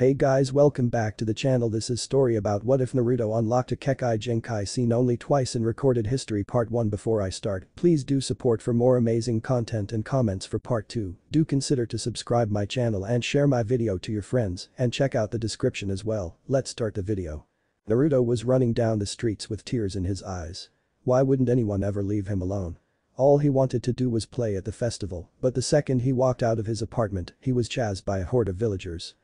Hey guys, welcome back to the channel. This is story about what if Naruto unlocked a Kekkei Genkai seen only twice in recorded history. Part 1. Before I start, please do support for more amazing content and comments for part 2. Do consider to subscribe my channel and share my video to your friends and check out the description as well. Let's start the video. Naruto was running down the streets with tears in his eyes. Why wouldn't anyone ever leave him alone? All he wanted to do was play at the festival, but the second he walked out of his apartment, he was chased by a horde of villagers.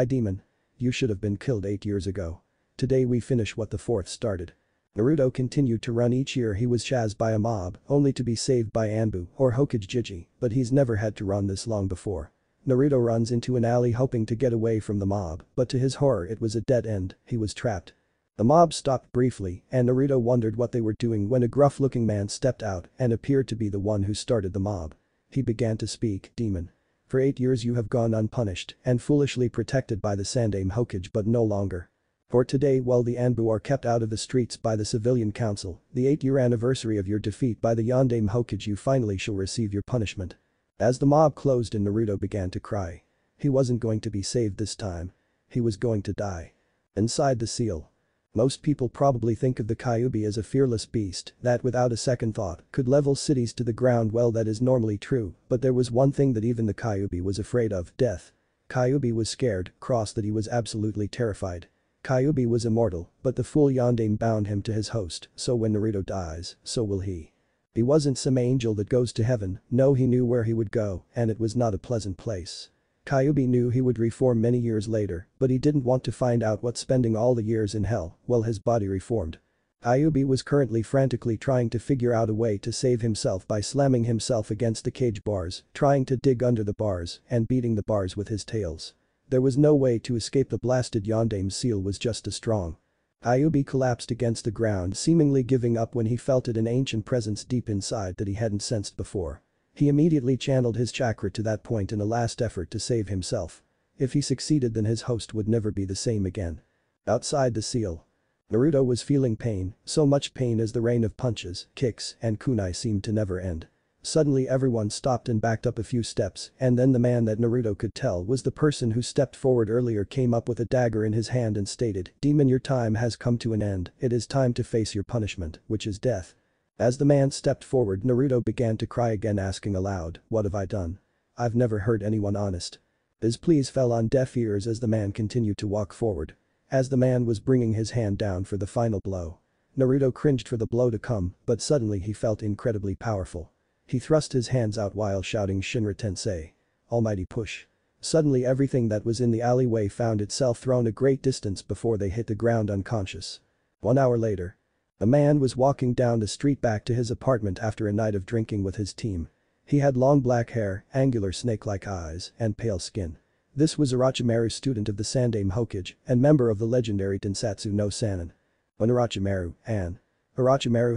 Demon. You should have been killed 8 years ago. Today we finish what the fourth started. Naruto continued to run. Each year he was chased by a mob, only to be saved by Anbu or Hokage, but he's never had to run this long before. Naruto runs into an alley hoping to get away from the mob, but to his horror it was a dead end. He was trapped. The mob stopped briefly and Naruto wondered what they were doing when a gruff-looking man stepped out and appeared to be the one who started the mob. He began to speak. Demon. For 8 years you have gone unpunished and foolishly protected by the Sandaime Hokage, but no longer. For today, while the Anbu are kept out of the streets by the civilian council, the 8-year anniversary of your defeat by the Yondaime Hokage, you finally shall receive your punishment. As the mob closed in, Naruto began to cry. He wasn't going to be saved this time. He was going to die. Inside the seal. Most people probably think of the Kyuubi as a fearless beast that without a second thought could level cities to the ground. Well, that is normally true, but there was one thing that even the Kyuubi was afraid of: death. Kyuubi was scared, cross that he was absolutely terrified. Kyuubi was immortal, but the fool Yondaime bound him to his host, so when Naruto dies, so will he. He wasn't some angel that goes to heaven, no, he knew where he would go, and it was not a pleasant place. Kyuubi knew he would reform many years later, but he didn't want to find out what spending all the years in hell while his body reformed. Kyuubi was currently frantically trying to figure out a way to save himself by slamming himself against the cage bars, trying to dig under the bars and beating the bars with his tails. There was no way to escape. The blasted Yondaime seal was just as strong. Kyuubi collapsed against the ground, seemingly giving up when he felt an ancient presence deep inside that he hadn't sensed before. He immediately channeled his chakra to that point in a last effort to save himself. If he succeeded, then his host would never be the same again. Outside the seal. Naruto was feeling pain, so much pain as the rain of punches, kicks, and kunai seemed to never end. Suddenly everyone stopped and backed up a few steps, and then the man that Naruto could tell was the person who stepped forward earlier came up with a dagger in his hand and stated, "Demon, your time has come to an end. It is time to face your punishment, which is death." As the man stepped forward, Naruto began to cry again, asking aloud, "What have I done? I've never heard anyone honest." His pleas fell on deaf ears as the man continued to walk forward. As the man was bringing his hand down for the final blow, Naruto cringed for the blow to come, but suddenly he felt incredibly powerful. He thrust his hands out while shouting, "Shinra Tensei. Almighty push." Suddenly everything that was in the alleyway found itself thrown a great distance before they hit the ground unconscious. 1 hour later. A man was walking down the street back to his apartment after a night of drinking with his team. He had long black hair, angular snake-like eyes, and pale skin. This was Orochimaru, student of the Sandaime Hokage and member of the legendary Tensatsu no Sannin. When Orochimaru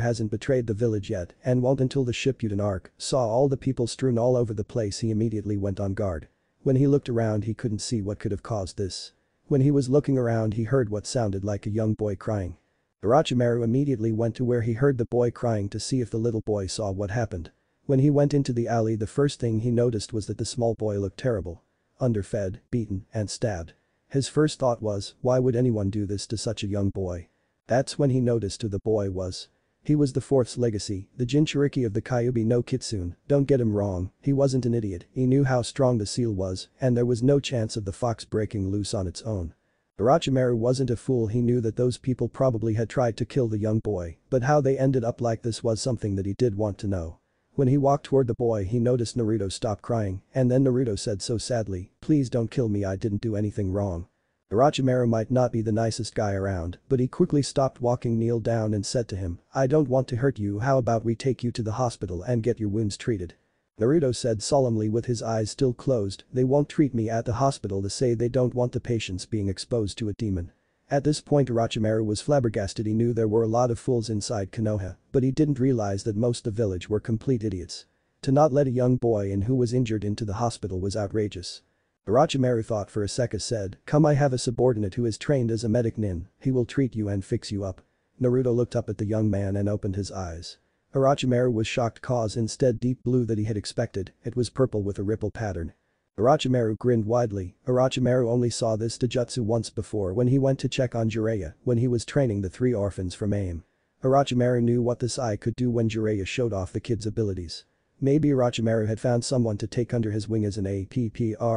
hasn't betrayed the village yet and won't until the Shippuden arc, saw all the people strewn all over the place, he immediately went on guard. When he looked around, he couldn't see what could have caused this. When he was looking around, he heard what sounded like a young boy crying. Orochimaru immediately went to where he heard the boy crying to see if the little boy saw what happened. When he went into the alley, the first thing he noticed was that the small boy looked terrible. Underfed, beaten, and stabbed. His first thought was, why would anyone do this to such a young boy? That's when he noticed who the boy was. He was the fourth's legacy, the Jinchuriki of the Kyuubi no Kitsune. Don't get him wrong, he wasn't an idiot, he knew how strong the seal was, and there was no chance of the fox breaking loose on its own. Orochimaru wasn't a fool, he knew that those people probably had tried to kill the young boy, but how they ended up like this was something that he did want to know. When he walked toward the boy, he noticed Naruto stop crying, and then Naruto said so sadly, "Please don't kill me, I didn't do anything wrong." Orochimaru might not be the nicest guy around, but he quickly stopped walking, kneeled down and said to him, "I don't want to hurt you, how about we take you to the hospital and get your wounds treated?" Naruto said solemnly with his eyes still closed, "They won't treat me at the hospital, they say they don't want the patients being exposed to a demon." At this point Orochimaru was flabbergasted. He knew there were a lot of fools inside Konoha, but he didn't realize that most of the village were complete idiots. To not let a young boy in who was injured into the hospital was outrageous. Orochimaru thought for a second, said, "Come, I have a subordinate who is trained as a medic nin, he will treat you and fix you up." Naruto looked up at the young man and opened his eyes. Orochimaru was shocked cause instead deep blue that he had expected, it was purple with a ripple pattern. Orochimaru grinned widely. Orochimaru only saw this taijutsu once before when he went to check on Jiraiya when he was training the three orphans from AIM. Orochimaru knew what this eye could do when Jiraiya showed off the kid's abilities. Maybe Orochimaru had found someone to take under his wing as an apprentice.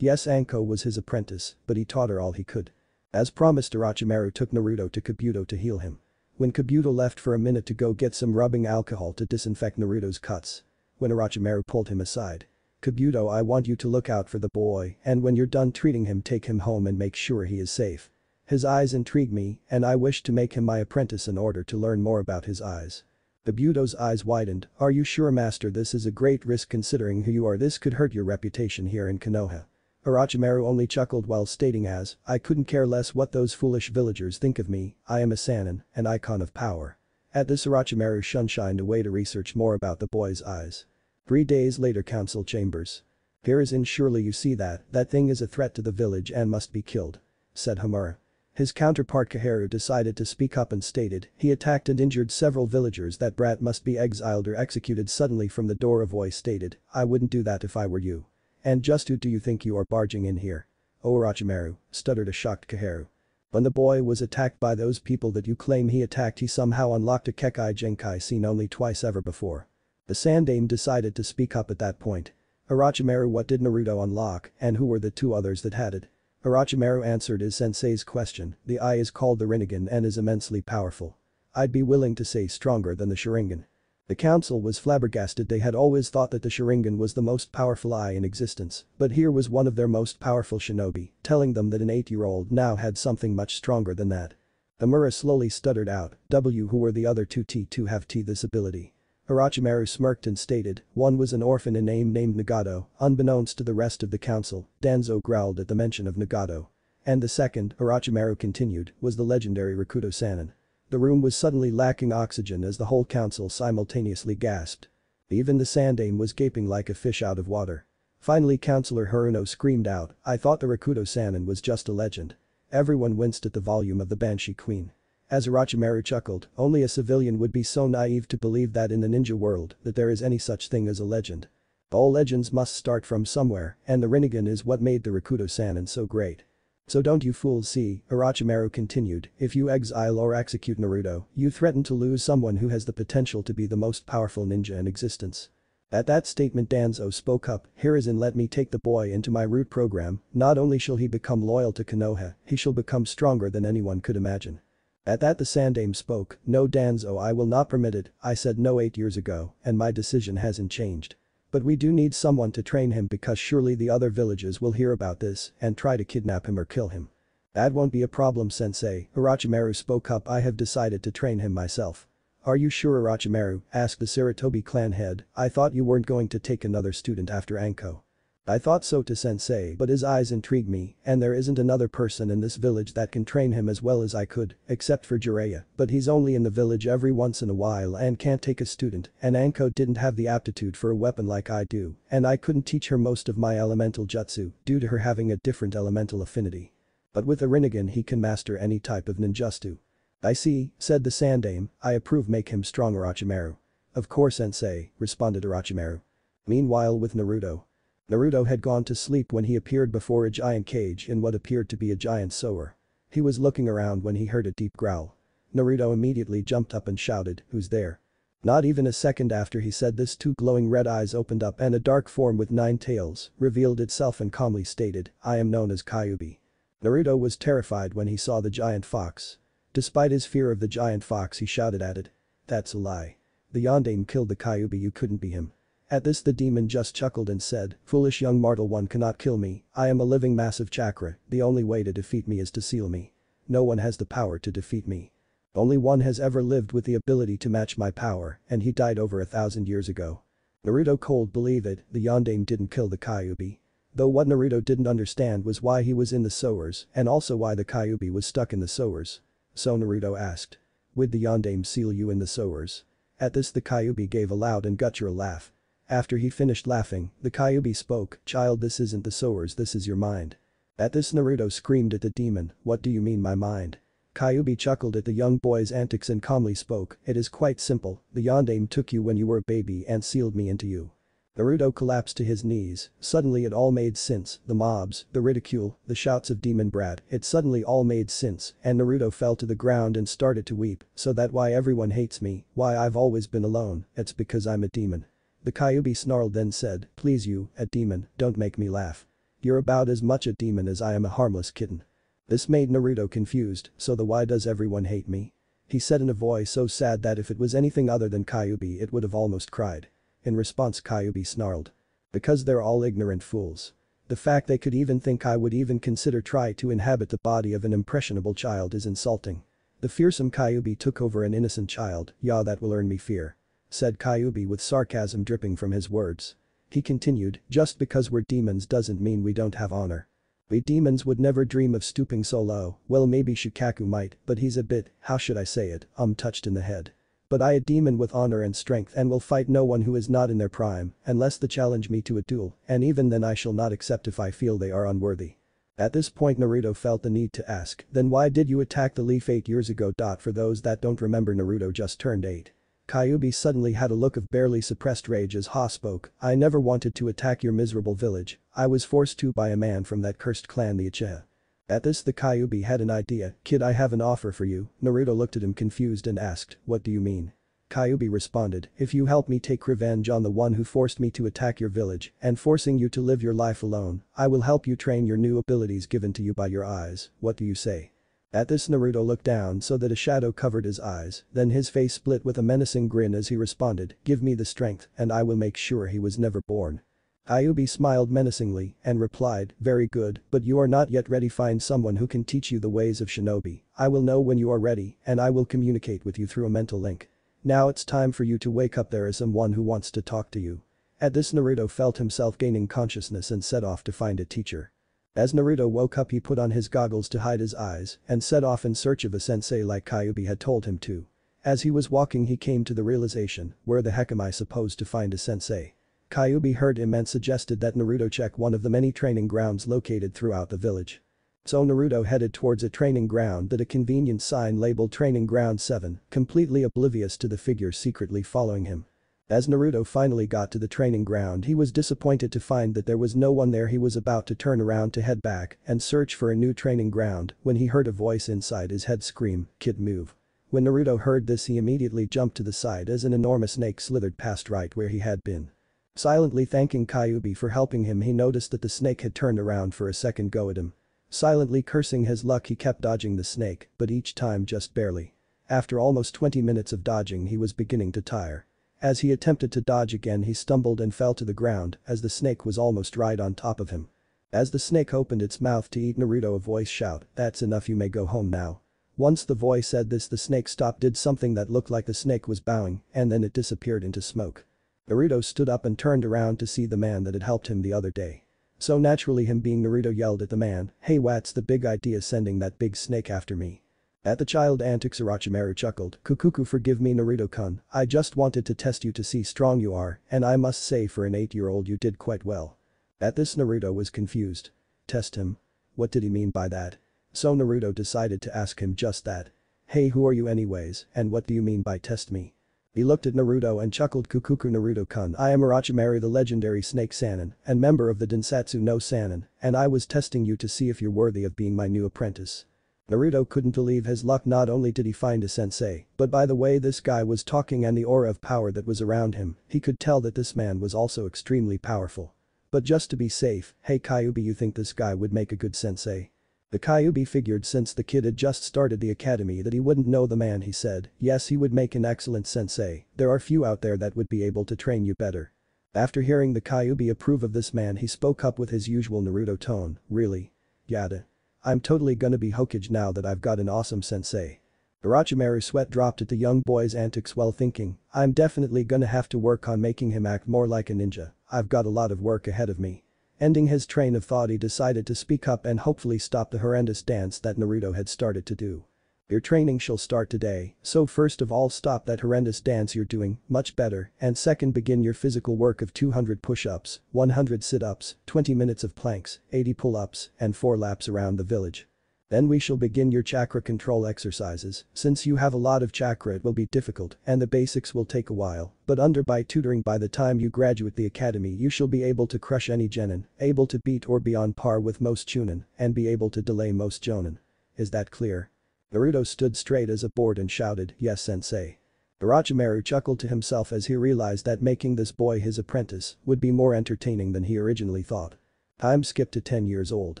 Yes, Anko was his apprentice, but he taught her all he could. As promised, Orochimaru took Naruto to Kabuto to heal him. When Kabuto left for a minute to go get some rubbing alcohol to disinfect Naruto's cuts. When Orochimaru pulled him aside. "Kabuto, I want you to look out for the boy, and when you're done treating him, take him home and make sure he is safe. His eyes intrigue me, and I wish to make him my apprentice in order to learn more about his eyes." Kabuto's eyes widened. "Are you sure, master? This is a great risk considering who you are. This could hurt your reputation here in Konoha." Orochimaru only chuckled while stating, "As, I couldn't care less what those foolish villagers think of me, I am a Sannin, an icon of power." At this, Orochimaru shined away to research more about the boy's eyes. 3 days later, council chambers. "Here is in, surely you see that thing is a threat to the village and must be killed," said Homura. His counterpart Kaheru decided to speak up and stated, "He attacked and injured several villagers. That brat must be exiled or executed." Suddenly from the door a voice stated, "I wouldn't do that if I were you. And just who do you think you are barging in here?" "Oh, Orochimaru," stuttered a shocked Kaheru. "When the boy was attacked by those people that you claim he attacked, he somehow unlocked a Kekkei Genkai seen only twice ever before." The Sandaime decided to speak up at that point. "Orochimaru, what did Naruto unlock, and who were the 2 others that had it?" Orochimaru answered his sensei's question. "The eye is called the Rinnegan and is immensely powerful. I'd be willing to say stronger than the Sharingan." The council was flabbergasted. They had always thought that the Sharingan was the most powerful eye in existence, but here was one of their most powerful shinobi telling them that an 8-year-old now had something much stronger than that. Homura slowly stuttered out, "Who were the other 2 to have this ability?" Orochimaru smirked and stated, "One was an orphan in AIM named Nagato." Unbeknownst to the rest of the council, Danzo growled at the mention of Nagato. "And the second," Orochimaru continued, "was the legendary Rakuto Sannin." The room was suddenly lacking oxygen as the whole council simultaneously gasped. Even the Sandaime was gaping like a fish out of water. Finally, Councillor Haruno screamed out, "I thought the Rakuto Sannin was just a legend." Everyone winced at the volume of the Banshee Queen. As Orochimaru chuckled, only a civilian would be so naive to believe that in the ninja world that there is any such thing as a legend. All legends must start from somewhere, and the Rinnegan is what made the Rakuto Sannin so great. "So don't you fools see," Orochimaru continued, "if you exile or execute Naruto, you threaten to lose someone who has the potential to be the most powerful ninja in existence." At that statement, Danzo spoke up, "Here is in, let me take the boy into my root program. Not only shall he become loyal to Konoha, he shall become stronger than anyone could imagine." At that the Sandaime spoke, "No, Danzo, I will not permit it. I said no 8 years ago, and my decision hasn't changed. But we do need someone to train him because surely the other villages will hear about this and try to kidnap him or kill him." "That won't be a problem, sensei," Orochimaru spoke up, "I have decided to train him myself." "Are you sure, Orochimaru?" asked the Sarutobi clan head. "I thought you weren't going to take another student after Anko." "I thought so too, sensei, but his eyes intrigue me and there isn't another person in this village that can train him as well as I could, except for Jiraiya, but he's only in the village every once in a while and can't take a student, and Anko didn't have the aptitude for a weapon like I do, and I couldn't teach her most of my elemental jutsu due to her having a different elemental affinity. But with the Rinnegan he can master any type of ninjutsu." "I see," said the Sandaime, "I approve, make him strong, Orochimaru." "Of course, sensei," responded Orochimaru. Meanwhile with Naruto. Naruto had gone to sleep when he appeared before a giant cage in what appeared to be a giant sewer. He was looking around when he heard a deep growl. Naruto immediately jumped up and shouted, "Who's there?" Not even a second after he said this, 2 glowing red eyes opened up and a dark form with 9 tails revealed itself and calmly stated, "I am known as Kyuubi." Naruto was terrified when he saw the giant fox. Despite his fear of the giant fox, he shouted at it, "That's a lie. The Yondaime killed the Kyuubi, you couldn't be him." At this the demon just chuckled and said, "Foolish young mortal, one cannot kill me. I am a living massive chakra, the only way to defeat me is to seal me. No one has the power to defeat me. Only one has ever lived with the ability to match my power, and he died over 1,000 years ago." Naruto cold believe it, the Yondaime didn't kill the Kyuubi. Though what Naruto didn't understand was why he was in the sewers and also why the Kyuubi was stuck in the sewers. So Naruto asked, "Would the Yondaime seal you in the sewers?" At this the Kyuubi gave a loud and guttural laugh. After he finished laughing, the Kyuubi spoke, "Child, this isn't the sewers, this is your mind." At this Naruto screamed at the demon, "What do you mean my mind?" Kyuubi chuckled at the young boy's antics and calmly spoke, "It is quite simple, the Yondaime took you when you were a baby and sealed me into you." Naruto collapsed to his knees. Suddenly it all made sense, the mobs, the ridicule, the shouts of demon brat, it suddenly all made sense, and Naruto fell to the ground and started to weep, so that why everyone hates me, why I've always been alone, it's because I'm a demon. The Kyuubi snarled then said, please you, a demon, don't make me laugh. You're about as much a demon as I am a harmless kitten. This made Naruto confused, so the why does everyone hate me? He said in a voice so sad that if it was anything other than Kyuubi it would have almost cried. In response Kyuubi snarled. Because they're all ignorant fools. The fact they could even think I would even consider try to inhabit the body of an impressionable child is insulting. The fearsome Kyuubi took over an innocent child, yeah that will earn me fear. Said Kyuubi with sarcasm dripping from his words. He continued, just because we're demons doesn't mean we don't have honor. We demons would never dream of stooping so low, well maybe Shikaku might, but he's a bit, how should I say it, touched in the head. But I a demon with honor and strength and will fight no one who is not in their prime, unless they challenge me to a duel, and even then I shall not accept if I feel they are unworthy. At this point Naruto felt the need to ask, then why did you attack the leaf 8 years ago? For those that don't remember Naruto just turned 8. Kyuubi suddenly had a look of barely suppressed rage as Ha spoke, I never wanted to attack your miserable village, I was forced to by a man from that cursed clan the Uchiha. At this the Kyuubi had an idea, kid I have an offer for you. Naruto looked at him confused and asked, what do you mean? Kyuubi responded, if you help me take revenge on the one who forced me to attack your village and forcing you to live your life alone, I will help you train your new abilities given to you by your eyes, what do you say? At this Naruto looked down so that a shadow covered his eyes, then his face split with a menacing grin as he responded, give me the strength and I will make sure he was never born. Kyuubi smiled menacingly and replied, very good, but you are not yet ready, find someone who can teach you the ways of shinobi, I will know when you are ready and I will communicate with you through a mental link. Now it's time for you to wake up, there is someone who wants to talk to you. At this Naruto felt himself gaining consciousness and set off to find a teacher. As Naruto woke up he put on his goggles to hide his eyes and set off in search of a sensei like Kyuubi had told him to. As he was walking he came to the realization, where the heck am I supposed to find a sensei? Kyuubi heard him and suggested that Naruto check one of the many training grounds located throughout the village. So Naruto headed towards a training ground that a convenient sign labeled Training Ground 7, completely oblivious to the figure secretly following him. As Naruto finally got to the training ground he was disappointed to find that there was no one there. He was about to turn around to head back and search for a new training ground when he heard a voice inside his head scream, kid move. When Naruto heard this he immediately jumped to the side as an enormous snake slithered past right where he had been. Silently thanking Kyuubi for helping him he noticed that the snake had turned around for a second go at him. Silently cursing his luck he kept dodging the snake, but each time just barely. After almost 20 minutes of dodging he was beginning to tire. As he attempted to dodge again he stumbled and fell to the ground as the snake was almost right on top of him. As the snake opened its mouth to eat Naruto a voice shout, that's enough, you may go home now. Once the voice said this the snake stopped, did something that looked like the snake was bowing, and then it disappeared into smoke. Naruto stood up and turned around to see the man that had helped him the other day. So naturally him being Naruto yelled at the man, hey what's the big idea sending that big snake after me? At the child antics Orochimaru chuckled, Kukuku forgive me Naruto-kun, I just wanted to test you to see strong you are and I must say for an 8-year-old you did quite well. At this Naruto was confused. Test him? What did he mean by that? So Naruto decided to ask him just that. Hey who are you anyways and what do you mean by test me? He looked at Naruto and chuckled, Kukuku Naruto-kun, I am Orochimaru the legendary Snake Sannin and member of the Densetsu no Sannin and I was testing you to see if you're worthy of being my new apprentice. Naruto couldn't believe his luck, not only did he find a sensei, but by the way this guy was talking and the aura of power that was around him, he could tell that this man was also extremely powerful. But just to be safe, hey Kyuubi, you think this guy would make a good sensei? The Kyuubi figured since the kid had just started the academy that he wouldn't know the man. He said, yes he would make an excellent sensei, there are few out there that would be able to train you better. After hearing the Kyuubi approve of this man he spoke up with his usual Naruto tone, really? Yada. I'm totally gonna be Hokage now that I've got an awesome sensei. Orochimaru's sweat dropped at the young boy's antics while thinking, I'm definitely gonna have to work on making him act more like a ninja, I've got a lot of work ahead of me. Ending his train of thought he decided to speak up and hopefully stop the horrendous dance that Naruto had started to do. Your training shall start today, so first of all stop that horrendous dance you're doing, much better, and second begin your physical work of 200 push-ups, 100 sit-ups, 20 minutes of planks, 80 pull-ups, and 4 laps around the village. Then we shall begin your chakra control exercises. Since you have a lot of chakra it will be difficult and the basics will take a while, but by tutoring by the time you graduate the academy you shall be able to crush any genin, able to beat or be on par with most chunin, and be able to delay most jonin. Is that clear? Naruto stood straight as a board and shouted, "Yes sensei." Orochimaru chuckled to himself as he realized that making this boy his apprentice would be more entertaining than he originally thought. Time skipped to 10 years old.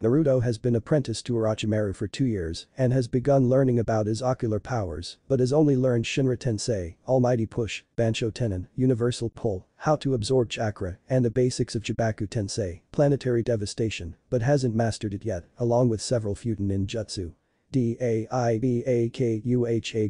Naruto has been apprenticed to Orochimaru for 2 years and has begun learning about his ocular powers but has only learned Shinra Tensei, Almighty Push, Bansho Tenin, Universal Pull, how to absorb chakra, and the basics of Jibaku Tensei, Planetary Devastation, but hasn't mastered it yet, along with several Futon ninjutsu. DAIBAKUHA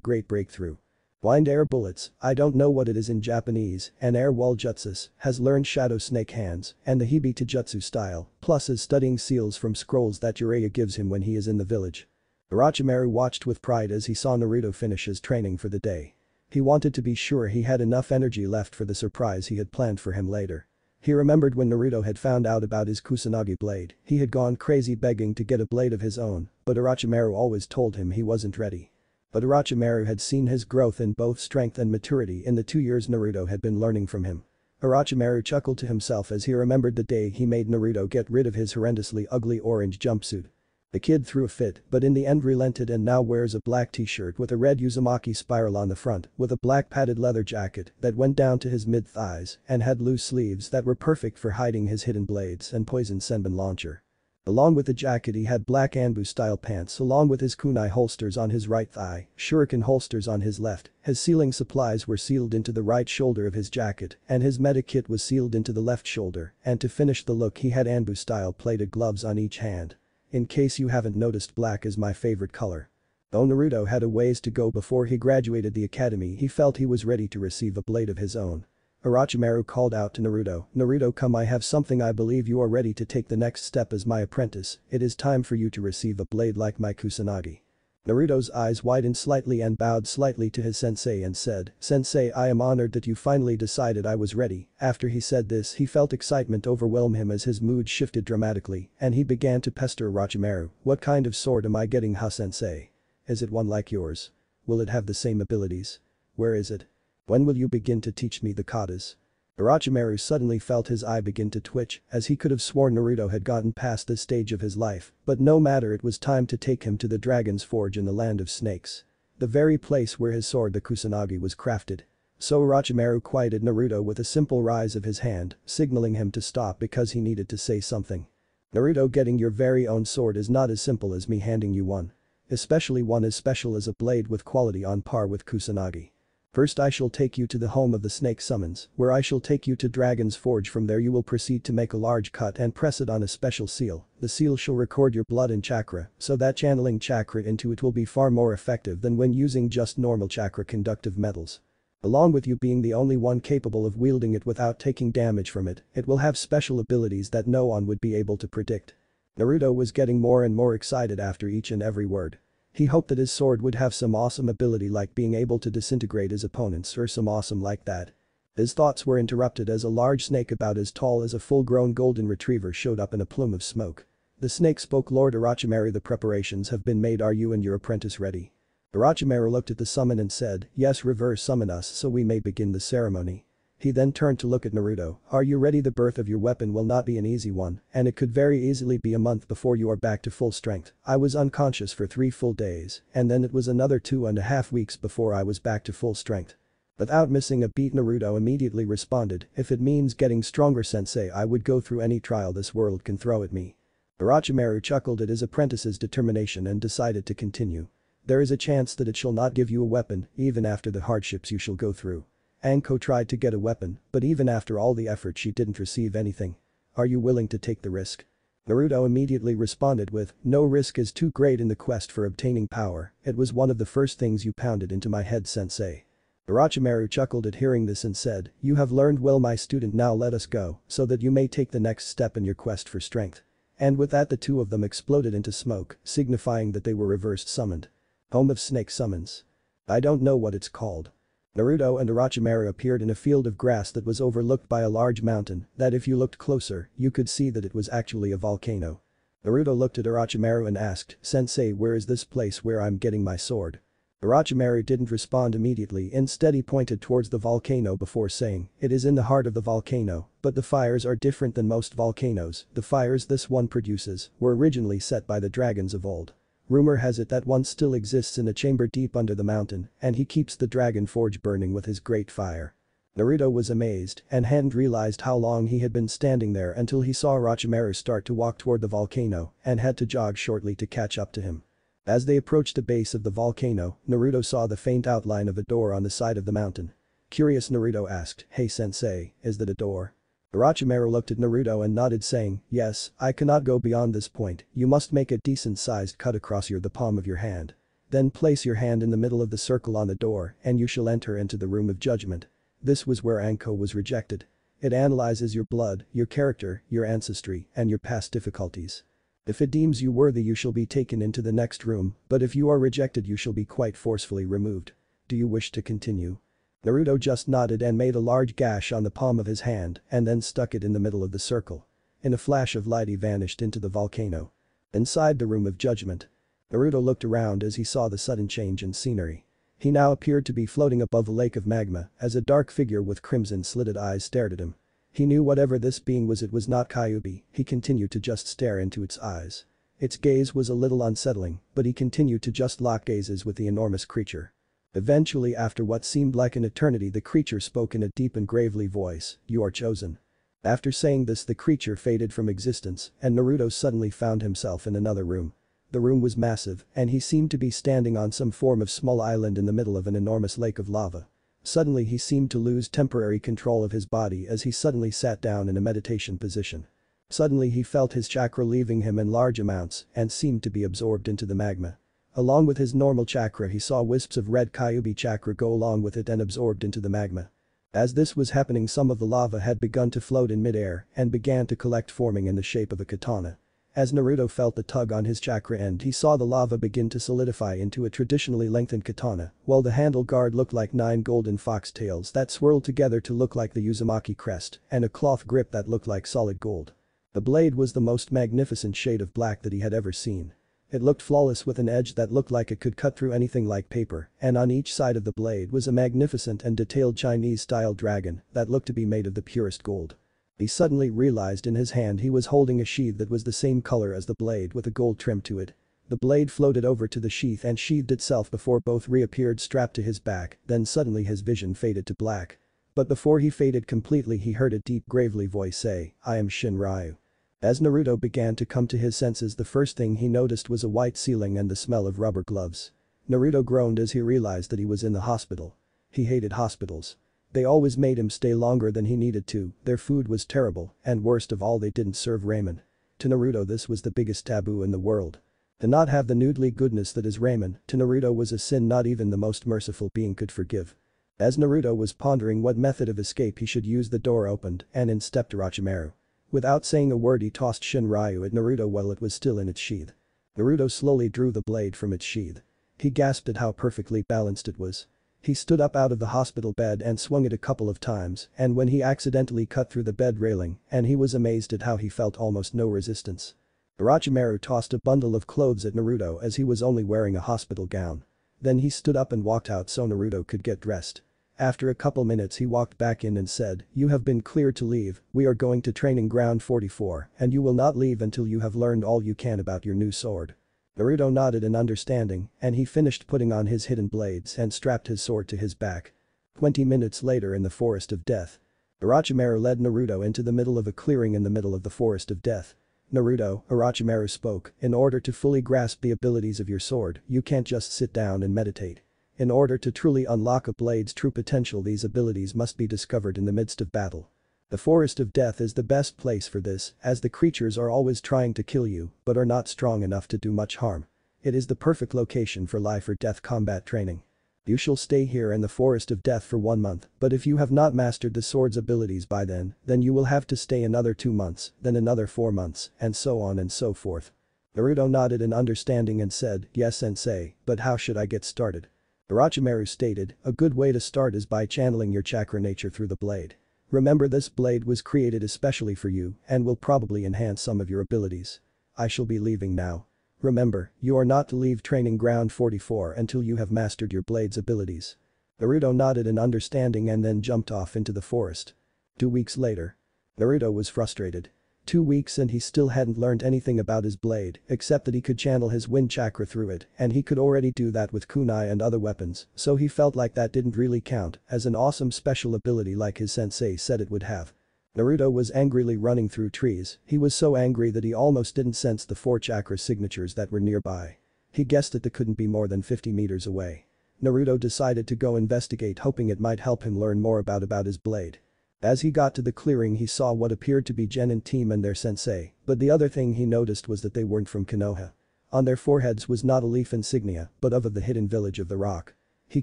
Great Breakthrough. Wind air bullets, I don't know what it is in Japanese, and air wall jutsus, has learned Shadow Snake Hands and the Hibi Tajutsu style, plus is studying seals from scrolls that Jiraiya gives him when he is in the village. Orochimaru watched with pride as he saw Naruto finish his training for the day. He wanted to be sure he had enough energy left for the surprise he had planned for him later. He remembered when Naruto had found out about his Kusanagi blade, he had gone crazy begging to get a blade of his own, but Orochimaru always told him he wasn't ready. But Orochimaru had seen his growth in both strength and maturity in the 2 years Naruto had been learning from him. Orochimaru chuckled to himself as he remembered the day he made Naruto get rid of his horrendously ugly orange jumpsuit. The kid threw a fit but in the end relented and now wears a black t-shirt with a red Uzumaki spiral on the front with a black padded leather jacket that went down to his mid-thighs and had loose sleeves that were perfect for hiding his hidden blades and poison senbon launcher. Along with the jacket he had black Anbu-style pants along with his kunai holsters on his right thigh, shuriken holsters on his left, his sealing supplies were sealed into the right shoulder of his jacket and his medikit was sealed into the left shoulder and to finish the look he had Anbu-style plated gloves on each hand. In case you haven't noticed, black is my favorite color. Though Naruto had a ways to go before he graduated the academy he felt he was ready to receive a blade of his own. Orochimaru called out to Naruto, "Naruto, come, I have something. I believe you are ready to take the next step as my apprentice. It is time for you to receive a blade like my Kusanagi." Naruto's eyes widened slightly and bowed slightly to his sensei and said, "Sensei, I am honored that you finally decided I was ready." After he said this he felt excitement overwhelm him as his mood shifted dramatically and he began to pester Orochimaru, "What kind of sword am I getting, sensei? Is it one like yours? Will it have the same abilities? Where is it? When will you begin to teach me the katas?" Orochimaru suddenly felt his eye begin to twitch as he could have sworn Naruto had gotten past this stage of his life, but no matter, it was time to take him to the Dragon's Forge in the Land of Snakes. The very place where his sword the Kusanagi was crafted. So Orochimaru quieted Naruto with a simple rise of his hand, signaling him to stop because he needed to say something. "Naruto, getting your very own sword is not as simple as me handing you one. Especially one as special as a blade with quality on par with Kusanagi. First I shall take you to the home of the snake summons, where I shall take you to Dragon's Forge. From there you will proceed to make a large cut and press it on a special seal. The seal shall record your blood and chakra, so that channeling chakra into it will be far more effective than when using just normal chakra conductive metals. Along with you being the only one capable of wielding it without taking damage from it, it will have special abilities that no one would be able to predict." Naruto was getting more and more excited after each and every word. He hoped that his sword would have some awesome ability like being able to disintegrate his opponents or some awesome like that. His thoughts were interrupted as a large snake about as tall as a full-grown golden retriever showed up in a plume of smoke. The snake spoke, "Lord Orochimaru, the preparations have been made. Are you and your apprentice ready?" Orochimaru looked at the summon and said, "Yes, reverse summon us so we may begin the ceremony." He then turned to look at Naruto, "Are you ready? The birth of your weapon will not be an easy one, and it could very easily be a month before you are back to full strength. I was unconscious for 3 full days, and then it was another 2.5 weeks before I was back to full strength." Without missing a beat, Naruto immediately responded, "If it means getting stronger, sensei, I would go through any trial this world can throw at me." Orochimaru chuckled at his apprentice's determination and decided to continue. "There is a chance that it shall not give you a weapon, even after the hardships you shall go through. Anko tried to get a weapon, but even after all the effort she didn't receive anything. Are you willing to take the risk?" Naruto immediately responded with, "No risk is too great in the quest for obtaining power. It was one of the first things you pounded into my head, sensei." Orochimaru chuckled at hearing this and said, "You have learned well, my student. Now let us go, so that you may take the next step in your quest for strength." And with that the two of them exploded into smoke, signifying that they were reversed summoned. Home of Snake Summons. I don't know what it's called. Naruto and Orochimaru appeared in a field of grass that was overlooked by a large mountain that if you looked closer, you could see that it was actually a volcano. Naruto looked at Orochimaru and asked, "Sensei, where is this place where I'm getting my sword?" Orochimaru didn't respond immediately, instead he pointed towards the volcano before saying, "It is in the heart of the volcano, but the fires are different than most volcanoes, the fires this one produces were originally set by the dragons of old. Rumor has it that one still exists in a chamber deep under the mountain, and he keeps the dragon forge burning with his great fire." Naruto was amazed and hadn't realized how long he had been standing there until he saw Orochimaru start to walk toward the volcano and had to jog shortly to catch up to him. As they approached the base of the volcano, Naruto saw the faint outline of a door on the side of the mountain. Curious, Naruto asked, "Hey sensei, is that a door?" Orochimaru looked at Naruto and nodded saying, "Yes, I cannot go beyond this point, you must make a decent-sized cut across the palm of your hand. Then place your hand in the middle of the circle on the door and you shall enter into the room of judgment." This was where Anko was rejected. It analyzes your blood, your character, your ancestry, and your past difficulties. If it deems you worthy you shall be taken into the next room, but if you are rejected you shall be quite forcefully removed. Do you wish to continue? Naruto just nodded and made a large gash on the palm of his hand and then stuck it in the middle of the circle. In a flash of light he vanished into the volcano. Inside the room of judgment. Naruto looked around as he saw the sudden change in scenery. He now appeared to be floating above a lake of magma as a dark figure with crimson-slitted eyes stared at him. He knew whatever this being was, it was not Kyuubi. He continued to just stare into its eyes. Its gaze was a little unsettling, but he continued to just lock gazes with the enormous creature. Eventually, after what seemed like an eternity, the creature spoke in a deep and gravely voice, "You are chosen." After saying this, the creature faded from existence and Naruto suddenly found himself in another room. The room was massive and he seemed to be standing on some form of small island in the middle of an enormous lake of lava. Suddenly he seemed to lose temporary control of his body as he suddenly sat down in a meditation position. Suddenly he felt his chakra leaving him in large amounts and seemed to be absorbed into the magma. Along with his normal chakra he saw wisps of red Kyuubi chakra go along with it and absorbed into the magma. As this was happening, some of the lava had begun to float in midair and began to collect, forming in the shape of a katana. As Naruto felt the tug on his chakra end, he saw the lava begin to solidify into a traditionally lengthened katana, while the handle guard looked like 9 golden foxtails that swirled together to look like the Uzumaki crest, and a cloth grip that looked like solid gold. The blade was the most magnificent shade of black that he had ever seen. It looked flawless with an edge that looked like it could cut through anything like paper, and on each side of the blade was a magnificent and detailed Chinese-style dragon that looked to be made of the purest gold. He suddenly realized in his hand he was holding a sheath that was the same color as the blade with a gold trim to it. The blade floated over to the sheath and sheathed itself before both reappeared strapped to his back, then suddenly his vision faded to black. But before he faded completely he heard a deep gravely voice say, "I am Shin Ryu." As Naruto began to come to his senses, the first thing he noticed was a white ceiling and the smell of rubber gloves. Naruto groaned as he realized that he was in the hospital. He hated hospitals. They always made him stay longer than he needed to, their food was terrible, and worst of all, they didn't serve ramen. To Naruto this was the biggest taboo in the world. To not have the noodly goodness that is ramen, to Naruto was a sin not even the most merciful being could forgive. As Naruto was pondering what method of escape he should use, the door opened and in stepped Orochimaru. Without saying a word he tossed Shin Ryu at Naruto while it was still in its sheath. Naruto slowly drew the blade from its sheath. He gasped at how perfectly balanced it was. He stood up out of the hospital bed and swung it a couple of times, and when he accidentally cut through the bed railing, and he was amazed at how he felt almost no resistance. Orochimaru tossed a bundle of clothes at Naruto as he was only wearing a hospital gown. Then he stood up and walked out so Naruto could get dressed. After a couple minutes he walked back in and said, "You have been cleared to leave, we are going to training ground 44 and you will not leave until you have learned all you can about your new sword." Naruto nodded in understanding and he finished putting on his hidden blades and strapped his sword to his back. 20 minutes later in the Forest of Death. Orochimaru led Naruto into the middle of a clearing in the middle of the Forest of Death. "Naruto," Orochimaru spoke, "in order to fully grasp the abilities of your sword, you can't just sit down and meditate. In order to truly unlock a blade's true potential, these abilities must be discovered in the midst of battle. The Forest of Death is the best place for this, as the creatures are always trying to kill you, but are not strong enough to do much harm. It is the perfect location for life or death combat training. You shall stay here in the Forest of Death for 1 month, but if you have not mastered the sword's abilities by then you will have to stay another 2 months, then another 4 months, and so on and so forth." Naruto nodded in understanding and said, "Yes sensei, but how should I get started?" Orochimaru stated, "A good way to start is by channeling your chakra nature through the blade. Remember, this blade was created especially for you and will probably enhance some of your abilities. I shall be leaving now. Remember, you are not to leave training ground 44 until you have mastered your blade's abilities." Naruto nodded in understanding and then jumped off into the forest. 2 weeks later. Naruto was frustrated. 2 weeks and he still hadn't learned anything about his blade, except that he could channel his wind chakra through it, and he could already do that with kunai and other weapons, so he felt like that didn't really count as an awesome special ability like his sensei said it would have. Naruto was angrily running through trees, he was so angry that he almost didn't sense the 4 chakra signatures that were nearby. He guessed that they couldn't be more than 50 meters away. Naruto decided to go investigate, hoping it might help him learn more about his blade. As he got to the clearing he saw what appeared to be Genin team and their sensei, but the other thing he noticed was that they weren't from Konoha. On their foreheads was not a leaf insignia but of the hidden village of the rock. He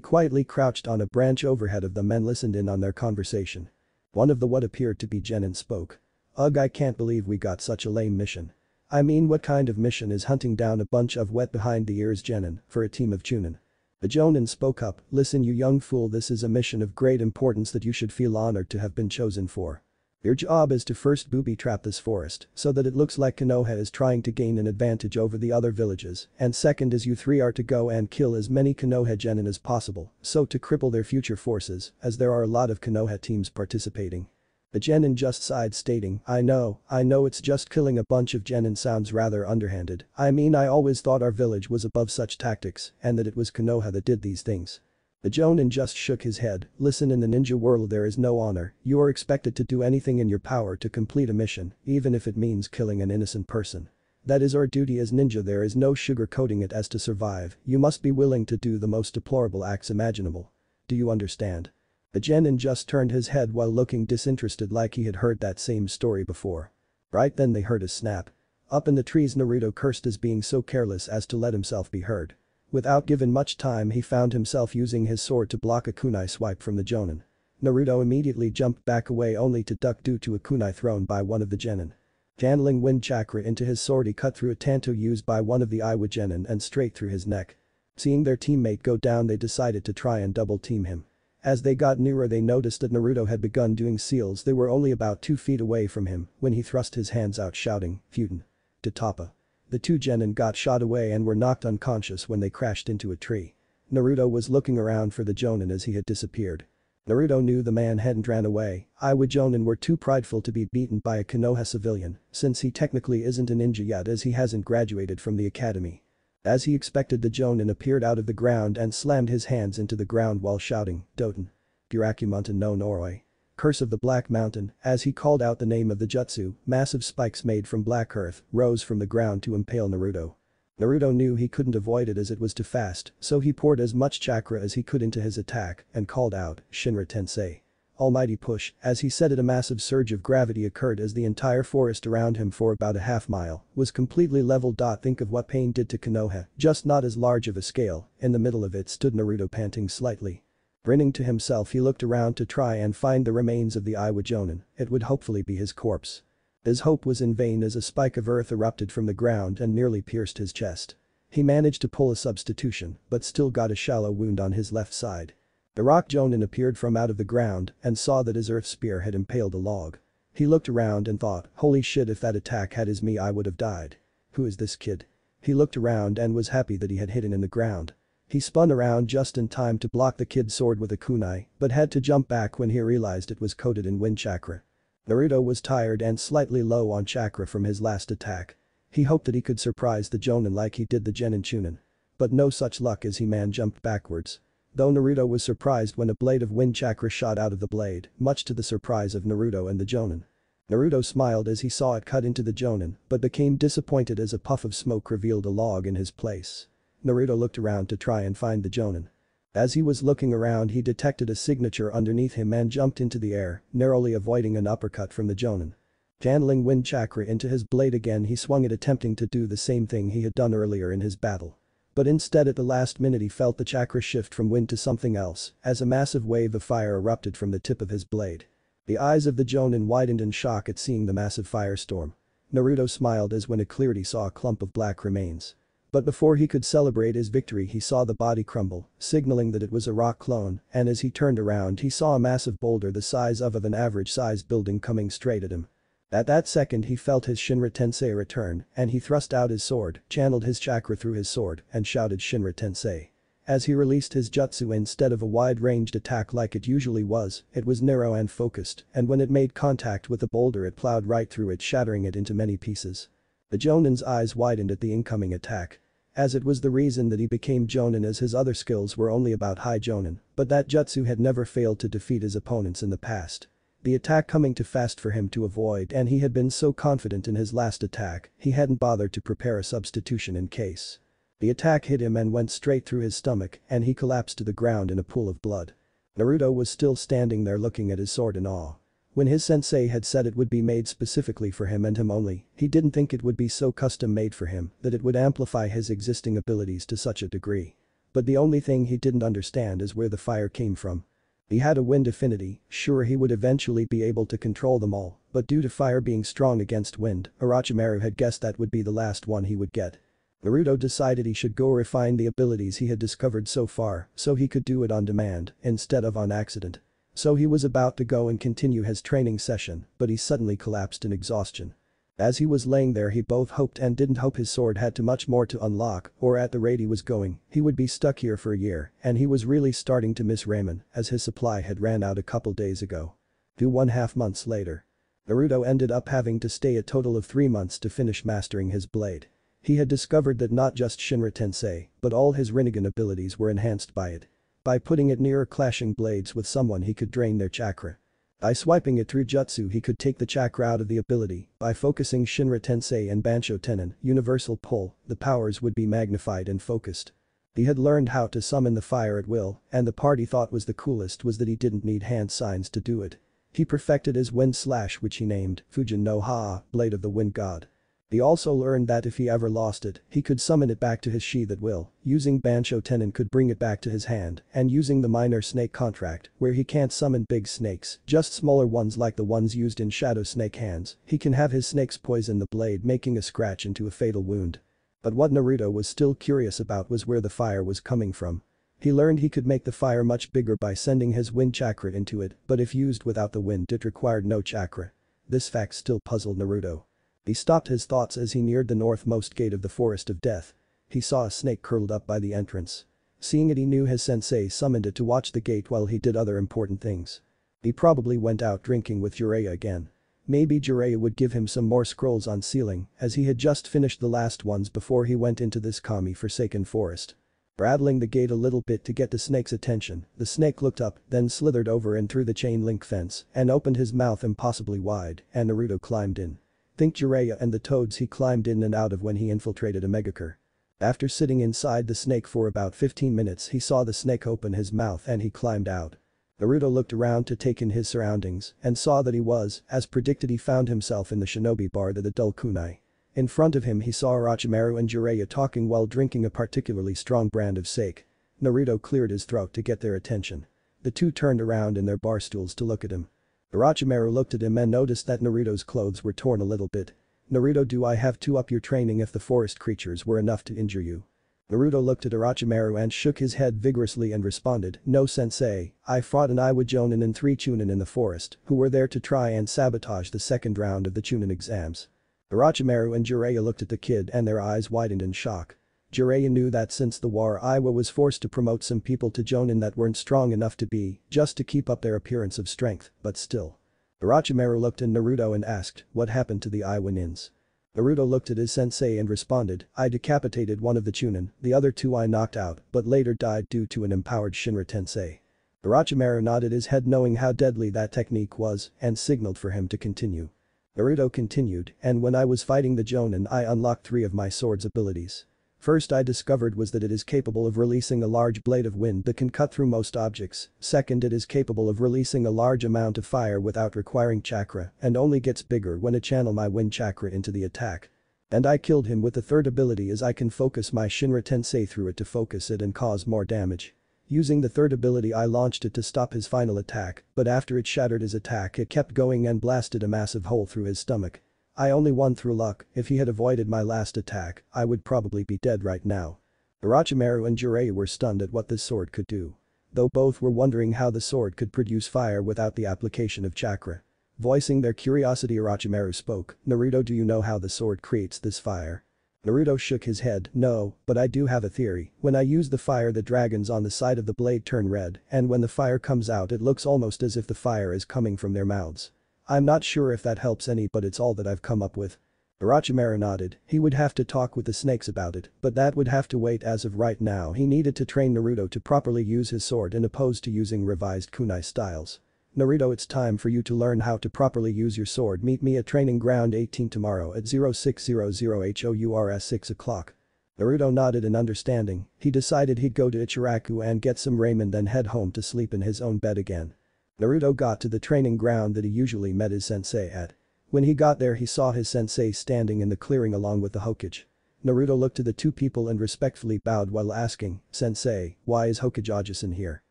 quietly crouched on a branch overhead of them and listened in on their conversation. One of the what appeared to be Genin spoke. "Ugh, I can't believe we got such a lame mission. I mean, what kind of mission is hunting down a bunch of wet behind the ears Genin for a team of Chunin?" The Jonin spoke up, "Listen you young fool, this is a mission of great importance that you should feel honored to have been chosen for. Your job is to first booby trap this forest so that it looks like Konoha is trying to gain an advantage over the other villages, and second is you three are to go and kill as many Konoha genin as possible so to cripple their future forces as there are a lot of Konoha teams participating." The genin just sighed stating, I know it's just killing a bunch of genin sounds rather underhanded. I mean, I always thought our village was above such tactics and that it was Konoha that did these things." The Jonin just shook his head, "Listen, in the ninja world there is no honor, you are expected to do anything in your power to complete a mission, even if it means killing an innocent person. That is our duty as ninja, there is no sugarcoating it. As to survive, you must be willing to do the most deplorable acts imaginable. Do you understand?" The genin just turned his head while looking disinterested like he had heard that same story before. Right then they heard a snap. Up in the trees Naruto cursed as being so careless as to let himself be heard. Without given much time he found himself using his sword to block a kunai swipe from the Jonin. Naruto immediately jumped back away only to duck due to a kunai thrown by one of the genin. Channeling wind chakra into his sword he cut through a tanto used by one of the Iwa genin and straight through his neck. Seeing their teammate go down they decided to try and double team him. As they got nearer they noticed that Naruto had begun doing seals. They were only about 2 feet away from him when he thrust his hands out shouting, "Futen!" to Toppa. The two genin got shot away and were knocked unconscious when they crashed into a tree. Naruto was looking around for the Jonin as he had disappeared. Naruto knew the man hadn't ran away. Iwa Jonin were too prideful to be beaten by a Konoha civilian since he technically isn't a ninja yet as he hasn't graduated from the academy. As he expected, the Jonin appeared out of the ground and slammed his hands into the ground while shouting, "Doten! Gyrakumonten no Noroi! Curse of the Black Mountain." As he called out the name of the jutsu, massive spikes made from black earth rose from the ground to impale Naruto. Naruto knew he couldn't avoid it as it was too fast, so he poured as much chakra as he could into his attack and called out, "Shinra Tensei! Almighty push." As he said it, a massive surge of gravity occurred as the entire forest around him for about a half mile was completely leveled. Think of what pain did to Konoha, just not as large of a scale. In the middle of it stood Naruto panting slightly. Grinning to himself he looked around to try and find the remains of the Iwa Jonin, it would hopefully be his corpse. His hope was in vain as a spike of earth erupted from the ground and nearly pierced his chest. He managed to pull a substitution but still got a shallow wound on his left side. The rock Jonin appeared from out of the ground and saw that his earth spear had impaled a log. He looked around and thought, holy shit, if that attack had his me I would have died. Who is this kid? He looked around and was happy that he had hidden in the ground. He spun around just in time to block the kid's sword with a kunai but had to jump back when he realized it was coated in wind chakra. Naruto was tired and slightly low on chakra from his last attack. He hoped that he could surprise the Jonin like he did the Genin Chunin. But no such luck as he jumped backwards. Though Naruto was surprised when a blade of wind chakra shot out of the blade, much to the surprise of Naruto and the Jonin. Naruto smiled as he saw it cut into the Jonin but became disappointed as a puff of smoke revealed a log in his place. Naruto looked around to try and find the Jonin. As he was looking around he detected a signature underneath him and jumped into the air, narrowly avoiding an uppercut from the Jonin. Channeling wind chakra into his blade again he swung it attempting to do the same thing he had done earlier in his battle. But instead at the last minute he felt the chakra shift from wind to something else as a massive wave of fire erupted from the tip of his blade. The eyes of the Jonin widened in shock at seeing the massive firestorm. Naruto smiled as when it cleared he saw a clump of black remains. But before he could celebrate his victory he saw the body crumble, signaling that it was a rock clone, and as he turned around he saw a massive boulder the size of an average-sized building coming straight at him. At that second he felt his Shinra Tensei return and he thrust out his sword, channeled his chakra through his sword and shouted Shinra Tensei. As he released his jutsu instead of a wide-ranged attack like it usually was, it was narrow and focused, and when it made contact with the boulder it plowed right through it, shattering it into many pieces. The Jonin's eyes widened at the incoming attack. As it was the reason that he became Jonin, as his other skills were only about high Jonin, but that jutsu had never failed to defeat his opponents in the past. The attack coming too fast for him to avoid, and he had been so confident in his last attack, he hadn't bothered to prepare a substitution in case. The attack hit him and went straight through his stomach, and he collapsed to the ground in a pool of blood. Naruto was still standing there looking at his sword in awe. When his sensei had said it would be made specifically for him and him only, he didn't think it would be so custom made for him that it would amplify his existing abilities to such a degree. But the only thing he didn't understand is where the fire came from. He had a wind affinity, sure he would eventually be able to control them all, but due to fire being strong against wind, Orochimaru had guessed that would be the last one he would get. Naruto decided he should go refine the abilities he had discovered so far so he could do it on demand instead of on accident. So he was about to go and continue his training session, but he suddenly collapsed in exhaustion. As he was laying there, he both hoped and didn't hope his sword had too much more to unlock, or at the rate he was going, he would be stuck here for a year, and he was really starting to miss ramen as his supply had ran out a couple days ago. 2.5 months later. Naruto ended up having to stay a total of 3 months to finish mastering his blade. He had discovered that not just Shinra Tensei, but all his Rinnegan abilities were enhanced by it. By putting it near clashing blades with someone he could drain their chakra. By swiping it through jutsu he could take the chakra out of the ability, by focusing Shinra Tensei and Bansho Tenin, universal pull, the powers would be magnified and focused. He had learned how to summon the fire at will, and the part he thought was the coolest was that he didn't need hand signs to do it. He perfected his wind slash, which he named Fujin no Ha, Blade of the Wind God. He also learned that if he ever lost it, he could summon it back to his sheath at will, using Bansho Tenin could bring it back to his hand, and using the minor snake contract, where he can't summon big snakes, just smaller ones like the ones used in Shadow Snake hands, he can have his snakes poison the blade, making a scratch into a fatal wound. But what Naruto was still curious about was where the fire was coming from. He learned he could make the fire much bigger by sending his wind chakra into it, but if used without the wind it required no chakra. This fact still puzzled Naruto. He stopped his thoughts as he neared the northmost gate of the Forest of Death. He saw a snake curled up by the entrance. Seeing it, he knew his sensei summoned it to watch the gate while he did other important things. He probably went out drinking with Jiraiya again. Maybe Jiraiya would give him some more scrolls on sealing, as he had just finished the last ones before he went into this Kami-forsaken forest. Rattling the gate a little bit to get the snake's attention, the snake looked up, then slithered over and through the chain link fence and opened his mouth impossibly wide, and Naruto climbed in. Think Jiraiya and the toads he climbed in and out of when he infiltrated a Megacure. After sitting inside the snake for about 15 minutes, he saw the snake open his mouth and he climbed out. Naruto looked around to take in his surroundings and saw that he was, as predicted, he found himself in the shinobi bar, the dull kunai. In front of him he saw Orochimaru and Jiraiya talking while drinking a particularly strong brand of sake. Naruto cleared his throat to get their attention. The two turned around in their bar stools to look at him. Orochimaru looked at him and noticed that Naruto's clothes were torn a little bit. "Naruto, do I have to up your training if the forest creatures were enough to injure you?" Naruto looked at Orochimaru and shook his head vigorously and responded, "No sensei, I fought an Iwa Jonin and 3 Chunin in the forest who were there to try and sabotage the second round of the Chunin exams." Orochimaru and Jiraiya looked at the kid and their eyes widened in shock. Jiraiya knew that since the war, Iwa was forced to promote some people to Jonin that weren't strong enough to be, just to keep up their appearance of strength, but still. Orochimaru looked at Naruto and asked, "What happened to the Iwa nins?" Naruto looked at his sensei and responded, "I decapitated one of the Chunin, the other 2 I knocked out, but later died due to an empowered Shinra Tensei." Orochimaru nodded his head knowing how deadly that technique was and signaled for him to continue. Naruto continued, "And when I was fighting the Jonin, I unlocked 3 of my sword's abilities. First I discovered was that it is capable of releasing a large blade of wind that can cut through most objects. Second, it is capable of releasing a large amount of fire without requiring chakra and only gets bigger when I channel my wind chakra into the attack. And I killed him with the third ability, as I can focus my Shinra Tensei through it to focus it and cause more damage. Using the third ability I launched it to stop his final attack, but after it shattered his attack it kept going and blasted a massive hole through his stomach. I only won through luck. If he had avoided my last attack, I would probably be dead right now." Orochimaru and Jiraiya were stunned at what this sword could do. Though both were wondering how the sword could produce fire without the application of chakra. Voicing their curiosity, Orochimaru spoke, "Naruto, do you know how the sword creates this fire?" Naruto shook his head, "No, but I do have a theory. When I use the fire, the dragons on the side of the blade turn red, and when the fire comes out it looks almost as if the fire is coming from their mouths. I'm not sure if that helps any, but it's all that I've come up with." Orochimaru nodded. He would have to talk with the snakes about it, but that would have to wait. As of right now, he needed to train Naruto to properly use his sword and opposed to using revised kunai styles. "Naruto, it's time for you to learn how to properly use your sword. Meet me at Training Ground 18 tomorrow at 0600 6 o'clock. Naruto nodded in understanding. He decided he'd go to Ichiraku and get some ramen, then head home to sleep in his own bed again. Naruto got to the training ground that he usually met his sensei at. When he got there, he saw his sensei standing in the clearing along with the Hokage. Naruto looked to the two people and respectfully bowed while asking, "Sensei, why is Hokage Ajisen here?"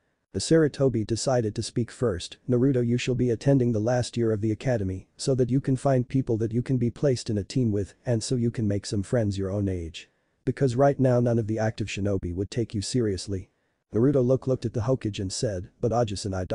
The Sarutobi decided to speak first. "Naruto, you shall be attending the last year of the academy so that you can find people that you can be placed in a team with and so you can make some friends your own age. Because right now none of the active shinobi would take you seriously." Naruto looked at the Hokage and said, "But Ajisen I.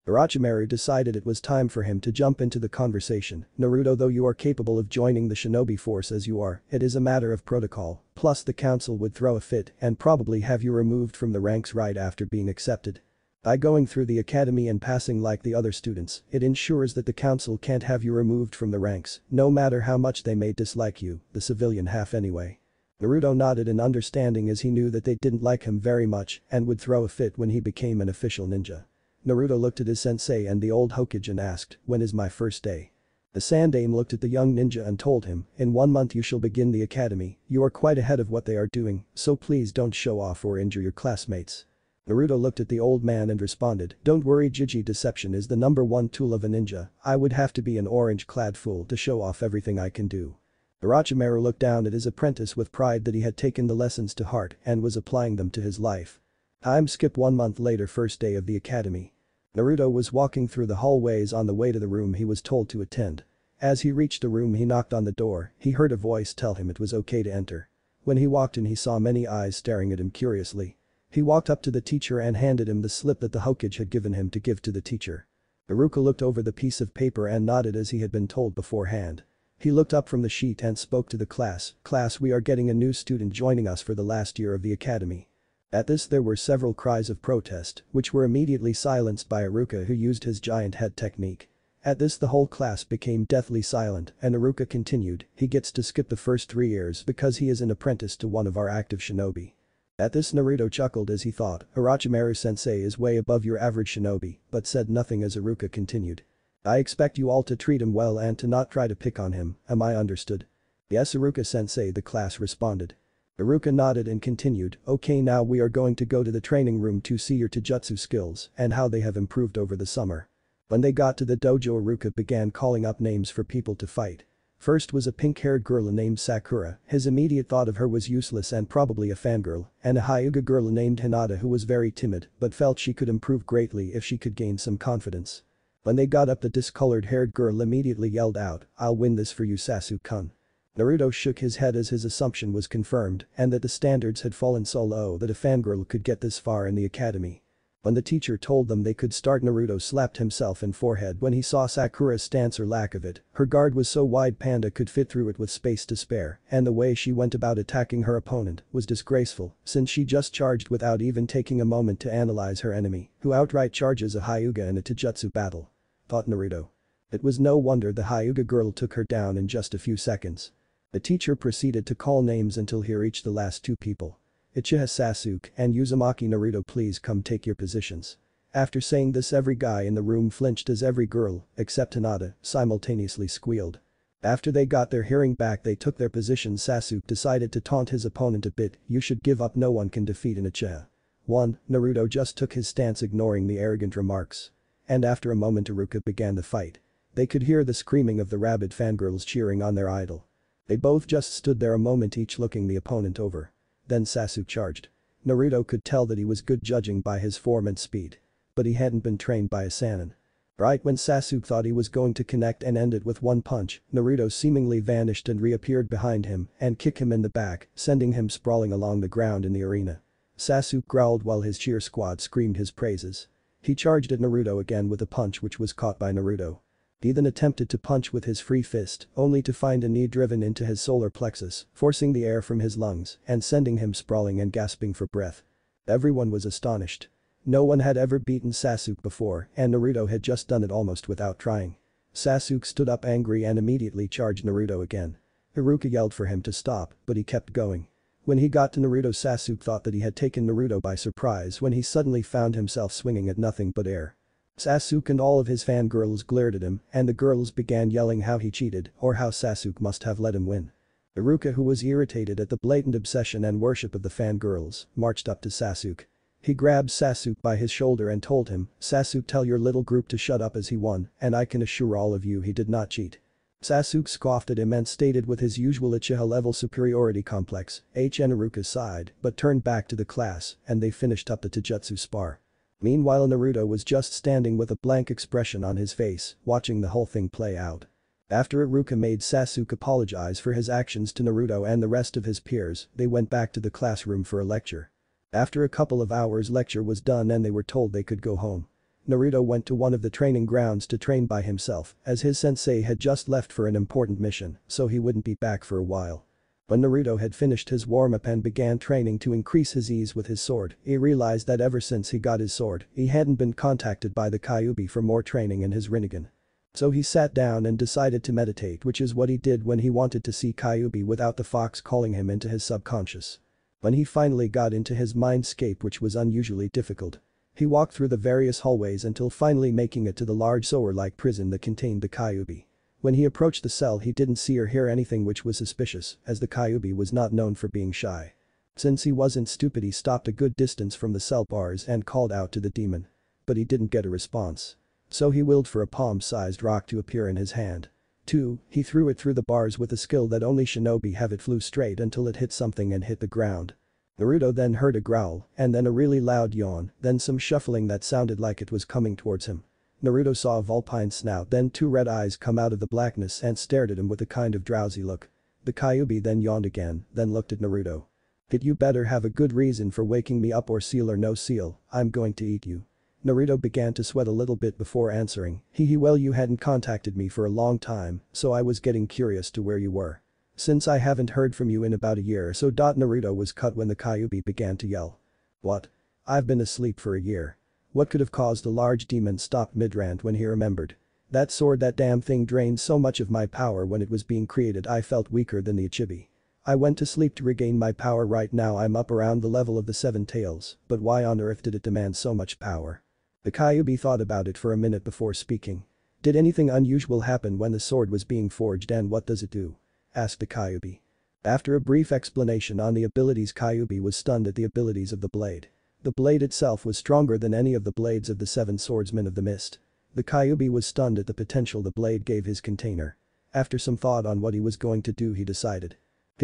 Orochimaru decided it was time for him to jump into the conversation. "Naruto, though you are capable of joining the shinobi force as you are, it is a matter of protocol, plus the council would throw a fit and probably have you removed from the ranks right after being accepted. By going through the academy and passing like the other students, it ensures that the council can't have you removed from the ranks, no matter how much they may dislike you, the civilian half anyway." Naruto nodded in understanding as he knew that they didn't like him very much and would throw a fit when he became an official ninja. Naruto looked at his sensei and the old Hokage and asked, "When is my first day?" The Sandaime looked at the young ninja and told him, "In 1 month you shall begin the academy. You are quite ahead of what they are doing, so please don't show off or injure your classmates." Naruto looked at the old man and responded, "Don't worry, Jiji, deception is the #1 tool of a ninja. I would have to be an orange-clad fool to show off everything I can do." Orochimaru looked down at his apprentice with pride that he had taken the lessons to heart and was applying them to his life. Time skip 1 month later, first day of the academy. Naruto was walking through the hallways on the way to the room he was told to attend. As he reached the room, he knocked on the door. He heard a voice tell him it was okay to enter. When he walked in, he saw many eyes staring at him curiously. He walked up to the teacher and handed him the slip that the Hokage had given him to give to the teacher. Iruka looked over the piece of paper and nodded as he had been told beforehand. He looked up from the sheet and spoke to the class, "Class, we are getting a new student joining us for the last year of the academy." At this there were several cries of protest, which were immediately silenced by Iruka, who used his giant head technique. At this the whole class became deathly silent and Iruka continued, "He gets to skip the first 3 years because he is an apprentice to one of our active shinobi." At this Naruto chuckled as he thought, "Orochimaru-sensei is way above your average shinobi," but said nothing as Iruka continued. "I expect you all to treat him well and to not try to pick on him, am I understood?" "Yes, Iruka-sensei," the class responded. Iruka nodded and continued, "Okay, now we are going to go to the training room to see your taijutsu skills and how they have improved over the summer." When they got to the dojo, Iruka began calling up names for people to fight. First was a pink-haired girl named Sakura. His immediate thought of her was useless and probably a fangirl, and a Hyuga girl named Hinata who was very timid but felt she could improve greatly if she could gain some confidence. When they got up, the discolored-haired girl immediately yelled out, "I'll win this for you, Sasuke-kun." Naruto shook his head as his assumption was confirmed and that the standards had fallen so low that a fangirl could get this far in the academy. When the teacher told them they could start, Naruto slapped himself in forehead when he saw Sakura's stance or lack of it. Her guard was so wide Panda could fit through it with space to spare, and the way she went about attacking her opponent was disgraceful since she just charged without even taking a moment to analyze her enemy, who outright charges a Hyuga in a taijutsu battle. Thought Naruto. It was no wonder the Hyuga girl took her down in just a few seconds. The teacher proceeded to call names until he reached the last 2 people. "Uchiha Sasuke and Uzumaki Naruto, please come take your positions." After saying this, every guy in the room flinched as every girl, except Hinata, simultaneously squealed. After they got their hearing back, they took their positions. Sasuke decided to taunt his opponent a bit, "You should give up, no one can defeat an Uchiha." Naruto just took his stance, ignoring the arrogant remarks. And after a moment Iruka began the fight. They could hear the screaming of the rabid fangirls cheering on their idol. They both just stood there a moment each looking the opponent over. Then Sasuke charged. Naruto could tell that he was good judging by his form and speed. But he hadn't been trained by a Sannin. Right when Sasuke thought he was going to connect and end it with one punch, Naruto seemingly vanished and reappeared behind him and kicked him in the back, sending him sprawling along the ground in the arena. Sasuke growled while his cheer squad screamed his praises. He charged at Naruto again with a punch which was caught by Naruto. He then attempted to punch with his free fist, only to find a knee driven into his solar plexus, forcing the air from his lungs and sending him sprawling and gasping for breath. Everyone was astonished. No one had ever beaten Sasuke before, and Naruto had just done it almost without trying. Sasuke stood up angry and immediately charged Naruto again. Iruka yelled for him to stop, but he kept going. When he got to Naruto, Sasuke thought that he had taken Naruto by surprise when he suddenly found himself swinging at nothing but air. Sasuke and all of his fangirls glared at him, and the girls began yelling how he cheated or how Sasuke must have let him win. Iruka, who was irritated at the blatant obsession and worship of the fangirls, marched up to Sasuke. He grabbed Sasuke by his shoulder and told him, "Sasuke, tell your little group to shut up as he won, and I can assure all of you he did not cheat." Sasuke scoffed at him and stated with his usual Uchiha-level superiority complex, HN Iruka sighed but turned back to the class and they finished up the Taijutsu spar. Meanwhile, Naruto was just standing with a blank expression on his face, watching the whole thing play out. After Iruka made Sasuke apologize for his actions to Naruto and the rest of his peers, they went back to the classroom for a lecture. After a couple of hours, lecture was done and they were told they could go home. Naruto went to one of the training grounds to train by himself, as his sensei had just left for an important mission, so he wouldn't be back for a while. When Naruto had finished his warm-up and began training to increase his ease with his sword, he realized that ever since he got his sword, he hadn't been contacted by the Kyuubi for more training in his Rinnegan. So he sat down and decided to meditate, which is what he did when he wanted to see Kyuubi without the fox calling him into his subconscious. When he finally got into his mindscape, which was unusually difficult, he walked through the various hallways until finally making it to the large sewer-like prison that contained the Kyuubi. When he approached the cell, he didn't see or hear anything which was suspicious, as the Kyuubi was not known for being shy. Since he wasn't stupid, he stopped a good distance from the cell bars and called out to the demon. But he didn't get a response. So he willed for a palm-sized rock to appear in his hand. 2. He threw it through the bars with a skill that only shinobi have. It flew straight until it hit something and hit the ground. Naruto then heard a growl, and then a really loud yawn, then some shuffling that sounded like it was coming towards him. Naruto saw a vulpine snout, then 2 red eyes come out of the blackness and stared at him with a kind of drowsy look. The Kyuubi then yawned again, then looked at Naruto. "You better have a good reason for waking me up, or seal or no seal, I'm going to eat you." Naruto began to sweat a little bit before answering, Well, you hadn't contacted me for a long time, so I was getting curious to where you were. Since I haven't heard from you in about a year or so. Naruto was cut when the Kyuubi began to yell. "What? I've been asleep for a year." What could have caused a large demon stopped mid-rant when he remembered. "That sword, that damn thing drained so much of my power when it was being created. I felt weaker than the Ichibi. I went to sleep to regain my power. Right now I'm up around the level of the 7 tails, but why on earth did it demand so much power?" The Kyuubi thought about it for a minute before speaking. "Did anything unusual happen when the sword was being forged, and what does it do?" asked the Kyuubi. After a brief explanation on the abilities, Kyuubi was stunned at the abilities of the blade. The blade itself was stronger than any of the blades of the 7 swordsmen of the mist. The Kyuubi was stunned at the potential the blade gave his container. After some thought on what he was going to do, he decided.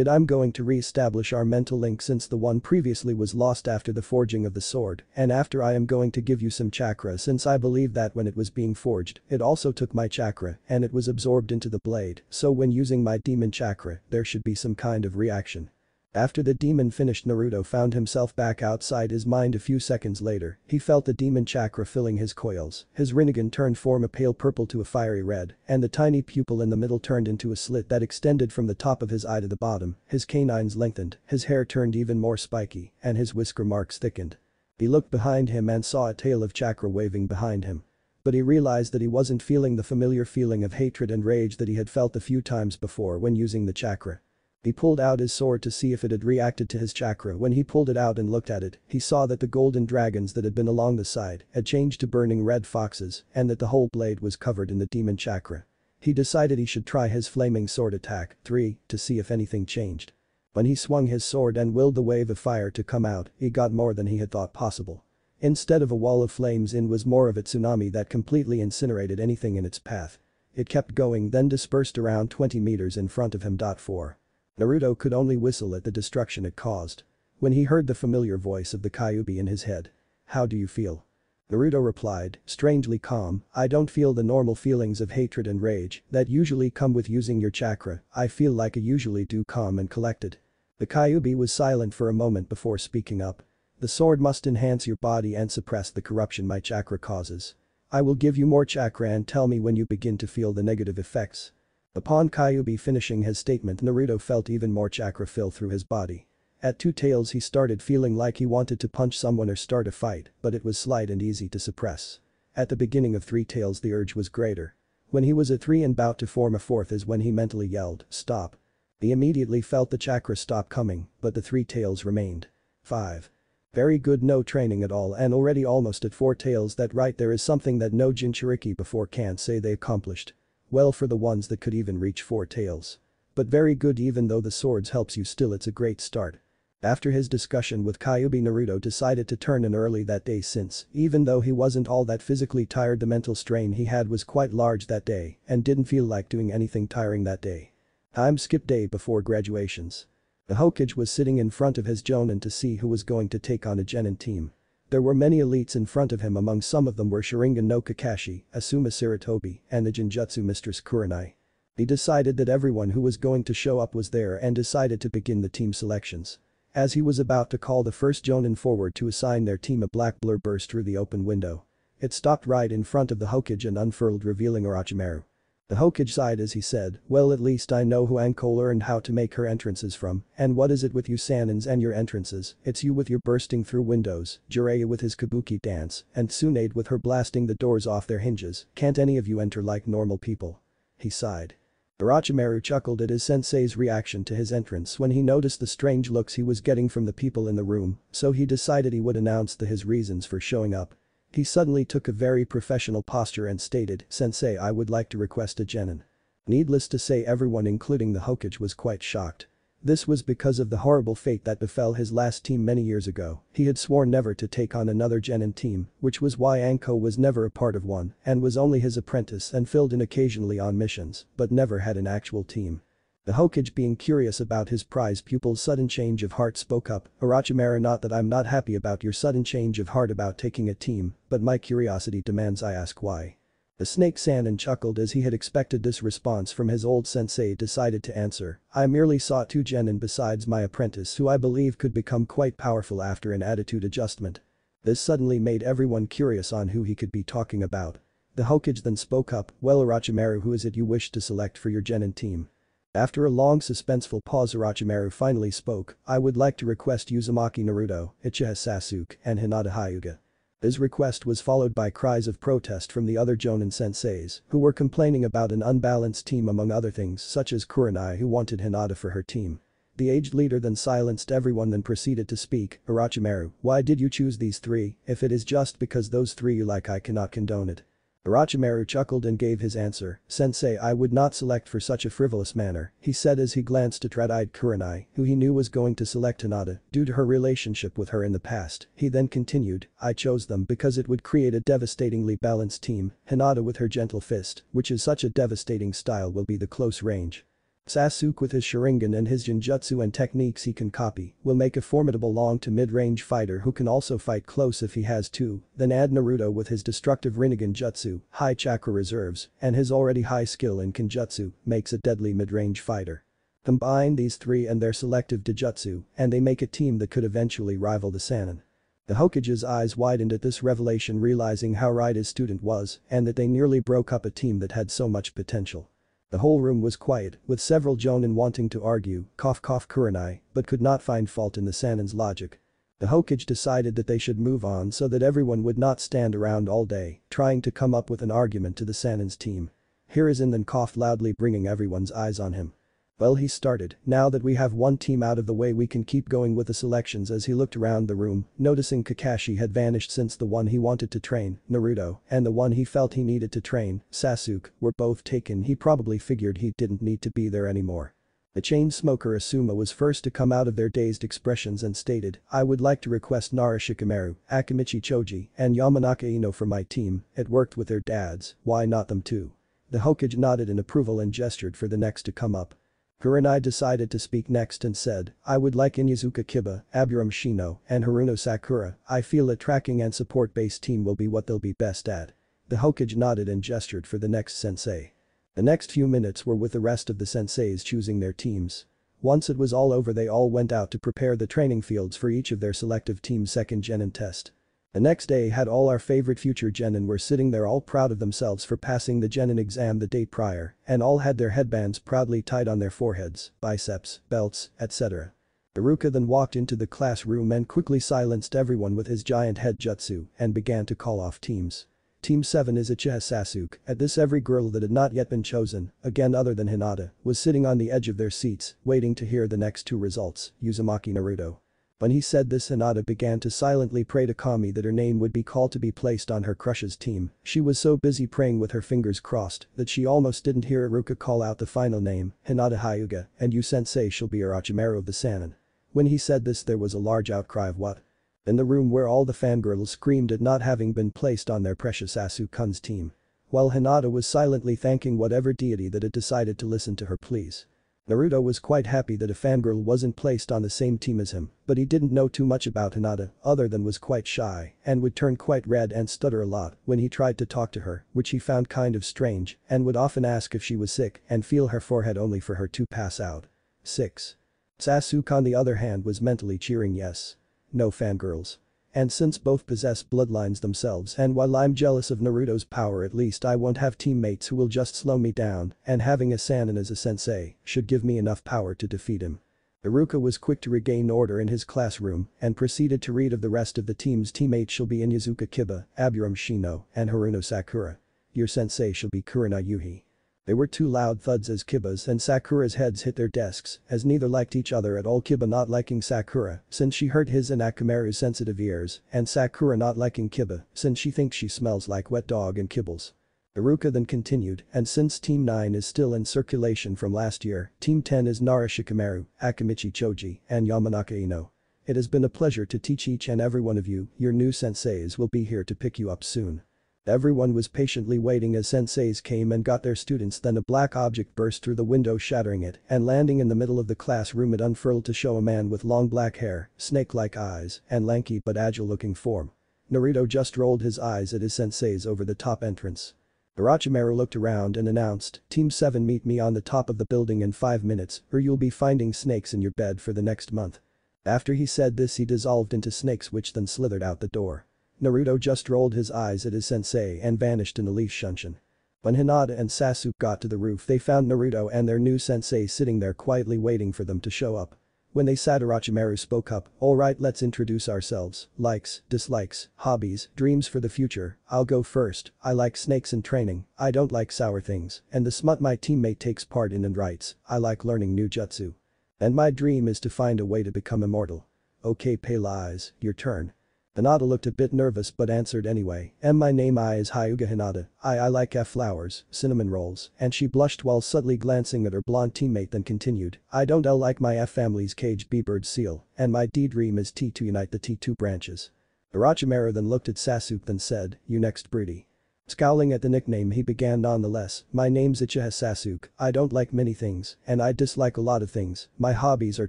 "I'm going to re-establish our mental link, since the one previously was lost after the forging of the sword, and after I am going to give you some chakra, since I believe that when it was being forged, it also took my chakra and it was absorbed into the blade, so when using my demon chakra, there should be some kind of reaction." After the demon finished, Naruto found himself back outside his mind a few seconds later. He felt the demon chakra filling his coils, his Rinnegan turned from a pale purple to a fiery red, and the tiny pupil in the middle turned into a slit that extended from the top of his eye to the bottom, his canines lengthened, his hair turned even more spiky, and his whisker marks thickened. He looked behind him and saw a tail of chakra waving behind him. But he realized that he wasn't feeling the familiar feeling of hatred and rage that he had felt a few times before when using the chakra. He pulled out his sword to see if it had reacted to his chakra. When he pulled it out and looked at it, he saw that the golden dragons that had been along the side had changed to burning red foxes and that the whole blade was covered in the demon chakra. He decided he should try his flaming sword attack 3 to see if anything changed. When he swung his sword and willed the wave of fire to come out, he got more than he had thought possible. Instead of a wall of flames, in was more of a tsunami that completely incinerated anything in its path. It kept going, then dispersed around 20 meters in front of him. 4. Naruto could only whistle at the destruction it caused. When he heard the familiar voice of the Kyuubi in his head. "How do you feel?" Naruto replied, strangely calm, "I don't feel the normal feelings of hatred and rage that usually come with using your chakra. I feel like I usually do, calm and collected." The Kyuubi was silent for a moment before speaking up. "The sword must enhance your body and suppress the corruption my chakra causes. I will give you more chakra and tell me when you begin to feel the negative effects. Upon Kyuubi finishing his statement, Naruto felt even more chakra fill through his body. At 2 tails he started feeling like he wanted to punch someone or start a fight, but it was slight and easy to suppress. At the beginning of 3 tails the urge was greater. When he was at 3 and about to form a 4th is when he mentally yelled, "Stop." He immediately felt the chakra stop coming, but the 3 tails remained. 5. Very good, no training at all and already almost at 4 tails. That right there is something that no Jinchuriki before can't say they accomplished. Well, for the ones that could even reach 4 tails. But very good, even though the swords helps you still, it's a great start. After his discussion with Kyuubi, Naruto decided to turn in early that day since, even though he wasn't all that physically tired, the mental strain he had was quite large that day and didn't feel like doing anything tiring that day. Time skip day before graduations. The Hokage was sitting in front of his Jonin to see who was going to take on a Genin team. There were many elites in front of him, among some of them were Sharingan no Kakashi, Asuma Sarutobi, and the Genjutsu Mistress Kurenai. He decided that everyone who was going to show up was there and decided to begin the team selections. As he was about to call the first Jonin forward to assign their team, a black blur burst through the open window. It stopped right in front of the Hokage and unfurled, revealing Orochimaru. The Hokage sighed as he said, "Well, at least I know who Anko learned how to make her entrances from, and what is it with you Sanins and your entrances? It's you with your bursting through windows, Jiraiya with his kabuki dance, and Tsunade with her blasting the doors off their hinges. Can't any of you enter like normal people?" He sighed. Orochimaru chuckled at his sensei's reaction to his entrance when he noticed the strange looks he was getting from the people in the room, so he decided he would announce his reasons for showing up. He suddenly took a very professional posture and stated, "Sensei, I would like to request a Genin." Needless to say, everyone including the Hokage was quite shocked. This was because of the horrible fate that befell his last team many years ago. He had sworn never to take on another Genin team, which was why Anko was never a part of one and was only his apprentice and filled in occasionally on missions, but never had an actual team. The Hokage, being curious about his prize pupil's sudden change of heart, spoke up, "Orochimaru, not that I'm not happy about your sudden change of heart about taking a team, but my curiosity demands I ask why." The Snake Sanin chuckled as he had expected this response from his old sensei, decided to answer, "I merely saw 2 Genin besides my apprentice who I believe could become quite powerful after an attitude adjustment." This suddenly made everyone curious on who he could be talking about. The Hokage then spoke up, "Well, Orochimaru, who is it you wish to select for your Genin team?" After a long suspenseful pause, Orochimaru finally spoke, "I would like to request Uzumaki Naruto, Uchiha Sasuke, and Hinata Hyuga." His request was followed by cries of protest from the other Jonin senseis, who were complaining about an unbalanced team, among other things, such as Kurenai, who wanted Hinata for her team. The aged leader then silenced everyone, then proceeded to speak, "Orochimaru, why did you choose these 3? If it is just because those 3 you like, I cannot condone it." Orochimaru chuckled and gave his answer, "Sensei, I would not select for such a frivolous manner," he said as he glanced at red-eyed Kurenai, who he knew was going to select Hinata due to her relationship with her in the past. He then continued, "I chose them because it would create a devastatingly balanced team. Hinata with her gentle fist, which is such a devastating style, will be the close range. Sasuke with his Sharingan and his Genjutsu and techniques he can copy will make a formidable long to mid-range fighter who can also fight close if he has to. Then add Naruto with his destructive Rinnegan Jutsu, high chakra reserves, and his already high skill in Kenjutsu, makes a deadly mid-range fighter. Combine these 3 and their selective Dijutsu, and they make a team that could eventually rival the Sannin." The Hokage's eyes widened at this revelation, realizing how right his student was and that they nearly broke up a team that had so much potential. The whole room was quiet, with several Jonin wanting to argue, Kurenai, but could not find fault in the Sannin's logic. The Hokage decided that they should move on so that everyone would not stand around all day, trying to come up with an argument to the Sannin's team. Hiruzen then coughed loudly, bringing everyone's eyes on him. "Well," he started, "now that we have one team out of the way, we can keep going with the selections." As he looked around the room, noticing Kakashi had vanished since the one he wanted to train, Naruto, and the one he felt he needed to train, Sasuke, were both taken, he probably figured he didn't need to be there anymore. The chain smoker Asuma was first to come out of their dazed expressions and stated, "I would like to request Nara Shikamaru, Akimichi Choji, and Yamanaka Ino for my team. It worked with their dads, why not them too?" The Hokage nodded in approval and gestured for the next to come up. Kurenai decided to speak next and said, "I would like Inyazuka Kiba, Aburam Shino, and Haruno Sakura. I feel a tracking and support-based team will be what they'll be best at." The Hokage nodded and gestured for the next sensei. The next few minutes were with the rest of the senseis choosing their teams. Once it was all over, they all went out to prepare the training fields for each of their selective team's second Genin test. The next day had all our favorite future genin were sitting there all proud of themselves for passing the genin exam the day prior, and all had their headbands proudly tied on their foreheads, biceps, belts, etc. Iruka then walked into the classroom and quickly silenced everyone with his giant head jutsu and began to call off teams. Team 7 is Uchiha Sasuke. At this, every girl that had not yet been chosen, again other than Hinata, was sitting on the edge of their seats, waiting to hear the next two results, Uzumaki Naruto. When he said this, Hinata began to silently pray to Kami that her name would be called to be placed on her crush's team. She was so busy praying with her fingers crossed that she almost didn't hear Iruka call out the final name, Hinata Hyuga, and you sensei shall be Orochimaru of the Sannin. When he said this, there was a large outcry of what? In the room where all the fangirls screamed at not having been placed on their precious Asukun's team. While Hinata was silently thanking whatever deity that had decided to listen to her pleas. Naruto was quite happy that a fangirl wasn't placed on the same team as him, but he didn't know too much about Hinata other than was quite shy and would turn quite red and stutter a lot when he tried to talk to her, which he found kind of strange, and would often ask if she was sick and feel her forehead only for her to pass out. 6. Sasuke on the other hand was mentally cheering yes. No fangirls. And since both possess bloodlines themselves, and while I'm jealous of Naruto's power, at least I won't have teammates who will just slow me down, and having a Sannin as a sensei should give me enough power to defeat him. Iruka was quick to regain order in his classroom and proceeded to read of the rest of the team's teammates shall be Inyazuka Kiba, Aburame Shino, and Haruno Sakura. Your sensei shall be Kurina Yuhi. There were two loud thuds as Kiba's and Sakura's heads hit their desks, as neither liked each other at all, Kiba not liking Sakura since she heard his and Akamaru's sensitive ears, and Sakura not liking Kiba since she thinks she smells like wet dog and kibbles. Iruka then continued, and since Team 9 is still in circulation from last year, Team 10 is Nara Shikamaru, Akamichi Choji, and Yamanaka Ino. It has been a pleasure to teach each and every one of you, your new senseis will be here to pick you up soon. Everyone was patiently waiting as senseis came and got their students, then a black object burst through the window shattering it and landing in the middle of the classroom. It unfurled to show a man with long black hair, snake-like eyes, and lanky but agile-looking form. Naruto just rolled his eyes at his senseis over the top entrance. Orochimaru looked around and announced, Team 7 meet me on the top of the building in 5 minutes or you'll be finding snakes in your bed for the next month. After he said this, he dissolved into snakes which then slithered out the door. Naruto just rolled his eyes at his sensei and vanished in a leaf shunshin. When Hinata and Sasuke got to the roof, they found Naruto and their new sensei sitting there quietly waiting for them to show up. When they sat, Orochimaru spoke up, alright, let's introduce ourselves, likes, dislikes, hobbies, dreams for the future. I'll go first. I like snakes and training, I don't like sour things, and the smut my teammate takes part in and writes, I like learning new jutsu. And my dream is to find a way to become immortal. Okay, Pale Eyes, your turn. Hinata looked a bit nervous but answered anyway, my name is Hyuga Hinata, I like flowers, cinnamon rolls, and she blushed while subtly glancing at her blonde teammate, then continued, I don't like my family's caged bee-bird seal, and my dream is to unite the T2 branches. Orochimaru then looked at Sasuke then said, you next Broody. Scowling at the nickname, he began nonetheless, my name's Uchiha Sasuke, I don't like many things, and I dislike a lot of things, my hobbies are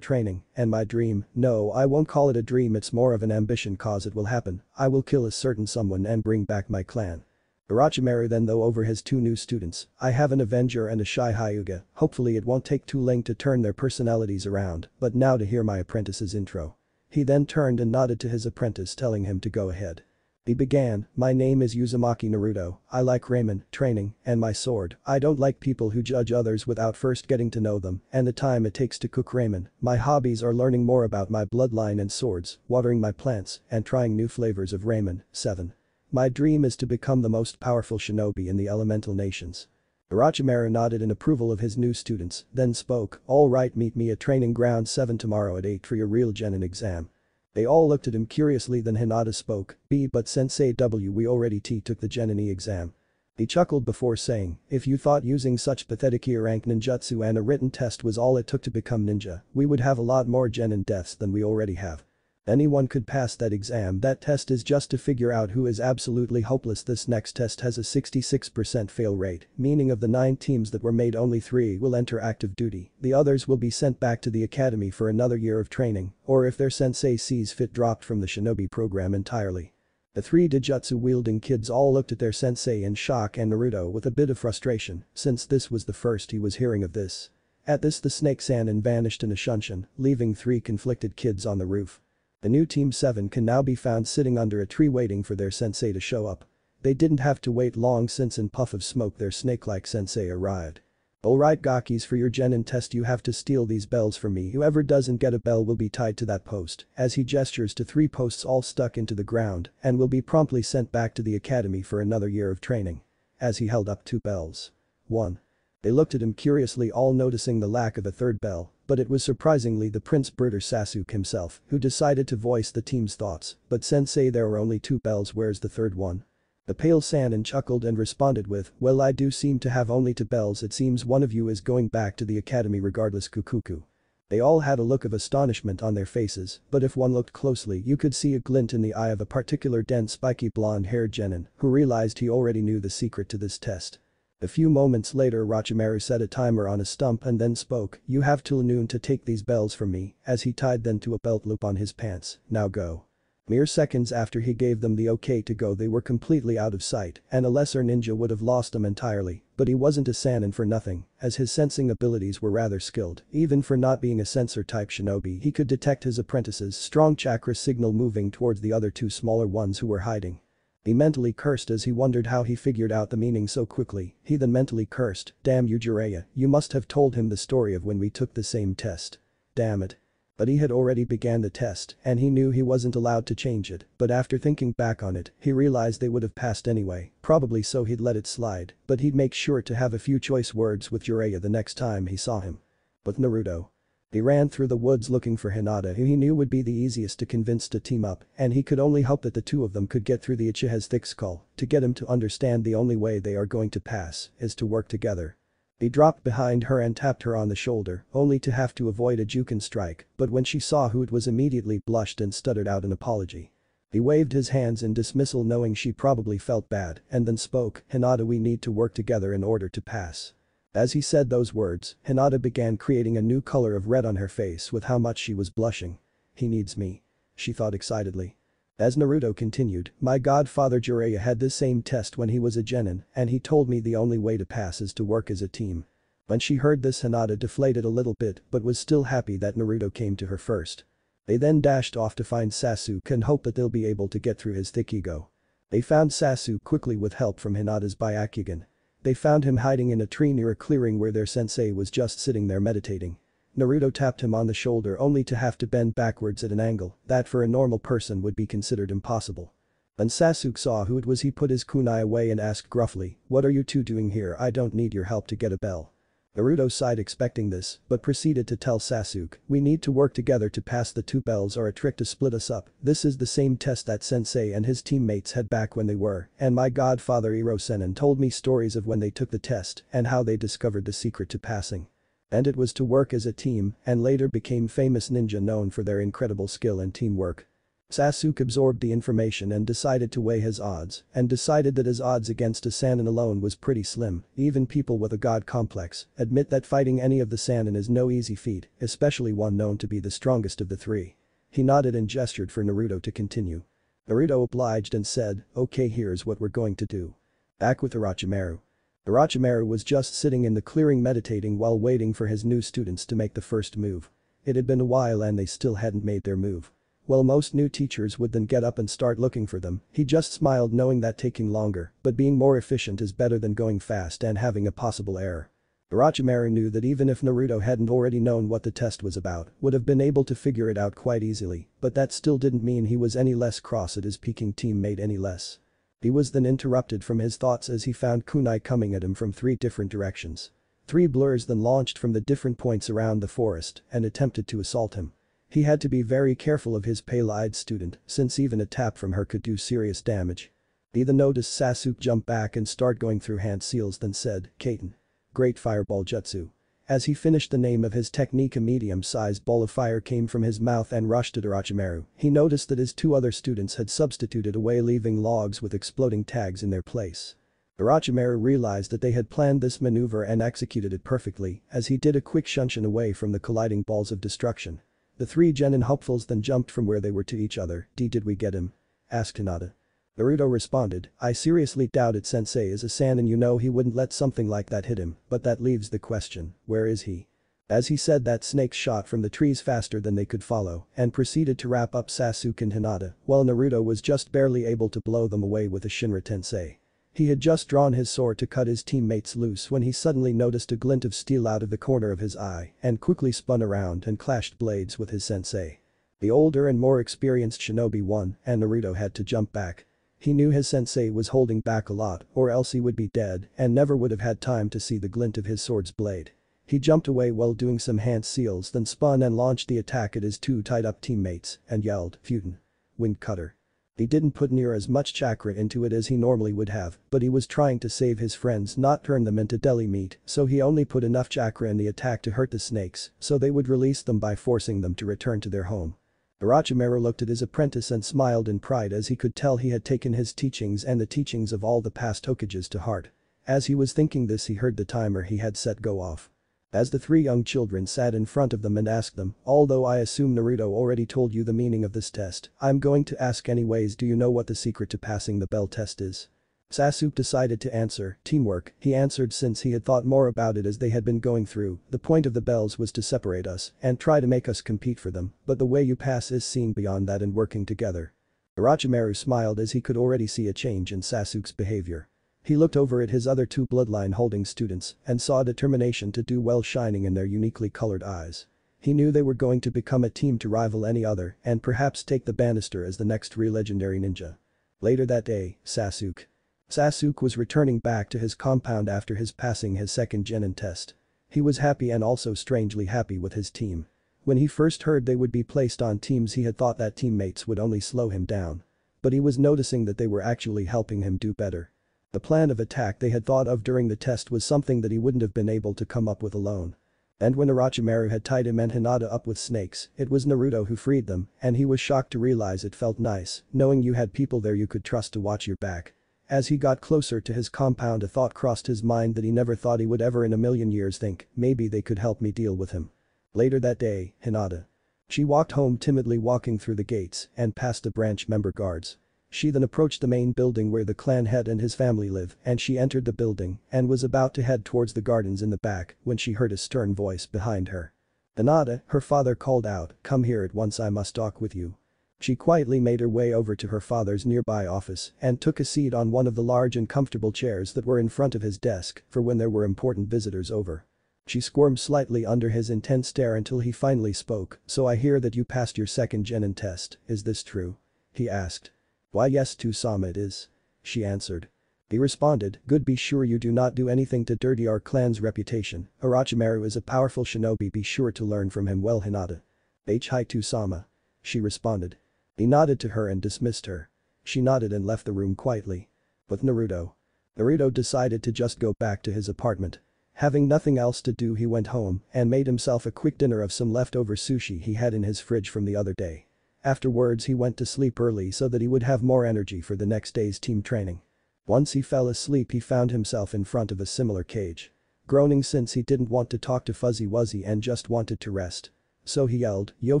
training, and my dream, no I won't call it a dream, it's more of an ambition cause it will happen, I will kill a certain someone and bring back my clan. Orochimaru then though over his two new students, I have an Avenger and a Shy Hyuga, hopefully it won't take too long to turn their personalities around, but now to hear my apprentice's intro. He then turned and nodded to his apprentice telling him to go ahead. He began, my name is Uzumaki Naruto, I like ramen, training, and my sword, I don't like people who judge others without first getting to know them and the time it takes to cook ramen, my hobbies are learning more about my bloodline and swords, watering my plants, and trying new flavors of ramen. 7. My dream is to become the most powerful shinobi in the elemental nations. Orochimaru nodded in approval of his new students, then spoke, alright, meet me at training ground 7 tomorrow at 8 for your real genin exam. They all looked at him curiously, then Hinata spoke, but Sensei W we already took the Genin exam. He chuckled before saying, if you thought using such pathetic E-rank ninjutsu and a written test was all it took to become ninja, we would have a lot more Genin deaths than we already have. Anyone could pass that exam, that test is just to figure out who is absolutely hopeless. This next test has a 66% fail rate, meaning of the 9 teams that were made only 3 will enter active duty, the others will be sent back to the academy for another year of training, or if their sensei sees fit dropped from the shinobi program entirely. The 3 Dijutsu wielding kids all looked at their sensei in shock and Naruto with a bit of frustration since this was the first he was hearing of this. At this the snake Sannin vanished in a shunshin, leaving 3 conflicted kids on the roof. The new Team 7 can now be found sitting under a tree waiting for their sensei to show up. They didn't have to wait long since in puff of smoke their snake-like sensei arrived. Alright Gakis, for your genin test you have to steal these bells from me. Whoever doesn't get a bell will be tied to that post, as he gestures to 3 posts all stuck into the ground, and will be promptly sent back to the academy for another year of training. As he held up 2 bells. 1. They looked at him curiously, all noticing the lack of a third bell, but it was surprisingly the Prince Brooder Sasuke himself who decided to voice the team's thoughts. But sensei, there are only 2 bells, where's the third one? The pale Sannin chuckled and responded with, well, I do seem to have only 2 bells. It seems one of you is going back to the academy regardless. Kukuku. They all had a look of astonishment on their faces, but if one looked closely you could see a glint in the eye of a particular dense spiky blonde-haired genin who realized he already knew the secret to this test. A few moments later Orochimaru set a timer on a stump and then spoke, you have till noon to take these bells from me, as he tied them to a belt loop on his pants, now go. Mere seconds after he gave them the okay to go they were completely out of sight and a lesser ninja would have lost them entirely, but he wasn't a Sannin for nothing, as his sensing abilities were rather skilled. Even for not being a sensor-type shinobi he could detect his apprentice's strong chakra signal moving towards the other 2 smaller ones who were hiding. He mentally cursed as he wondered how he figured out the meaning so quickly. He then mentally cursed, damn you Jiraiya, you must have told him the story of when we took the same test. Damn it. But he had already began the test and he knew he wasn't allowed to change it, but after thinking back on it, he realized they would have passed anyway, probably so he'd let it slide, but he'd make sure to have a few choice words with Jiraiya the next time he saw him. But Naruto. He ran through the woods looking for Hinata, who he knew would be the easiest to convince to team up, and he could only hope that the 2 of them could get through the Uchiha's thick skull to get him to understand the only way they are going to pass is to work together. He dropped behind her and tapped her on the shoulder, only to have to avoid a Juken strike, but when she saw who it was immediately blushed and stuttered out an apology. He waved his hands in dismissal knowing she probably felt bad, and then spoke, Hinata, we need to work together in order to pass. As he said those words, Hinata began creating a new color of red on her face with how much she was blushing. He needs me. She thought excitedly. As Naruto continued, my godfather Jiraiya had this same test when he was a genin and he told me the only way to pass is to work as a team. When she heard this Hinata deflated a little bit but was still happy that Naruto came to her first. They then dashed off to find Sasuke and hope that they'll be able to get through his thick ego. They found Sasuke quickly with help from Hinata's Byakugan. They found him hiding in a tree near a clearing where their sensei was just sitting there meditating. Naruto tapped him on the shoulder only to have to bend backwards at an angle that for a normal person would be considered impossible. When Sasuke saw who it was he put his kunai away and asked gruffly, what are you 2 doing here? I don't need your help to get a bell. Naruto sighed expecting this, but proceeded to tell Sasuke, we need to work together to pass the 2 bells or a trick to split us up. This is the same test that sensei and his teammates had back when they were, and my godfather Iro Sennin told me stories of when they took the test and how they discovered the secret to passing. And it was to work as a team and later became famous ninja known for their incredible skill and teamwork. Sasuke absorbed the information and decided to weigh his odds and decided that his odds against a Sannin alone was pretty slim. Even people with a god complex admit that fighting any of the Sannin is no easy feat, especially one known to be the strongest of the 3. He nodded and gestured for Naruto to continue. Naruto obliged and said, okay, here's what we're going to do. Back with Orochimaru. Orochimaru was just sitting in the clearing meditating while waiting for his new students to make the first move. It had been a while and they still hadn't made their move. While most new teachers would then get up and start looking for them, he just smiled knowing that taking longer, but being more efficient is better than going fast and having a possible error. Orochimaru knew that even if Naruto hadn't already known what the test was about, would have been able to figure it out quite easily, but that still didn't mean he was any less cross at his peaking teammate any less. He was then interrupted from his thoughts as he found kunai coming at him from 3 different directions. 3 blurs then launched from the different points around the forest and attempted to assault him. He had to be very careful of his pale-eyed student since even a tap from her could do serious damage. He then noticed Sasuke jump back and start going through hand seals then said, Kaiten. Great fireball jutsu. As he finished the name of his technique a medium-sized ball of fire came from his mouth and rushed at Orochimaru. He noticed that his 2 other students had substituted away leaving logs with exploding tags in their place. Orochimaru realized that they had planned this maneuver and executed it perfectly as he did a quick shunshin away from the colliding balls of destruction. The 3 genin hopefuls then jumped from where they were to each other. Did we get him? Asked Hinata. Naruto responded, I seriously doubt it. Sensei is a Sannin, you know he wouldn't let something like that hit him, but that leaves the question, where is he? As he said that, snakes shot from the trees faster than they could follow and proceeded to wrap up Sasuke and Hinata, while Naruto was just barely able to blow them away with a Shinra Tensei. He had just drawn his sword to cut his teammates loose when he suddenly noticed a glint of steel out of the corner of his eye and quickly spun around and clashed blades with his sensei. The older and more experienced shinobi won, and Naruto had to jump back. He knew his sensei was holding back a lot, or else he would be dead and never would have had time to see the glint of his sword's blade. He jumped away while doing some hand seals, then spun and launched the attack at his two tied-up teammates and yelled, "Futon. Wind cutter." He didn't put near as much chakra into it as he normally would have, but he was trying to save his friends, not turn them into deli meat, so he only put enough chakra in the attack to hurt the snakes, so they would release them by forcing them to return to their home. Orochimaru looked at his apprentice and smiled in pride, as he could tell he had taken his teachings and the teachings of all the past Hokages to heart. As he was thinking this, he heard the timer he had set go off. As the three young children sat in front of them and asked them, "Although I assume Naruto already told you the meaning of this test, I'm going to ask anyways, do you know what the secret to passing the bell test is?" Sasuke decided to answer, "Teamwork," he answered, since he had thought more about it as they had been going through. "The point of the bells was to separate us and try to make us compete for them, but the way you pass is seeing beyond that and working together." Orochimaru smiled as he could already see a change in Sasuke's behavior. He looked over at his other two bloodline-holding students and saw determination to do well shining in their uniquely colored eyes. He knew they were going to become a team to rival any other and perhaps take the banister as the next real legendary ninja. Later that day, Sasuke was returning back to his compound after his passing his second genin test. He was happy and also strangely happy with his team. When he first heard they would be placed on teams, he had thought that teammates would only slow him down. But he was noticing that they were actually helping him do better. The plan of attack they had thought of during the test was something that he wouldn't have been able to come up with alone. And when Orochimaru had tied him and Hinata up with snakes, it was Naruto who freed them, and he was shocked to realize it felt nice, knowing you had people there you could trust to watch your back. As he got closer to his compound, a thought crossed his mind that he never thought he would ever in a million years think, maybe they could help me deal with him. Later that day, Hinata. She walked home timidly, walking through the gates and past the branch member guards. She then approached the main building where the clan head and his family live, and she entered the building and was about to head towards the gardens in the back when she heard a stern voice behind her. "Hinata," her father called out, "come here at once, I must talk with you." She quietly made her way over to her father's nearby office and took a seat on one of the large and comfortable chairs that were in front of his desk for when there were important visitors over. She squirmed slightly under his intense stare until he finally spoke. "So I hear that you passed your second genin test, is this true?" he asked. "Why yes, Tusama, it is," she answered. He responded, "Good, be sure you do not do anything to dirty our clan's reputation. Orochimaru is a powerful shinobi, be sure to learn from him well, Hinata." "Hi Tusama," she responded. He nodded to her and dismissed her. She nodded and left the room quietly. With Naruto decided to just go back to his apartment. Having nothing else to do, he went home and made himself a quick dinner of some leftover sushi he had in his fridge from the other day. Afterwards he went to sleep early so that he would have more energy for the next day's team training. Once he fell asleep, he found himself in front of a similar cage. Groaning since he didn't want to talk to Fuzzy Wuzzy and just wanted to rest. So he yelled, "Yo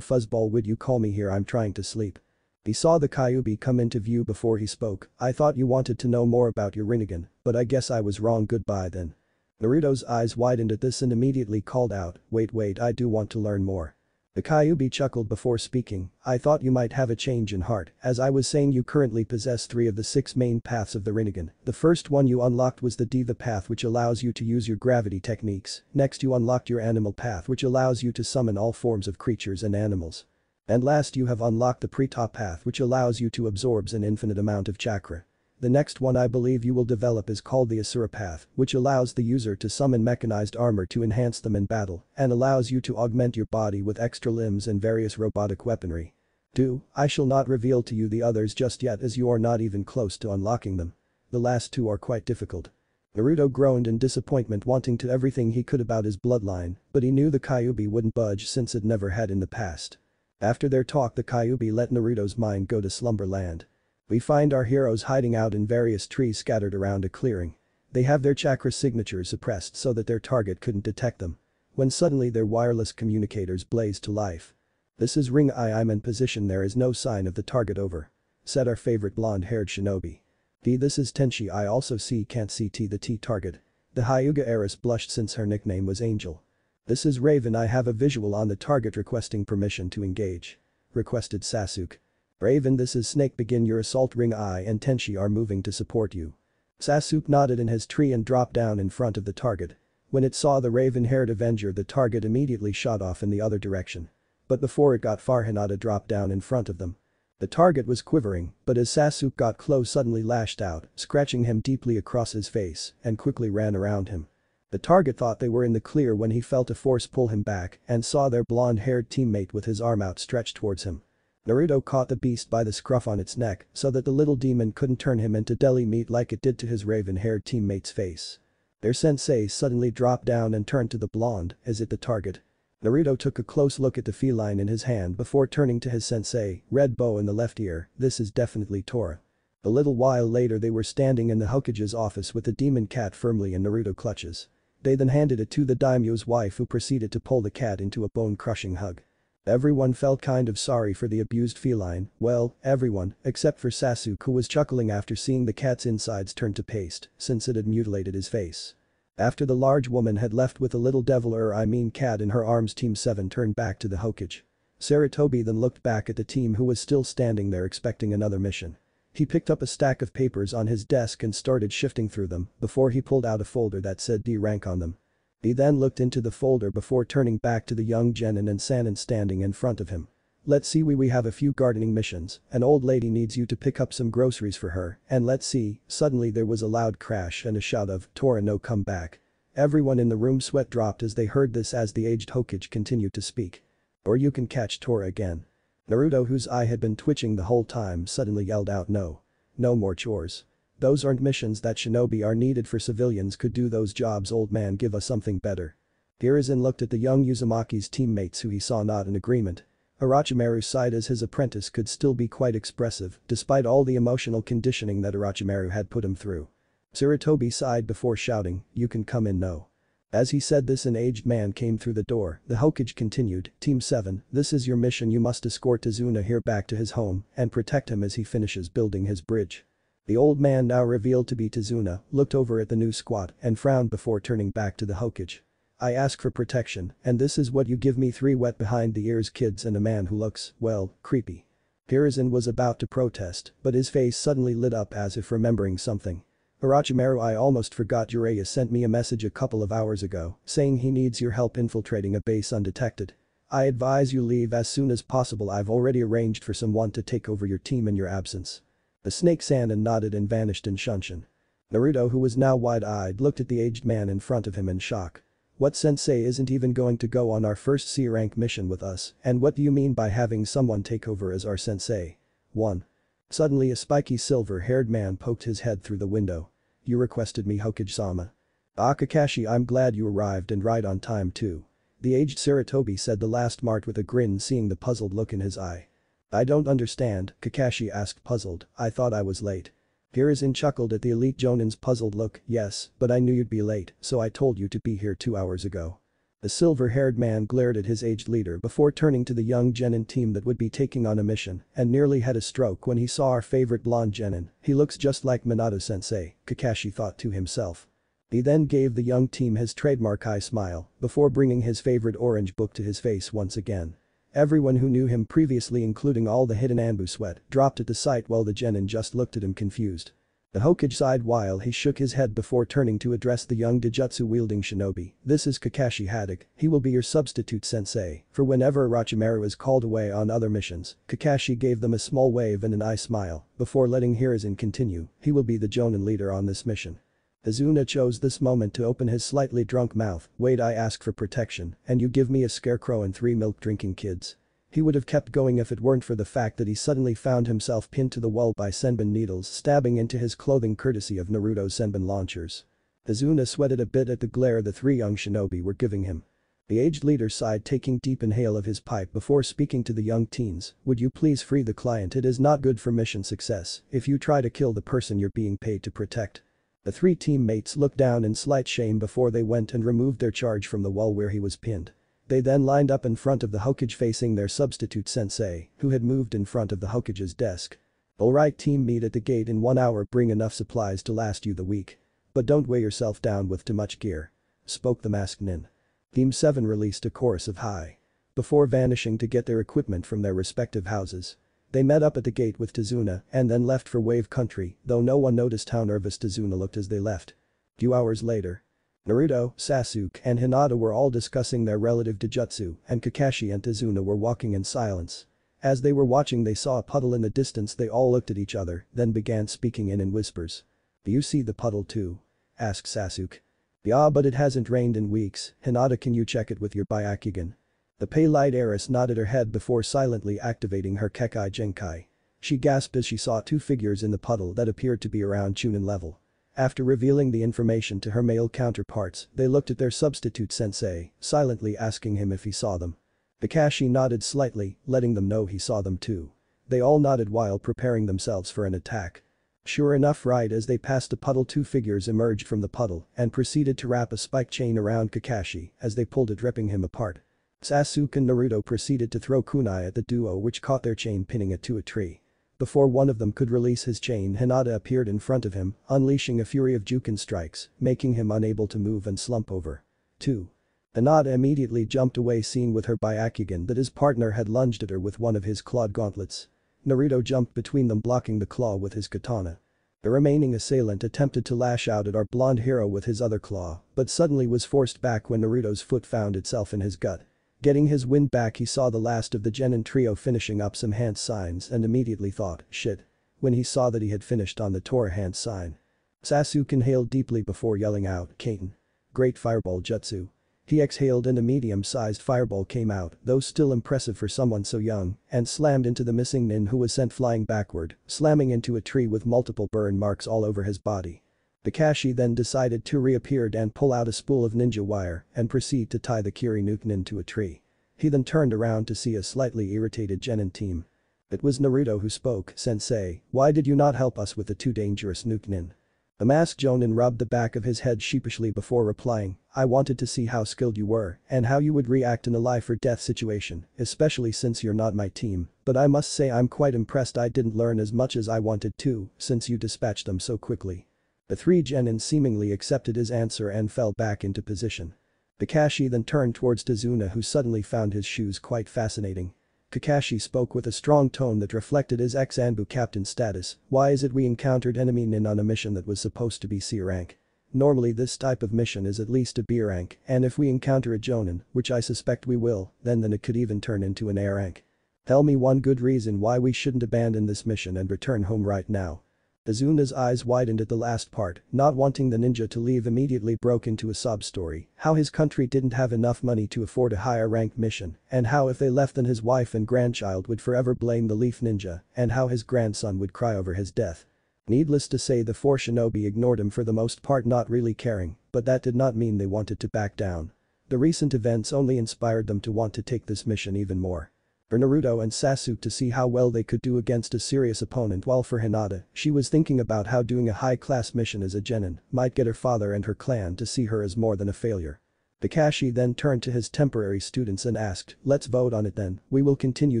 Fuzzball, would you call me here, I'm trying to sleep." He saw the Kyuubi come into view before he spoke. "I thought you wanted to know more about your Rinnegan, but I guess I was wrong, goodbye then." Naruto's eyes widened at this and immediately called out, wait, I do want to learn more." The Kyuubi chuckled before speaking, "I thought you might have a change in heart. As I was saying, you currently possess 3 of the 6 main paths of the Rinnegan. The first one you unlocked was the Diva path, which allows you to use your gravity techniques. Next you unlocked your Animal path, which allows you to summon all forms of creatures and animals. And last you have unlocked the Preta path, which allows you to absorb an infinite amount of chakra. The next one I believe you will develop is called the Asura path, which allows the user to summon mechanized armor to enhance them in battle and allows you to augment your body with extra limbs and various robotic weaponry. 2. I shall not reveal to you the others just yet, as you are not even close to unlocking them. The last 2 are quite difficult." Naruto groaned in disappointment, wanting to everything he could about his bloodline, but he knew the Kyuubi wouldn't budge since it never had in the past. After their talk, the Kyuubi let Naruto's mind go to Slumberland. We find our heroes hiding out in various trees scattered around a clearing. They have their chakra signatures suppressed so that their target couldn't detect them. When suddenly their wireless communicators blazed to life. "This is Ring I, I'm in position, there is no sign of the target, over," said our favorite blonde-haired shinobi. "D, this is Tenchi, I also can't see the T target." The Hyuga heiress blushed since her nickname was Angel. "This is Raven, I have a visual on the target requesting permission to engage," requested Sasuke. "Raven, this is Snake, begin your assault, Ring I and Tenchi are moving to support you." Sasuke nodded in his tree and dropped down in front of the target. When it saw the raven-haired Avenger, the target immediately shot off in the other direction. But before it got far, Hinata dropped down in front of them. The target was quivering, but as Sasuke got close, suddenly lashed out, scratching him deeply across his face, and quickly ran around him. The target thought they were in the clear when he felt a force pull him back and saw their blonde-haired teammate with his arm outstretched towards him. Naruto caught the beast by the scruff on its neck so that the little demon couldn't turn him into deli meat like it did to his raven-haired teammate's face. Their sensei suddenly dropped down and turned to the blonde, "Is it the target?" Naruto took a close look at the feline in his hand before turning to his sensei, red bow in the left ear, "This is definitely Tora." A little while later they were standing in the Hokage's office with the demon cat firmly in Naruto clutches. They then handed it to the daimyo's wife, who proceeded to pull the cat into a bone-crushing hug. Everyone felt kind of sorry for the abused feline, well, everyone, except for Sasuke, who was chuckling after seeing the cat's insides turn to paste since it had mutilated his face. After the large woman had left with the little cat in her arms, Team 7 turned back to the Hokage. Sarutobi then looked back at the team who was still standing there expecting another mission. He picked up a stack of papers on his desk and started shifting through them before he pulled out a folder that said D rank on them. He then looked into the folder before turning back to the young Genin and Sanin standing in front of him. "Let's see, we have a few gardening missions, an old lady needs you to pick up some groceries for her, and let's see." Suddenly there was a loud crash and a shout of, "Tora, no, come back." Everyone in the room sweat dropped as they heard this as the aged Hokage continued to speak. "Or you can catch Tora again." Naruto, whose eye had been twitching the whole time, suddenly yelled out, "No. No more chores. Those aren't missions that shinobi are needed for, civilians could do those jobs, old man, give us something better." Hiruzen looked at the young Uzumaki's teammates who he saw nod in agreement. Orochimaru sighed as his apprentice could still be quite expressive despite all the emotional conditioning that Orochimaru had put him through. Sarutobi sighed before shouting, "You can come in, no." As he said this, an aged man came through the door. The Hokage continued, "Team 7, this is your mission, you must escort Tazuna here back to his home and protect him as he finishes building his bridge." The old man, now revealed to be Tazuna, looked over at the new squat and frowned before turning back to the Hokage. "I ask for protection, and this is what you give me, 3 wet behind the ears kids and a man who looks, well, creepy." Hiruzen was about to protest, but his face suddenly lit up as if remembering something. "Orochimaru, I almost forgot, Jiraiya sent me a message a couple of hours ago saying he needs your help infiltrating a base undetected. I advise you leave as soon as possible, I've already arranged for someone to take over your team in your absence." The snake Sanin nodded and vanished in Shunshin. Naruto, who was now wide-eyed, looked at the aged man in front of him in shock. "What, sensei isn't even going to go on our first C-rank mission with us, and what do you mean by having someone take over as our sensei?" 1. Suddenly a spiky silver-haired man poked his head through the window. "You requested me, Hokage-sama." "Ah, Kakashi, I'm glad you arrived and right on time too." The aged Sarutobi said the last mart with a grin, seeing the puzzled look in his eye. "I don't understand," Kakashi asked, puzzled, "I thought I was late." Hiruzen chuckled at the elite Jonin's puzzled look, "Yes, but I knew you'd be late, so I told you to be here 2 hours ago." The silver-haired man glared at his aged leader before turning to the young Genin team that would be taking on a mission and nearly had a stroke when he saw our favorite blonde Genin. "He looks just like Minato-sensei," Kakashi thought to himself. He then gave the young team his trademark eye smile before bringing his favorite orange book to his face once again. Everyone who knew him previously, including all the hidden Anbu sweat, dropped at the sight while the Genin just looked at him confused. The Hokage sighed while he shook his head before turning to address the young Dijutsu-wielding shinobi. "This is Kakashi Haddock, he will be your substitute sensei for whenever Orochimaru is called away on other missions." Kakashi gave them a small wave and an eye smile before letting Hiruzen continue, "He will be the Jonin leader on this mission." Tazuna chose this moment to open his slightly drunk mouth. "Wait, I ask for protection, and you give me a scarecrow and 3 milk-drinking kids." He would have kept going if it weren't for the fact that he suddenly found himself pinned to the wall by senbon needles stabbing into his clothing courtesy of Naruto's senbon launchers. Tazuna sweated a bit at the glare the 3 young shinobi were giving him. The aged leader sighed, taking deep inhale of his pipe before speaking to the young teens. "Would you please free the client, it is not good for mission success if you try to kill the person you're being paid to protect." The 3 teammates looked down in slight shame before they went and removed their charge from the wall where he was pinned. They then lined up in front of the Hokage facing their substitute sensei, who had moved in front of the Hokage's desk. "Alright team, meet at the gate in 1 hour, bring enough supplies to last you the week. But don't weigh yourself down with too much gear," spoke the masked nin. Team 7 released a chorus of "Hi" before vanishing to get their equipment from their respective houses. They met up at the gate with Tazuna and then left for Wave Country, though no one noticed how nervous Tazuna looked as they left. Few hours later, Naruto, Sasuke, and Hinata were all discussing their relative Dojutsu, and Kakashi and Tazuna were walking in silence. As they were watching, they saw a puddle in the distance. They all looked at each other, then began speaking in whispers. "Do you see the puddle too?" asked Sasuke. "Yeah, but it hasn't rained in weeks. Hinata, can you check it with your Byakugan?" The pale light heiress nodded her head before silently activating her Kekkei Genkai. She gasped as she saw two figures in the puddle that appeared to be around Chunin level. After revealing the information to her male counterparts, they looked at their substitute sensei, silently asking him if he saw them. Kakashi nodded slightly, letting them know he saw them too. They all nodded while preparing themselves for an attack. Sure enough, right as they passed the puddle, two figures emerged from the puddle and proceeded to wrap a spike chain around Kakashi as they pulled it, ripping him apart. Sasuke and Naruto proceeded to throw kunai at the duo, which caught their chain, pinning it to a tree. Before one of them could release his chain, Hinata appeared in front of him, unleashing a fury of Juken strikes, making him unable to move and slump over. 2. Hinata immediately jumped away, seeing with her Byakugan that his partner had lunged at her with one of his clawed gauntlets. Naruto jumped between them, blocking the claw with his katana. The remaining assailant attempted to lash out at our blonde hero with his other claw, but suddenly was forced back when Naruto's foot found itself in his gut. Getting his wind back, he saw the last of the Genin trio finishing up some hand signs and immediately thought, shit, when he saw that he had finished on the Tora hand sign. Sasuke inhaled deeply before yelling out, "Kaiten. Great fireball jutsu." He exhaled and a medium-sized fireball came out, though still impressive for someone so young, and slammed into the missing nin, who was sent flying backward, slamming into a tree with multiple burn marks all over his body. Kakashi then decided to reappear and pull out a spool of ninja wire and proceed to tie the Kiri Nuke Nin to a tree. He then turned around to see a slightly irritated Genin team. It was Naruto who spoke. "Sensei, why did you not help us with the too dangerous Nuke Nin?" The masked Jonin rubbed the back of his head sheepishly before replying, "I wanted to see how skilled you were and how you would react in a life or death situation, especially since you're not my team, but I must say I'm quite impressed. I didn't learn as much as I wanted to, since you dispatched them so quickly." The three Genin seemingly accepted his answer and fell back into position. Kakashi then turned towards Tazuna, who suddenly found his shoes quite fascinating. Kakashi spoke with a strong tone that reflected his ex-Anbu captain status. "Why is it we encountered enemy Nin on a mission that was supposed to be C rank? Normally this type of mission is at least a B rank, and if we encounter a Jonin, which I suspect we will, then it could even turn into an A rank. Tell me one good reason why we shouldn't abandon this mission and return home right now." Tazuna's eyes widened at the last part, not wanting the ninja to leave immediately broke into a sob story, how his country didn't have enough money to afford a higher ranked mission, and how if they left then his wife and grandchild would forever blame the Leaf Ninja, and how his grandson would cry over his death. Needless to say, the four shinobi ignored him for the most part, not really caring, but that did not mean they wanted to back down. The recent events only inspired them to want to take this mission even more. For Naruto and Sasuke to see how well they could do against a serious opponent, while for Hinata, she was thinking about how doing a high-class mission as a genin might get her father and her clan to see her as more than a failure. Kakashi then turned to his temporary students and asked, "Let's vote on it then, we will continue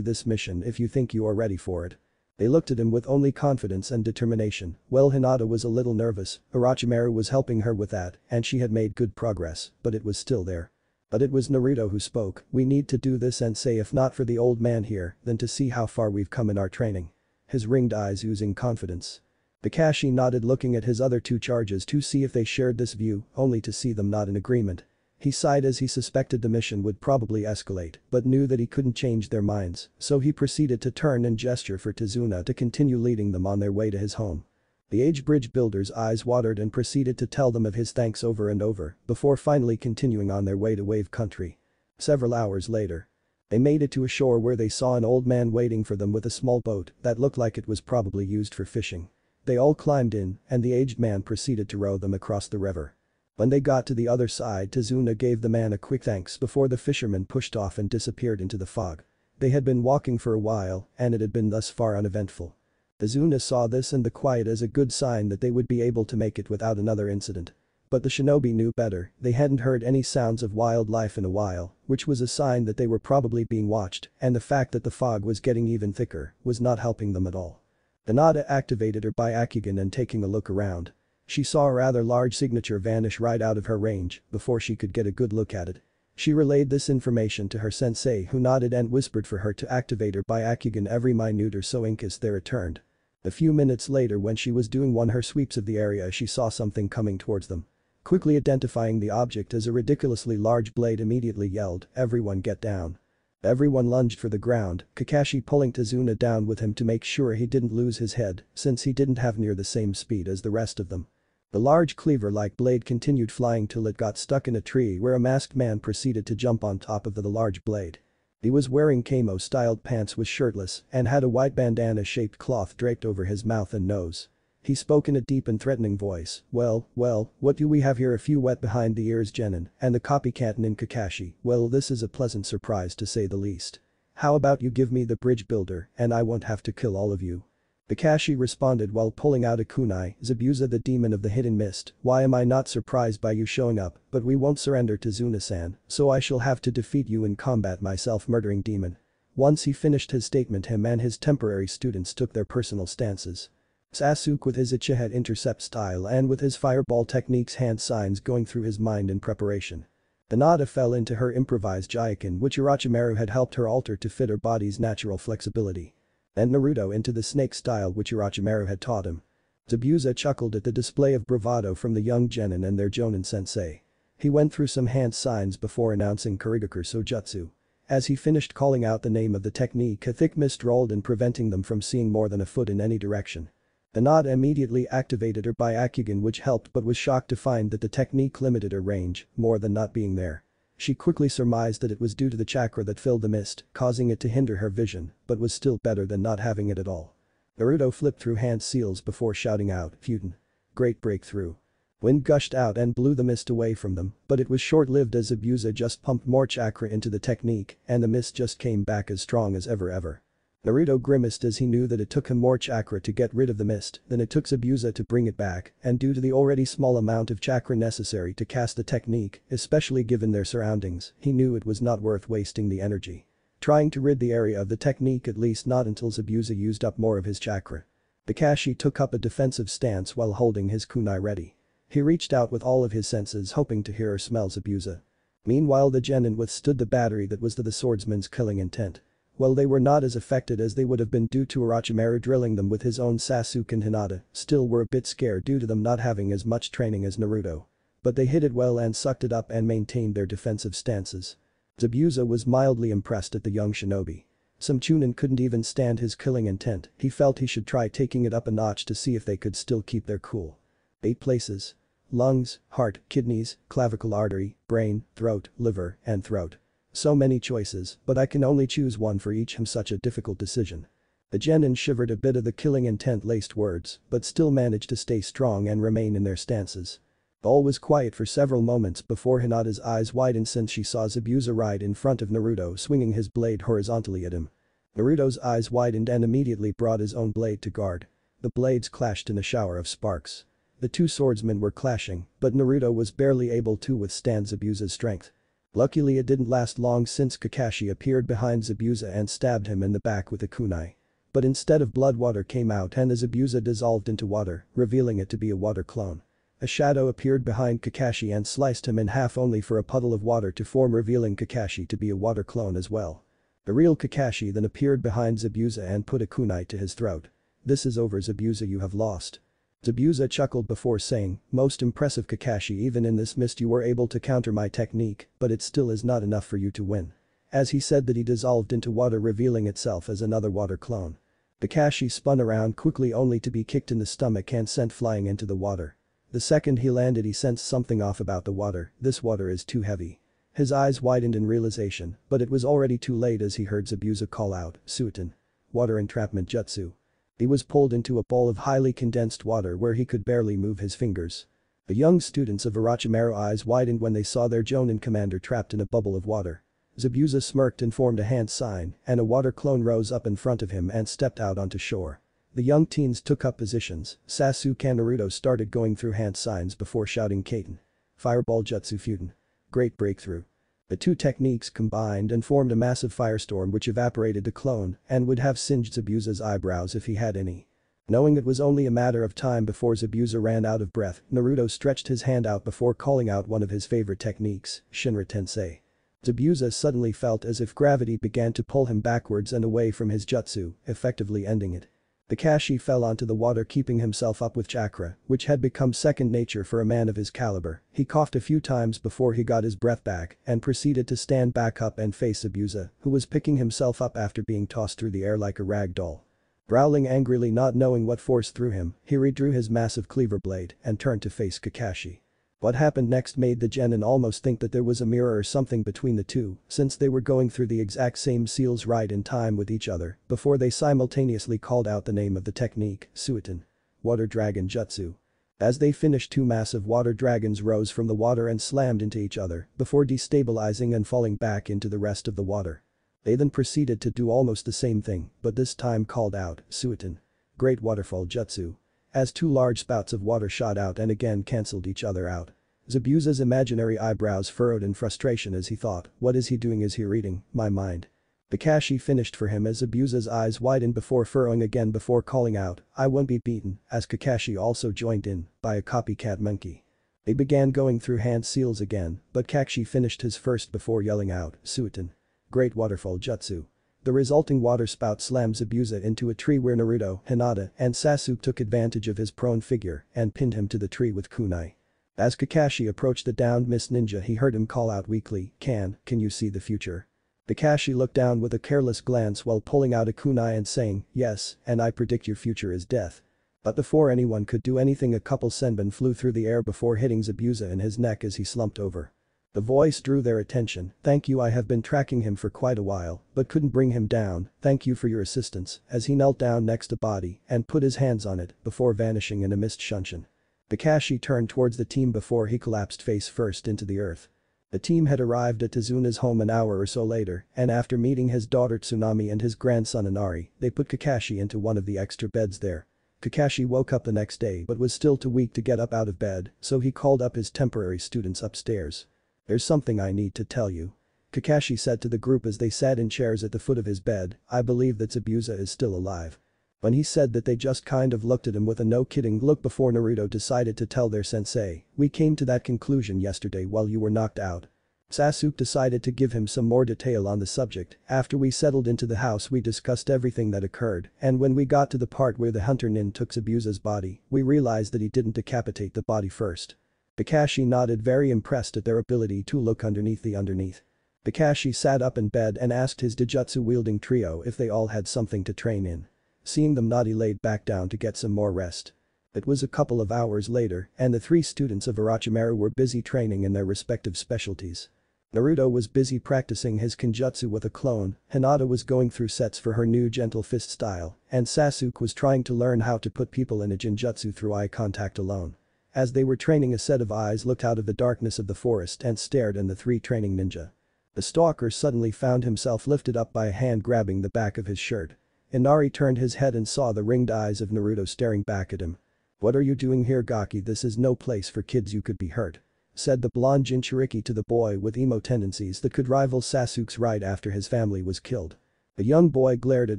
this mission if you think you are ready for it." They looked at him with only confidence and determination. Well, Hinata was a little nervous, Orochimaru was helping her with that, and she had made good progress, but it was still there. But it was Naruto who spoke, "We need to do this, and say if not for the old man here, then to see how far we've come in our training." His ringed eyes oozing confidence. Kakashi nodded, looking at his other two charges to see if they shared this view, only to see them not in agreement. He sighed as he suspected the mission would probably escalate, but knew that he couldn't change their minds, so he proceeded to turn and gesture for Tazuna to continue leading them on their way to his home. The aged bridge builder's eyes watered and proceeded to tell them of his thanks over and over, before finally continuing on their way to Wave Country. Several hours later, they made it to a shore where they saw an old man waiting for them with a small boat that looked like it was probably used for fishing. They all climbed in, and the aged man proceeded to row them across the river. When they got to the other side, Tazuna gave the man a quick thanks before the fisherman pushed off and disappeared into the fog. They had been walking for a while, and it had been thus far uneventful. Tazuna saw this and the quiet as a good sign that they would be able to make it without another incident. But the shinobi knew better, they hadn't heard any sounds of wildlife in a while, which was a sign that they were probably being watched, and the fact that the fog was getting even thicker was not helping them at all. Hinata activated her Byakugan and taking a look around. She saw a rather large signature vanish right out of her range before she could get a good look at it. She relayed this information to her sensei who nodded and whispered for her to activate her Byakugan every minute or so in case they returned. A few minutes later when she was doing her sweeps of the area she saw something coming towards them. Quickly identifying the object as a ridiculously large blade immediately yelled, "Everyone get down." Everyone lunged for the ground, Kakashi pulling Tazuna down with him to make sure he didn't lose his head since he didn't have near the same speed as the rest of them. The large cleaver-like blade continued flying till it got stuck in a tree where a masked man proceeded to jump on top of the large blade. He was wearing camo-styled pants, was shirtless, and had a white bandana-shaped cloth draped over his mouth and nose. He spoke in a deep and threatening voice, well, what do we have here? A few wet behind the ears Genin, and the copycat nin Kakashi, well this is a pleasant surprise to say the least. How about you give me the bridge builder, and I won't have to kill all of you. Kakashi responded while pulling out a kunai, Zabuza the demon of the hidden mist, why am I not surprised by you showing up, but we won't surrender to Zuna-san, so I shall have to defeat you in combat myself murdering demon. Once he finished his statement him and his temporary students took their personal stances. Sasuke with his Ichihead intercept style and with his fireball techniques hand signs going through his mind in preparation. Hinata fell into her improvised Jaiken which Orochimaru had helped her alter to fit her body's natural flexibility. And Naruto into the snake style which Orochimaru had taught him. Zabuza chuckled at the display of bravado from the young genin and their Jonin sensei. He went through some hand signs before announcing Kurigaku Sojutsu. As he finished calling out the name of the technique a thick mist rolled in preventing them from seeing more than a foot in any direction. Hinata immediately activated her Byakugan which helped but was shocked to find that the technique limited her range more than not being there. She quickly surmised that it was due to the chakra that filled the mist, causing it to hinder her vision, but was still better than not having it at all. Naruto flipped through hand seals before shouting out, "Futen." Great breakthrough. Wind gushed out and blew the mist away from them, but it was short-lived as Zabuza just pumped more chakra into the technique and the mist just came back as strong as ever. Naruto grimaced as he knew that it took him more chakra to get rid of the mist than it took Zabuza to bring it back, and due to the already small amount of chakra necessary to cast the technique, especially given their surroundings, he knew it was not worth wasting the energy. Trying to rid the area of the technique at least not until Zabuza used up more of his chakra. Kakashi took up a defensive stance while holding his kunai ready. He reached out with all of his senses hoping to hear or smell Zabuza. Meanwhile the genin withstood the battery that was the swordsman's killing intent. While they were not as affected as they would have been due to Orochimaru drilling them with his own Sasuke and Hinata, still were a bit scared due to them not having as much training as Naruto. But they hid it well and sucked it up and maintained their defensive stances. Zabuza was mildly impressed at the young shinobi. Some Chunin couldn't even stand his killing intent, he felt he should try taking it up a notch to see if they could still keep their cool. 8 places. Lungs, heart, kidneys, clavicle artery, brain, throat, liver, and throat. So many choices, but I can only choose one for each. Such a difficult decision. The genin shivered a bit of the killing intent laced words, but still managed to stay strong and remain in their stances. All was quiet for several moments before Hinata's eyes widened since she saw Zabuza right in front of Naruto swinging his blade horizontally at him. Naruto's eyes widened and immediately brought his own blade to guard. The blades clashed in a shower of sparks. The two swordsmen were clashing, but Naruto was barely able to withstand Zabuza's strength. Luckily it didn't last long since Kakashi appeared behind Zabuza and stabbed him in the back with a kunai. But instead of blood water came out and the Zabuza dissolved into water, revealing it to be a water clone. A shadow appeared behind Kakashi and sliced him in half only for a puddle of water to form revealing Kakashi to be a water clone as well. The real Kakashi then appeared behind Zabuza and put a kunai to his throat. "This is over Zabuza, you have lost." Zabuza chuckled before saying, "Most impressive Kakashi, even in this mist you were able to counter my technique, but it still is not enough for you to win." As he said that he dissolved into water revealing itself as another water clone. Kakashi spun around quickly only to be kicked in the stomach and sent flying into the water. The second he landed he sensed something off about the water, "This water is too heavy." His eyes widened in realization, but it was already too late as he heard Zabuza call out, "Suiten. Water entrapment jutsu." He was pulled into a bowl of highly condensed water where he could barely move his fingers. The young students of Orochimaru eyes widened when they saw their Jonin commander trapped in a bubble of water. Zabuza smirked and formed a hand sign, and a water clone rose up in front of him and stepped out onto shore. The young teens took up positions, Sasuke and Naruto started going through hand signs before shouting Kaiten. Fireball Jutsu Futen. Great breakthrough. The two techniques combined and formed a massive firestorm which evaporated the clone and would have singed Zabuza's eyebrows if he had any. Knowing it was only a matter of time before Zabuza ran out of breath, Naruto stretched his hand out before calling out one of his favorite techniques, Shinra Tensei. Zabuza suddenly felt as if gravity began to pull him backwards and away from his jutsu, effectively ending it. Kakashi fell onto the water keeping himself up with chakra, which had become second nature for a man of his caliber. He coughed a few times before he got his breath back and proceeded to stand back up and face Zabuza, who was picking himself up after being tossed through the air like a rag doll. Growling angrily not knowing what force threw him, he redrew his massive cleaver blade and turned to face Kakashi. What happened next made the genin almost think that there was a mirror or something between the two, since they were going through the exact same seals right in time with each other, before they simultaneously called out the name of the technique, Suiton. Water Dragon Jutsu. As they finished, two massive water dragons rose from the water and slammed into each other, before destabilizing and falling back into the rest of the water. They then proceeded to do almost the same thing, but this time called out, Suiton. Great Waterfall Jutsu. As two large spouts of water shot out and again cancelled each other out. Zabuza's imaginary eyebrows furrowed in frustration as he thought, what is he doing? Is he reading my mind? Kakashi finished for him as Zabuza's eyes widened before furrowing again before calling out, I won't be beaten, as Kakashi also joined in, by a copycat monkey. They began going through hand seals again, but Kakashi finished his first before yelling out, Suiton. Great Waterfall Jutsu. The resulting water spout slammed Zabuza into a tree where Naruto, Hinata, and Sasuke took advantage of his prone figure and pinned him to the tree with kunai. As Kakashi approached the downed Mist Ninja he heard him call out weakly, can you see the future? Kakashi looked down with a careless glance while pulling out a kunai and saying, yes, and I predict your future is death. But before anyone could do anything a couple senbon flew through the air before hitting Zabuza in his neck as he slumped over. The voice drew their attention, thank you, I have been tracking him for quite a while, but couldn't bring him down, thank you for your assistance, as he knelt down next to body and put his hands on it before vanishing in a mist shunshin. Kakashi turned towards the team before he collapsed face first into the earth. The team had arrived at Tazuna's home an hour or so later, and after meeting his daughter Tsunami and his grandson Inari, they put Kakashi into one of the extra beds there. Kakashi woke up the next day but was still too weak to get up out of bed, so he called up his temporary students upstairs. There's something I need to tell you. Kakashi said to the group as they sat in chairs at the foot of his bed, I believe that Zabuza is still alive. When he said that they just kind of looked at him with a no kidding look before Naruto decided to tell their sensei, we came to that conclusion yesterday while you were knocked out. Sasuke decided to give him some more detail on the subject. After we settled into the house we discussed everything that occurred, and when we got to the part where the hunter nin took Zabuza's body, we realized that he didn't decapitate the body first. Kakashi nodded, very impressed at their ability to look underneath the underneath. Kakashi sat up in bed and asked his Dijutsu-wielding trio if they all had something to train in. Seeing them nod, he laid back down to get some more rest. It was a couple of hours later and the three students of Orochimaru were busy training in their respective specialties. Naruto was busy practicing his Kenjutsu with a clone, Hinata was going through sets for her new gentle fist style, and Sasuke was trying to learn how to put people in a Genjutsu through eye contact alone. As they were training, a set of eyes looked out of the darkness of the forest and stared at the three training ninja. The stalker suddenly found himself lifted up by a hand grabbing the back of his shirt. Inari turned his head and saw the ringed eyes of Naruto staring back at him. What are you doing here, Gaki? This is no place for kids, you could be hurt, said the blonde Jinchuriki to the boy with emo tendencies that could rival Sasuke's right after his family was killed. The young boy glared at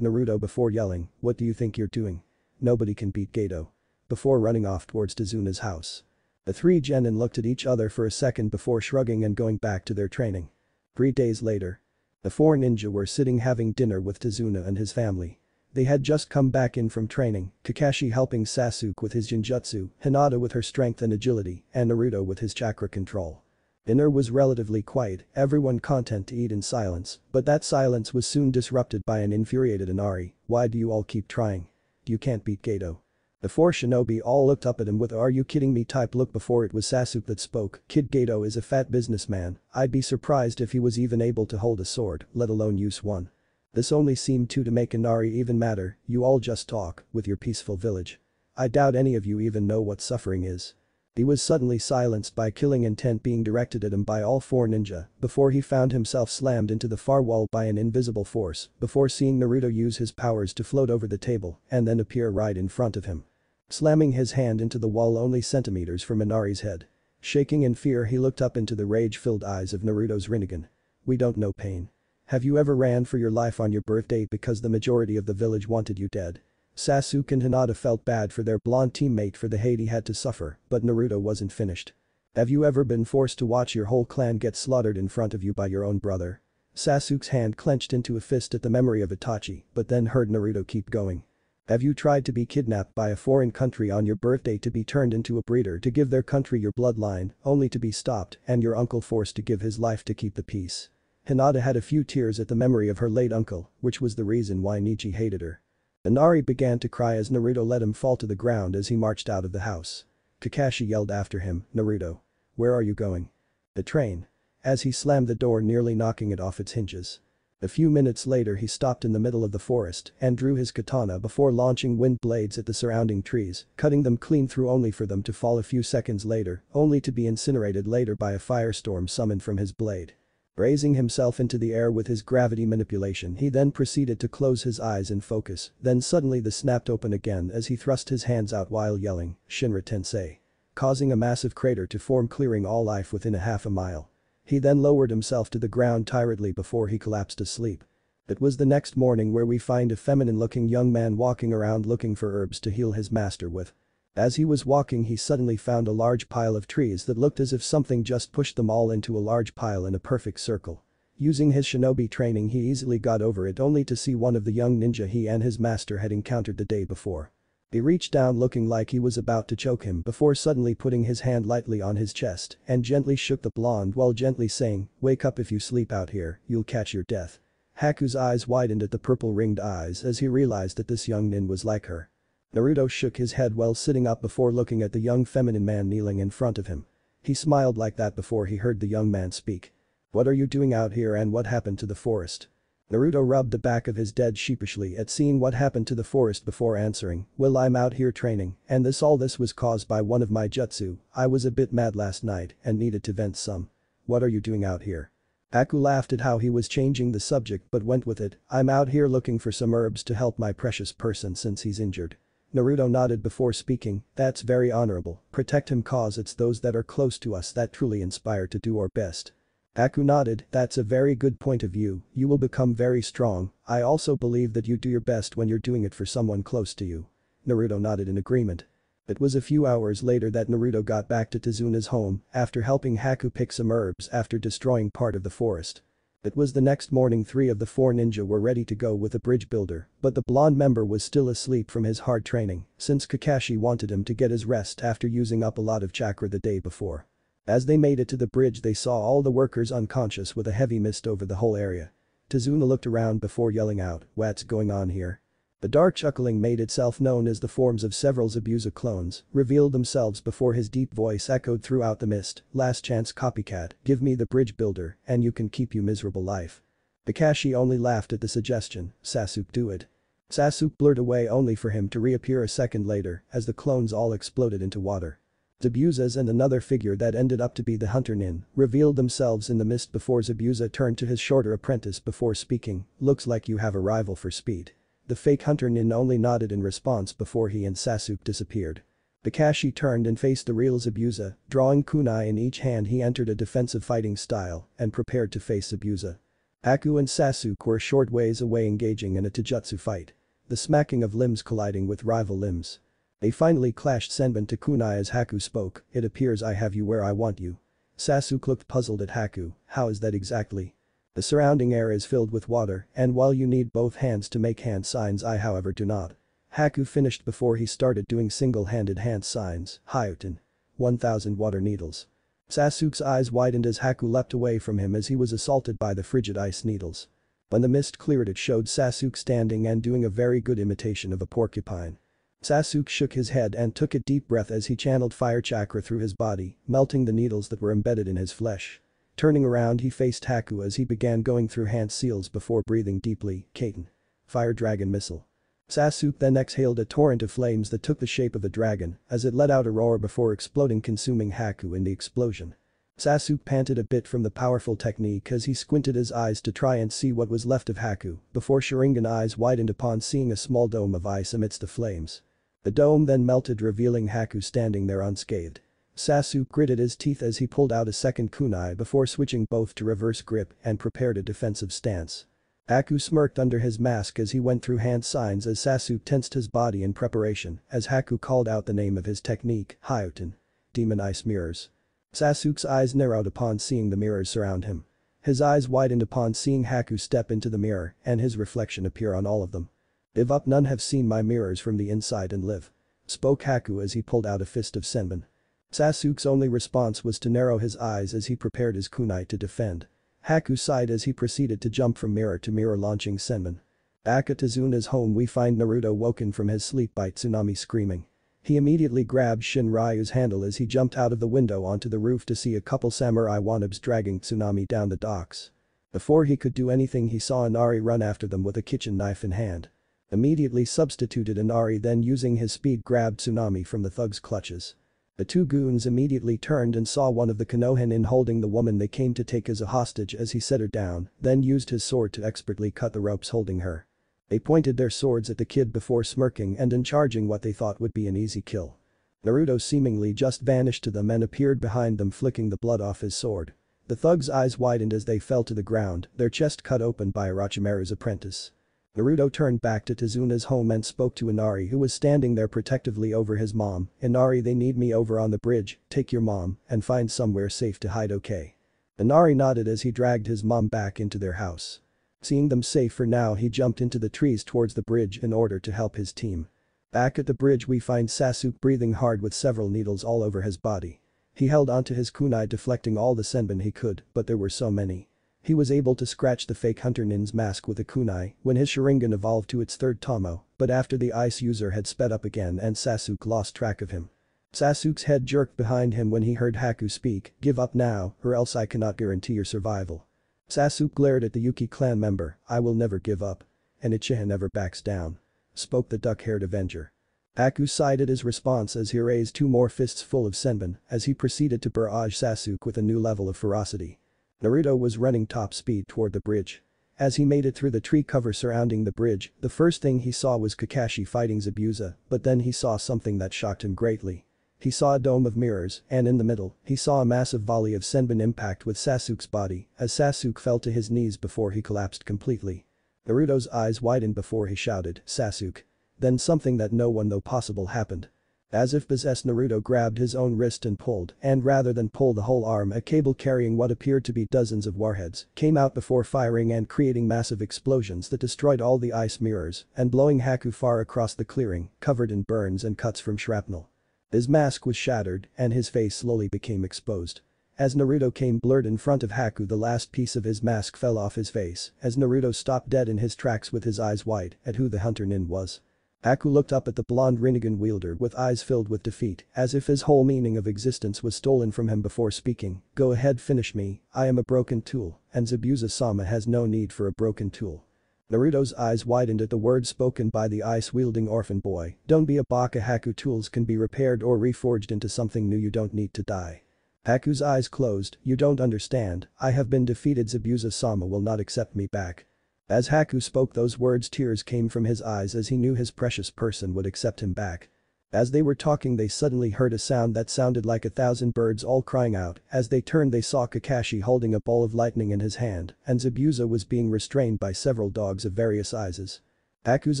Naruto before yelling, what do you think you're doing? Nobody can beat Gato. Before running off towards Tazuna's house. The three genin looked at each other for a second before shrugging and going back to their training. 3 days later. The four ninja were sitting having dinner with Tazuna and his family. They had just come back in from training, Kakashi helping Sasuke with his Genjutsu, Hinata with her strength and agility, and Naruto with his chakra control. Dinner was relatively quiet, everyone content to eat in silence, but that silence was soon disrupted by an infuriated Inari, why do you all keep trying? You can't beat Gato. The four shinobi all looked up at him with a "are you kidding me" type look before it was Sasuke that spoke. Kid Gato is a fat businessman, I'd be surprised if he was even able to hold a sword, let alone use one. This only seemed to make Inari even madder, you all just talk, with your peaceful village. I doubt any of you even know what suffering is. He was suddenly silenced by killing intent being directed at him by all four ninja, before he found himself slammed into the far wall by an invisible force, before seeing Naruto use his powers to float over the table and then appear right in front of him. Slamming his hand into the wall only centimeters from Inari's head. Shaking in fear, he looked up into the rage-filled eyes of Naruto's Rinnegan. We don't know pain. Have you ever ran for your life on your birthday because the majority of the village wanted you dead? Sasuke and Hinata felt bad for their blonde teammate for the hate he had to suffer, but Naruto wasn't finished. Have you ever been forced to watch your whole clan get slaughtered in front of you by your own brother? Sasuke's hand clenched into a fist at the memory of Itachi, but then heard Naruto keep going. Have you tried to be kidnapped by a foreign country on your birthday to be turned into a breeder to give their country your bloodline, only to be stopped and your uncle forced to give his life to keep the peace? Hinata had a few tears at the memory of her late uncle, which was the reason why Nietzsche hated her. Inari began to cry as Naruto let him fall to the ground as he marched out of the house. Kakashi yelled after him, "Naruto. Where are you going?" "The train." As he slammed the door, nearly knocking it off its hinges. A few minutes later he stopped in the middle of the forest and drew his katana before launching wind blades at the surrounding trees, cutting them clean through only for them to fall a few seconds later, only to be incinerated later by a firestorm summoned from his blade. Raising himself into the air with his gravity manipulation, he then proceeded to close his eyes and focus, then suddenly they snapped open again as he thrust his hands out while yelling, "Shinra Tensei," causing a massive crater to form, clearing all life within a half a mile. He then lowered himself to the ground tiredly before he collapsed asleep. It was the next morning where we find a feminine-looking young man walking around looking for herbs to heal his master with. As he was walking, he suddenly found a large pile of trees that looked as if something just pushed them all into a large pile in a perfect circle. Using his shinobi training, he easily got over it, only to see one of the young ninja he and his master had encountered the day before. He reached down looking like he was about to choke him before suddenly putting his hand lightly on his chest and gently shook the blonde while gently saying, "Wake up, if you sleep out here, you'll catch your death." Haku's eyes widened at the purple ringed eyes as he realized that this young nin was like her. Naruto shook his head while sitting up before looking at the young feminine man kneeling in front of him. He smiled like that before he heard the young man speak. "What are you doing out here and what happened to the forest?" Naruto rubbed the back of his head sheepishly at seeing what happened to the forest before answering, "Well, I'm out here training, and all this was caused by one of my jutsu. I was a bit mad last night and needed to vent some." "What are you doing out here?" Aku laughed at how he was changing the subject but went with it, "I'm out here looking for some herbs to help my precious person since he's injured." Naruto nodded before speaking, "That's very honorable, protect him cause it's those that are close to us that truly inspire to do our best." Aku nodded, "That's a very good point of view, you will become very strong, I also believe that you do your best when you're doing it for someone close to you." Naruto nodded in agreement. It was a few hours later that Naruto got back to Tezuna's home after helping Haku pick some herbs after destroying part of the forest. It was the next morning. 3 of the 4 ninja were ready to go with the bridge builder, but the blonde member was still asleep from his hard training since Kakashi wanted him to get his rest after using up a lot of chakra the day before. As they made it to the bridge, they saw all the workers unconscious with a heavy mist over the whole area. Tezuna looked around before yelling out, "What's going on here?" The dark chuckling made itself known as the forms of several Zabuza clones revealed themselves before his deep voice echoed throughout the mist, "Last chance copycat, give me the bridge builder and you can keep your miserable life." Kakashi only laughed at the suggestion, "Sasuke, do it." Sasuke blurred away only for him to reappear a second later as the clones all exploded into water. Zabuzas and another figure that ended up to be the hunter nin revealed themselves in the mist before Zabuza turned to his shorter apprentice before speaking, "Looks like you have a rival for speed." The fake hunter nin only nodded in response before he and Sasuke disappeared. Kakashi turned and faced the real Zabuza, drawing kunai in each hand. He entered a defensive fighting style and prepared to face Zabuza. Aku and Sasuke were a short ways away engaging in a taijutsu fight. The smacking of limbs colliding with rival limbs. They finally clashed Senbon to kunai as Haku spoke, "It appears I have you where I want you." Sasuke looked puzzled at Haku, "How is that exactly?" The surrounding air is filled with water, and while you need both hands to make hand signs, I however do not. Haku finished before he started doing single-handed hand signs, "Hyuten. 1000 water needles." Sasuke's eyes widened as Haku leapt away from him as he was assaulted by the frigid ice needles. When the mist cleared, it showed Sasuke standing and doing a very good imitation of a porcupine. Sasuke shook his head and took a deep breath as he channeled fire chakra through his body, melting the needles that were embedded in his flesh. Turning around, he faced Haku as he began going through hand seals before breathing deeply, "Kaiten. Fire dragon missile." Sasuke then exhaled a torrent of flames that took the shape of a dragon as it let out a roar before exploding, consuming Haku in the explosion. Sasuke panted a bit from the powerful technique as he squinted his eyes to try and see what was left of Haku before Sharingan eyes widened upon seeing a small dome of ice amidst the flames. The dome then melted, revealing Haku standing there unscathed. Sasuke gritted his teeth as he pulled out a second kunai before switching both to reverse grip and prepared a defensive stance. Haku smirked under his mask as he went through hand signs as Sasuke tensed his body in preparation as Haku called out the name of his technique, "Hyuten. Demon Ice Mirrors." Sasuke's eyes narrowed upon seeing the mirrors surround him. His eyes widened upon seeing Haku step into the mirror and his reflection appear on all of them. "Give up, none have seen my mirrors from the inside and live," spoke Haku as he pulled out a fist of senbon. Sasuke's only response was to narrow his eyes as he prepared his kunai to defend. Haku sighed as he proceeded to jump from mirror to mirror launching senbon. Back at Izuna's home we find Naruto woken from his sleep by Tsunami screaming. He immediately grabbed Shinryu's handle as he jumped out of the window onto the roof to see a couple samurai wannabes dragging Tsunami down the docks. Before he could do anything he saw Inari run after them with a kitchen knife in hand. Immediately substituted Inari then using his speed grabbed Tsunami from the thug's clutches. The two goons immediately turned and saw one of the Konohinin holding the woman they came to take as a hostage as he set her down, then used his sword to expertly cut the ropes holding her. They pointed their swords at the kid before smirking and then charging what they thought would be an easy kill. Naruto seemingly just vanished to them and appeared behind them flicking the blood off his sword. The thugs' eyes widened as they fell to the ground, their chest cut open by Orochimaru's apprentice. Naruto turned back to Izuna's home and spoke to Inari who was standing there protectively over his mom. "Inari, they need me over on the bridge, take your mom and find somewhere safe to hide, okay?" Inari nodded as he dragged his mom back into their house. Seeing them safe for now he jumped into the trees towards the bridge in order to help his team. Back at the bridge we find Sasuke breathing hard with several needles all over his body. He held onto his kunai deflecting all the senbon he could, but there were so many. He was able to scratch the fake Hunter Nin's mask with a kunai when his Sharingan evolved to its third Tomo, but after the ice user had sped up again and Sasuke lost track of him. Sasuke's head jerked behind him when he heard Haku speak, "Give up now, or else I cannot guarantee your survival." Sasuke glared at the Yuki clan member, "I will never give up. And Uchiha never backs down," spoke the duck-haired Avenger. Haku sighed at his response as he raised two more fists full of senbon as he proceeded to barrage Sasuke with a new level of ferocity. Naruto was running top speed toward the bridge. As he made it through the tree cover surrounding the bridge, the first thing he saw was Kakashi fighting Zabuza, but then he saw something that shocked him greatly. He saw a dome of mirrors, and in the middle, he saw a massive volley of senbon impact with Sasuke's body as Sasuke fell to his knees before he collapsed completely. Naruto's eyes widened before he shouted, "Sasuke." Then something that no one knew possible happened. As if possessed Naruto grabbed his own wrist and pulled, and rather than pull the whole arm a cable carrying what appeared to be dozens of warheads came out before firing and creating massive explosions that destroyed all the ice mirrors and blowing Haku far across the clearing, covered in burns and cuts from shrapnel. His mask was shattered and his face slowly became exposed. As Naruto came blurred in front of Haku the last piece of his mask fell off his face as Naruto stopped dead in his tracks with his eyes wide at who the Hunter Nin was. Haku looked up at the blonde Rinnegan wielder with eyes filled with defeat as if his whole meaning of existence was stolen from him before speaking, "Go ahead, finish me, I am a broken tool and Zabuza-sama has no need for a broken tool." Naruto's eyes widened at the words spoken by the ice-wielding orphan boy, "Don't be a baka, Haku, tools can be repaired or reforged into something new, you don't need to die." Haku's eyes closed, "You don't understand, I have been defeated, Zabuza-sama will not accept me back." As Haku spoke those words tears came from his eyes as he knew his precious person would accept him back. As they were talking they suddenly heard a sound that sounded like 1,000 birds all crying out. As they turned they saw Kakashi holding a ball of lightning in his hand and Zabuza was being restrained by several dogs of various sizes. Haku's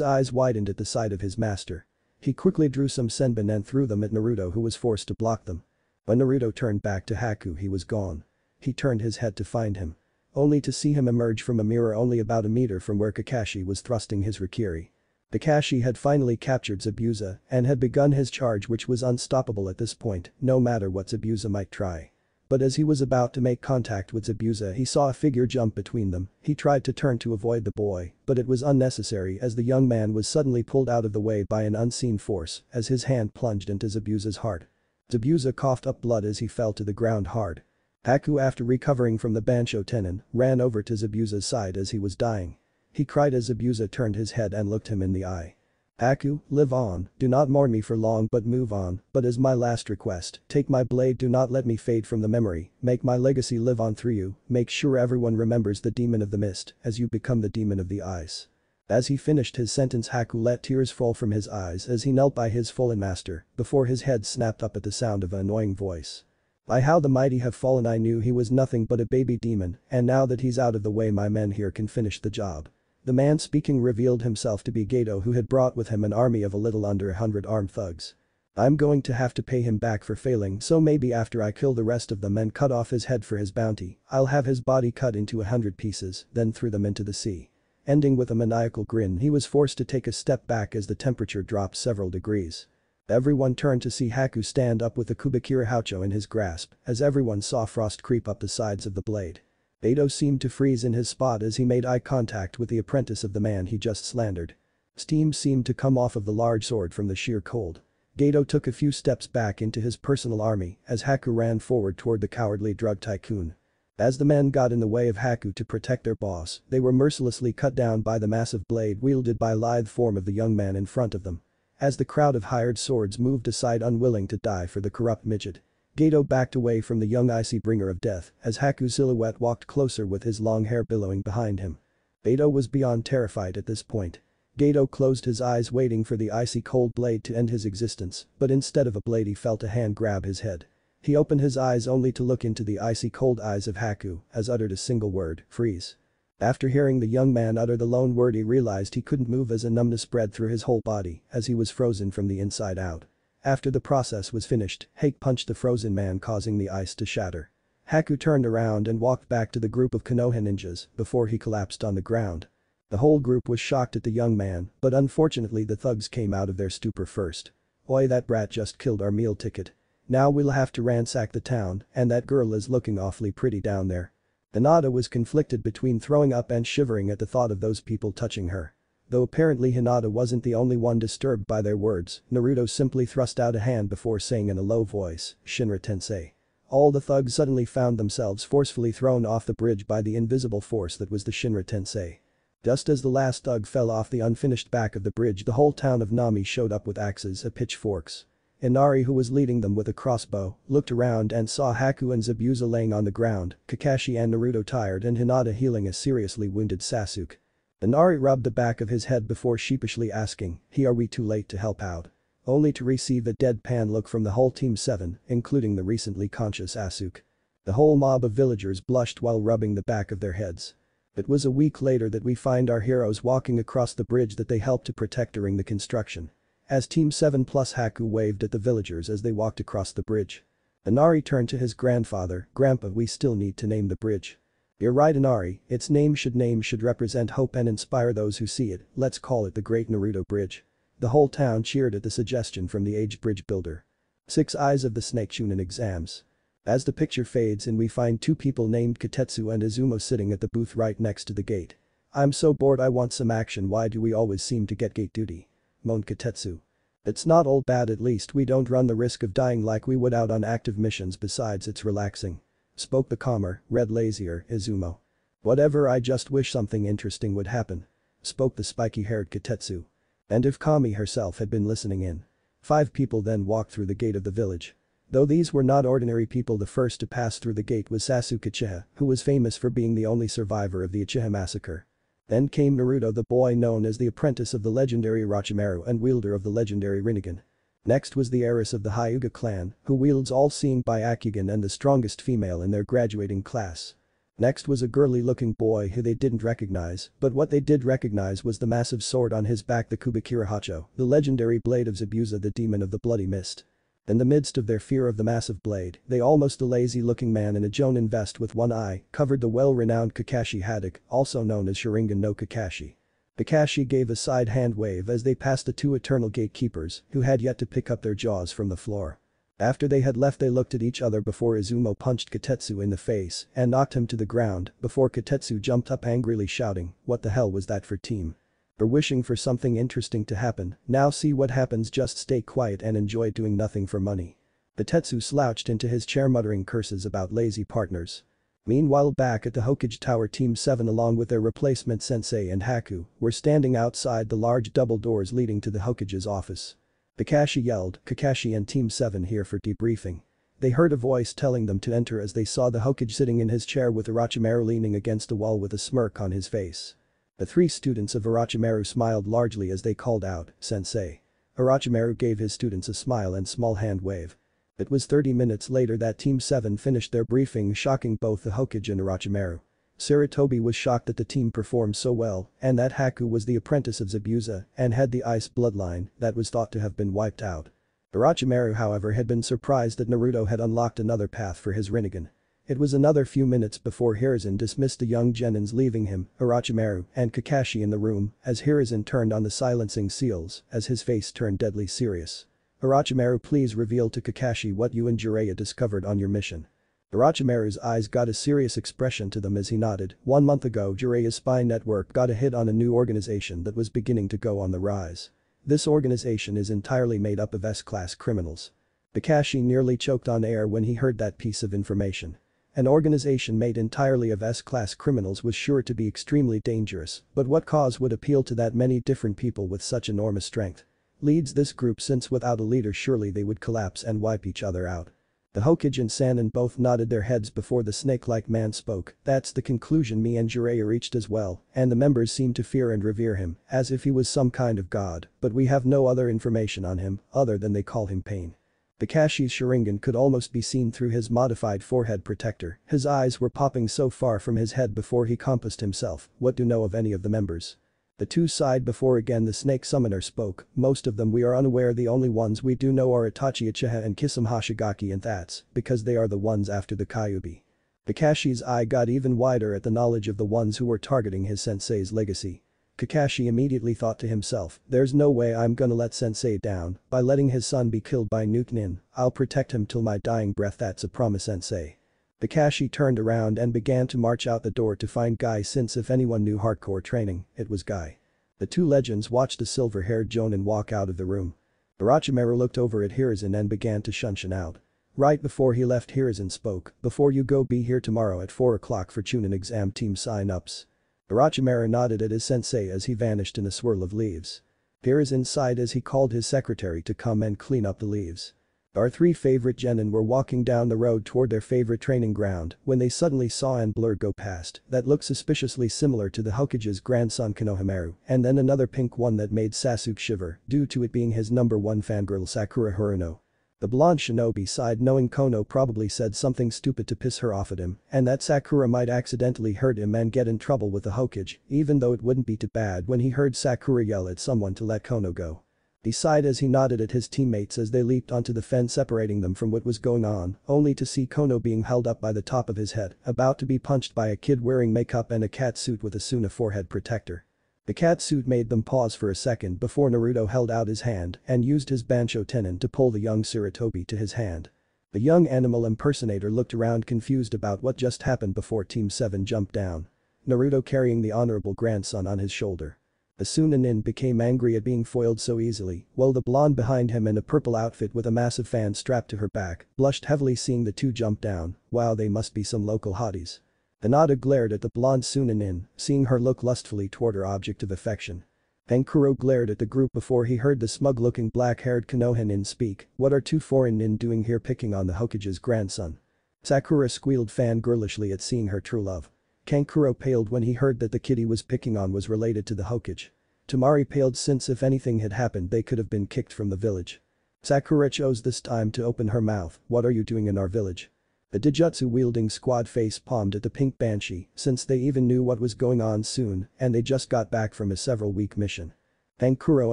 eyes widened at the sight of his master. He quickly drew some senbon and threw them at Naruto who was forced to block them. When Naruto turned back to Haku he was gone. He turned his head to find him. Only to see him emerge from a mirror only about a meter from where Kakashi was thrusting his Rikiri. Kakashi had finally captured Zabuza and had begun his charge which was unstoppable at this point, no matter what Zabuza might try. But as he was about to make contact with Zabuza he saw a figure jump between them. He tried to turn to avoid the boy, but it was unnecessary as the young man was suddenly pulled out of the way by an unseen force as his hand plunged into Zabuza's heart. Zabuza coughed up blood as he fell to the ground hard. Haku, after recovering from the Bansho Tenin, ran over to Zabuza's side as he was dying. He cried as Zabuza turned his head and looked him in the eye. "Haku, live on, do not mourn me for long but move on, but as my last request, take my blade, do not let me fade from the memory, make my legacy live on through you, make sure everyone remembers the demon of the mist as you become the demon of the ice." As he finished his sentence Haku let tears fall from his eyes as he knelt by his fallen master before his head snapped up at the sound of an annoying voice. "By how the mighty have fallen, I knew he was nothing but a baby demon, and now that he's out of the way my men here can finish the job." The man speaking revealed himself to be Gato who had brought with him an army of a little under 100 armed thugs. I'm going to have to pay him back for failing, so maybe after I kill the rest of them and cut off his head for his bounty, I'll have his body cut into 100 pieces, then threw them into the sea. Ending with a maniacal grin, he was forced to take a step back as the temperature dropped several degrees. Everyone turned to see Haku stand up with the Kubikira Haucho in his grasp, as everyone saw frost creep up the sides of the blade. Beto seemed to freeze in his spot as he made eye contact with the apprentice of the man he just slandered. Steam seemed to come off of the large sword from the sheer cold. Gato took a few steps back into his personal army as Haku ran forward toward the cowardly drug tycoon. As the men got in the way of Haku to protect their boss, they were mercilessly cut down by the massive blade wielded by the lithe form of the young man in front of them. As the crowd of hired swords moved aside unwilling to die for the corrupt midget, Gato backed away from the young icy bringer of death as Haku's silhouette walked closer with his long hair billowing behind him. Beto was beyond terrified at this point. Gato closed his eyes waiting for the icy cold blade to end his existence, but instead of a blade he felt a hand grab his head. He opened his eyes only to look into the icy cold eyes of Haku as uttered a single word, freeze. After hearing the young man utter the lone word he realized he couldn't move as a numbness spread through his whole body as he was frozen from the inside out. After the process was finished, Hake punched the frozen man causing the ice to shatter. Haku turned around and walked back to the group of Konoha ninjas before he collapsed on the ground. The whole group was shocked at the young man, but unfortunately the thugs came out of their stupor first. "Oi, that brat just killed our meal ticket. Now we'll have to ransack the town, and that girl is looking awfully pretty down there." Hinata was conflicted between throwing up and shivering at the thought of those people touching her. Though apparently Hinata wasn't the only one disturbed by their words, Naruto simply thrust out a hand before saying in a low voice, "Shinra Tensei." All the thugs suddenly found themselves forcefully thrown off the bridge by the invisible force that was the Shinra Tensei. Just as the last thug fell off the unfinished back of the bridge, the whole town of Nami showed up with axes and pitchforks. Inari, who was leading them with a crossbow, looked around and saw Haku and Zabuza laying on the ground, Kakashi and Naruto tired and Hinata healing a seriously wounded Sasuke. Inari rubbed the back of his head before sheepishly asking, "Are we too late to help out?" Only to receive a deadpan look from the whole Team 7, including the recently conscious Asuke. The whole mob of villagers blushed while rubbing the back of their heads. It was a week later that we find our heroes walking across the bridge that they helped to protect during the construction. As Team 7 plus Haku waved at the villagers as they walked across the bridge. Inari turned to his grandfather, "Grandpa, we still need to name the bridge." "You're right, Inari, its name should represent hope and inspire those who see it, let's call it the Great Naruto Bridge." The whole town cheered at the suggestion from the aged bridge builder. 6 Eyes of the Snake Chunin exams. As the picture fades in we find 2 people named Kotetsu and Izumo sitting at the booth right next to the gate. "I'm so bored, I want some action, why do we always seem to get gate duty?" moaned Kotetsu. "It's not all bad, at least we don't run the risk of dying like we would out on active missions, besides it's relaxing," spoke the calmer, red lazier Izumo. "Whatever, I just wish something interesting would happen," spoke the spiky-haired Kotetsu. And if Kami herself had been listening in. 5 people then walked through the gate of the village. Though these were not ordinary people, the first to pass through the gate was Sasuke Uchiha, who was famous for being the only survivor of the Uchiha massacre. Then came Naruto, the boy known as the apprentice of the legendary Orochimaru and wielder of the legendary Rinnegan. Next was the heiress of the Hyuga clan, who wields all-seeing Byakugan and the strongest female in their graduating class. Next was a girly-looking boy who they didn't recognize, but what they did recognize was the massive sword on his back, the Kubikira Haucho, the legendary blade of Zabuza, the demon of the bloody mist. In the midst of their fear of the massive blade, they almost a lazy-looking man in a jonin vest with one eye covered the well-renowned Kakashi Haddock, also known as Sharingan no Kakashi. Kakashi gave a side hand wave as they passed the 2 eternal gatekeepers who had yet to pick up their jaws from the floor. After they had left they looked at each other before Izumo punched Kotetsu in the face and knocked him to the ground before Kotetsu jumped up angrily shouting, "What the hell was that for team? Or wishing for something interesting to happen, now see what happens, just stay quiet and enjoy doing nothing for money." Kotetsu slouched into his chair muttering curses about lazy partners. Meanwhile, back at the Hokage Tower, Team 7 along with their replacement Sensei and Haku were standing outside the large double doors leading to the Hokage's office. Kakashi yelled, "Kakashi and Team 7 here for debriefing." They heard a voice telling them to enter as they saw the Hokage sitting in his chair with Orochimaru leaning against the wall with a smirk on his face. The 3 students of Orochimaru smiled largely as they called out, "Sensei." Orochimaru gave his students a smile and small hand wave. It was 30 minutes later that Team 7 finished their briefing, shocking both the Hokage and Orochimaru. Sarutobi was shocked that the team performed so well and that Haku was the apprentice of Zabuza and had the ice bloodline that was thought to have been wiped out. Orochimaru however had been surprised that Naruto had unlocked another path for his Rinnegan. It was another few minutes before Hiruzen dismissed the young genins, leaving him, Orochimaru, and Kakashi in the room as Hiruzen turned on the silencing seals as his face turned deadly serious. "Orochimaru, please reveal to Kakashi what you and Jiraiya discovered on your mission." Orochimaru's eyes got a serious expression to them as he nodded. 1 month ago Jiraiya's spy network got a hit on a new organization that was beginning to go on the rise. This organization is entirely made up of S-class criminals. Kakashi nearly choked on air when he heard that piece of information. An organization made entirely of S-class criminals was sure to be extremely dangerous, but what cause would appeal to that many different people with such enormous strength? Leads this group, since without a leader surely they would collapse and wipe each other out. The Hokage and Sannin both nodded their heads before the snake-like man spoke. "That's the conclusion me and Jiraiya reached as well, and the members seem to fear and revere him, as if he was some kind of god, but we have no other information on him, other than they call him Pain." Kakashi's Sharingan could almost be seen through his modified forehead protector. His eyes were popping so far from his head before he composed himself. "What do you know of any of the members?" The two sighed before again the snake summoner spoke. "Most of them we are unaware. The only ones we do know are Itachi Uchiha and Kisame Hoshigaki, and that's because they are the ones after the Kyuubi." Kakashi's eye got even wider at the knowledge of the ones who were targeting his sensei's legacy. Kakashi immediately thought to himself, "There's no way I'm gonna let sensei down by letting his son be killed by Nukenin. I'll protect him till my dying breath, that's a promise, sensei." Kakashi turned around and began to march out the door to find Guy, since if anyone knew hardcore training, it was Guy. The two legends watched the silver-haired Jonin walk out of the room. Orochimaru looked over at Hiruzen and began to shunshin out. Right before he left, Hiruzen spoke, "Before you go, be here tomorrow at 4 o'clock for Chunin exam team sign-ups." Orochimaru nodded at his sensei as he vanished in a swirl of leaves. Hiruzen sighed as he called his secretary to come and clean up the leaves. Our three favorite genin were walking down the road toward their favorite training ground when they suddenly saw an blur go past that looked suspiciously similar to the Hokage's grandson Konohamaru, and then another pink one that made Sasuke shiver due to it being his #1 fangirl Sakura Haruno. The blonde shinobi sighed, knowing Kono probably said something stupid to piss her off at him and that Sakura might accidentally hurt him and get in trouble with the Hokage, even though it wouldn't be too bad when he heard Sakura yell at someone to let Kono go. He sighed as he nodded at his teammates as they leaped onto the fence separating them from what was going on, only to see Kono being held up by the top of his head, about to be punched by a kid wearing makeup and a cat suit with a Suna forehead protector. The cat suit made them pause for a second before Naruto held out his hand and used his Bansho Tenin to pull the young Sarutobi to his hand. The young animal impersonator looked around confused about what just happened before Team 7 jumped down. Naruto carrying the honorable grandson on his shoulder. The Sunanin became angry at being foiled so easily, while the blonde behind him in a purple outfit with a massive fan strapped to her back blushed heavily seeing the two jump down. "Wow, they must be some local hotties." Hinata glared at the blonde Sunanin, seeing her look lustfully toward her object of affection. Tenkuro glared at the group before he heard the smug-looking black-haired Konoha nin speak. "What are two foreign nin doing here picking on the Hokage's grandson?" Sakura squealed fangirlishly at seeing her true love. Kankuro paled when he heard that the kid he was picking on was related to the Hokage. Temari paled since if anything had happened they could have been kicked from the village. Sakura chose this time to open her mouth. "What are you doing in our village?" The Dijutsu-wielding squad face-palmed at the pink banshee since they even knew what was going on soon and they just got back from a several-week mission. Kankuro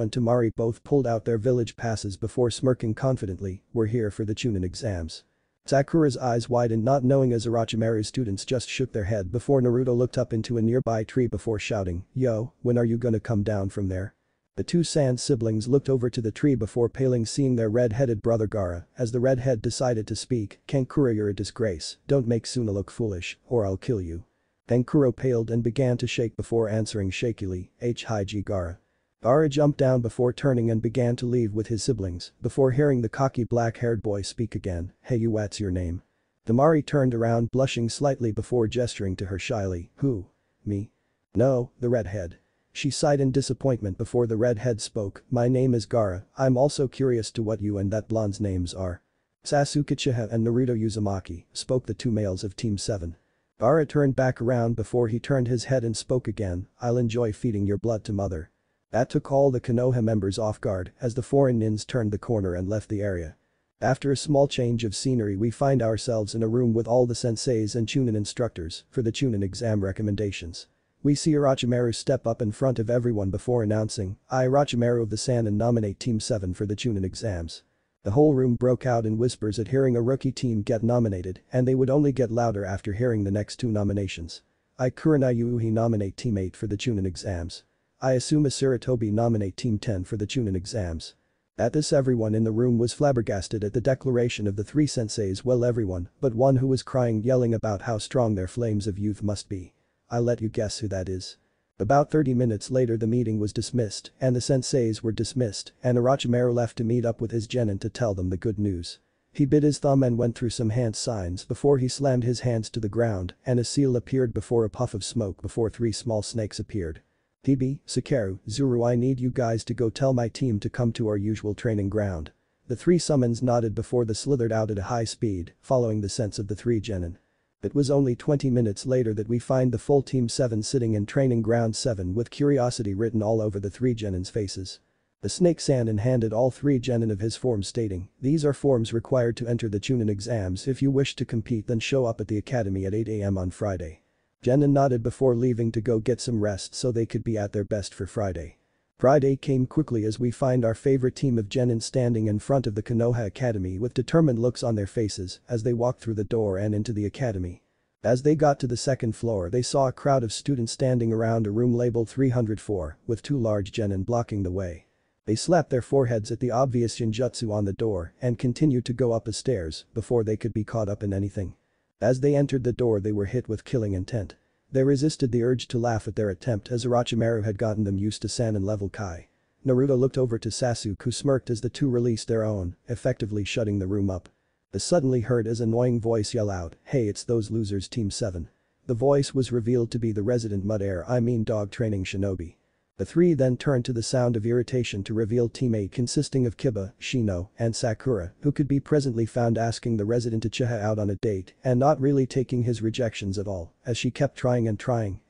and Temari both pulled out their village passes before smirking confidently. "We're here for the Chunin exams." Sakura's eyes widened, not knowing as Orochimaru's students just shook their head before Naruto looked up into a nearby tree before shouting, "Yo, when are you gonna come down from there?" The two Sand siblings looked over to the tree before paling seeing their red-headed brother Gaara as the redhead decided to speak. "Kankuro, you're a disgrace, don't make Suna look foolish or I'll kill you." Kankuro paled and began to shake before answering shakily, "Hig Gaara." Gaara jumped down before turning and began to leave with his siblings before hearing the cocky black-haired boy speak again. "Hey you, what's your name?" Temari turned around blushing slightly before gesturing to her shyly. "Who? Me? No, the redhead." She sighed in disappointment before the redhead spoke. "My name is Gaara, I'm also curious to what you and that blonde's names are." "Sasuke Uchiha and Naruto Uzumaki," spoke the two males of Team 7. Gaara turned back around before he turned his head and spoke again. "I'll enjoy feeding your blood to mother." That took all the Konoha members off guard as the foreign nins turned the corner and left the area. After a small change of scenery we find ourselves in a room with all the senseis and Chunin instructors for the Chunin exam recommendations. We see Orochimaru step up in front of everyone before announcing, "I, Orochimaru of the Sannin, nominate Team 7 for the Chunin exams." The whole room broke out in whispers at hearing a rookie team get nominated, and they would only get louder after hearing the next two nominations. I Kurenai nominate Team 8 for the Chunin exams. I assume Asiratobi nominate Team 10 for the Chunin exams. At this everyone in the room was flabbergasted at the declaration of the three senseis, well everyone but one who was crying yelling about how strong their flames of youth must be. I'll let you guess who that is. About 30 minutes later the meeting was dismissed and the senseis were dismissed and Orochimaru left to meet up with his genin to tell them the good news. He bit his thumb and went through some hand signs before he slammed his hands to the ground and a seal appeared before a puff of smoke before three small snakes appeared. Hibi, Sakeru, Zuru, I need you guys to go tell my team to come to our usual training ground. The three summons nodded before they slithered out at a high speed, following the sense of the three genin. It was only 20 minutes later that we find the full Team 7 sitting in Training Ground 7 with curiosity written all over the three genins' faces. The Snake Sannin handed all three genin of his forms stating, these are forms required to enter the Chunin exams. If you wish to compete then show up at the academy at 8 AM on Friday. Genin nodded before leaving to go get some rest so they could be at their best for Friday. Friday came quickly as we find our favorite team of genin standing in front of the Konoha Academy with determined looks on their faces as they walked through the door and into the academy. As they got to the second floor they saw a crowd of students standing around a room labeled 304 with two large genin blocking the way. They slapped their foreheads at the obvious Shinjutsu on the door and continued to go up the stairs before they could be caught up in anything. As they entered the door they were hit with killing intent. They resisted the urge to laugh at their attempt as Orochimaru had gotten them used to Sannin level Kai. Naruto looked over to Sasuke who smirked as the two released their own, effectively shutting the room up. They suddenly heard his annoying voice yell out, hey, it's those losers Team 7. The voice was revealed to be the resident dog training shinobi. The three then turned to the sound of irritation to reveal Team 8 consisting of Kiba, Shino, and Sakura, who could be presently found asking the resident Uchiha out on a date and not really taking his rejections at all, as she kept trying,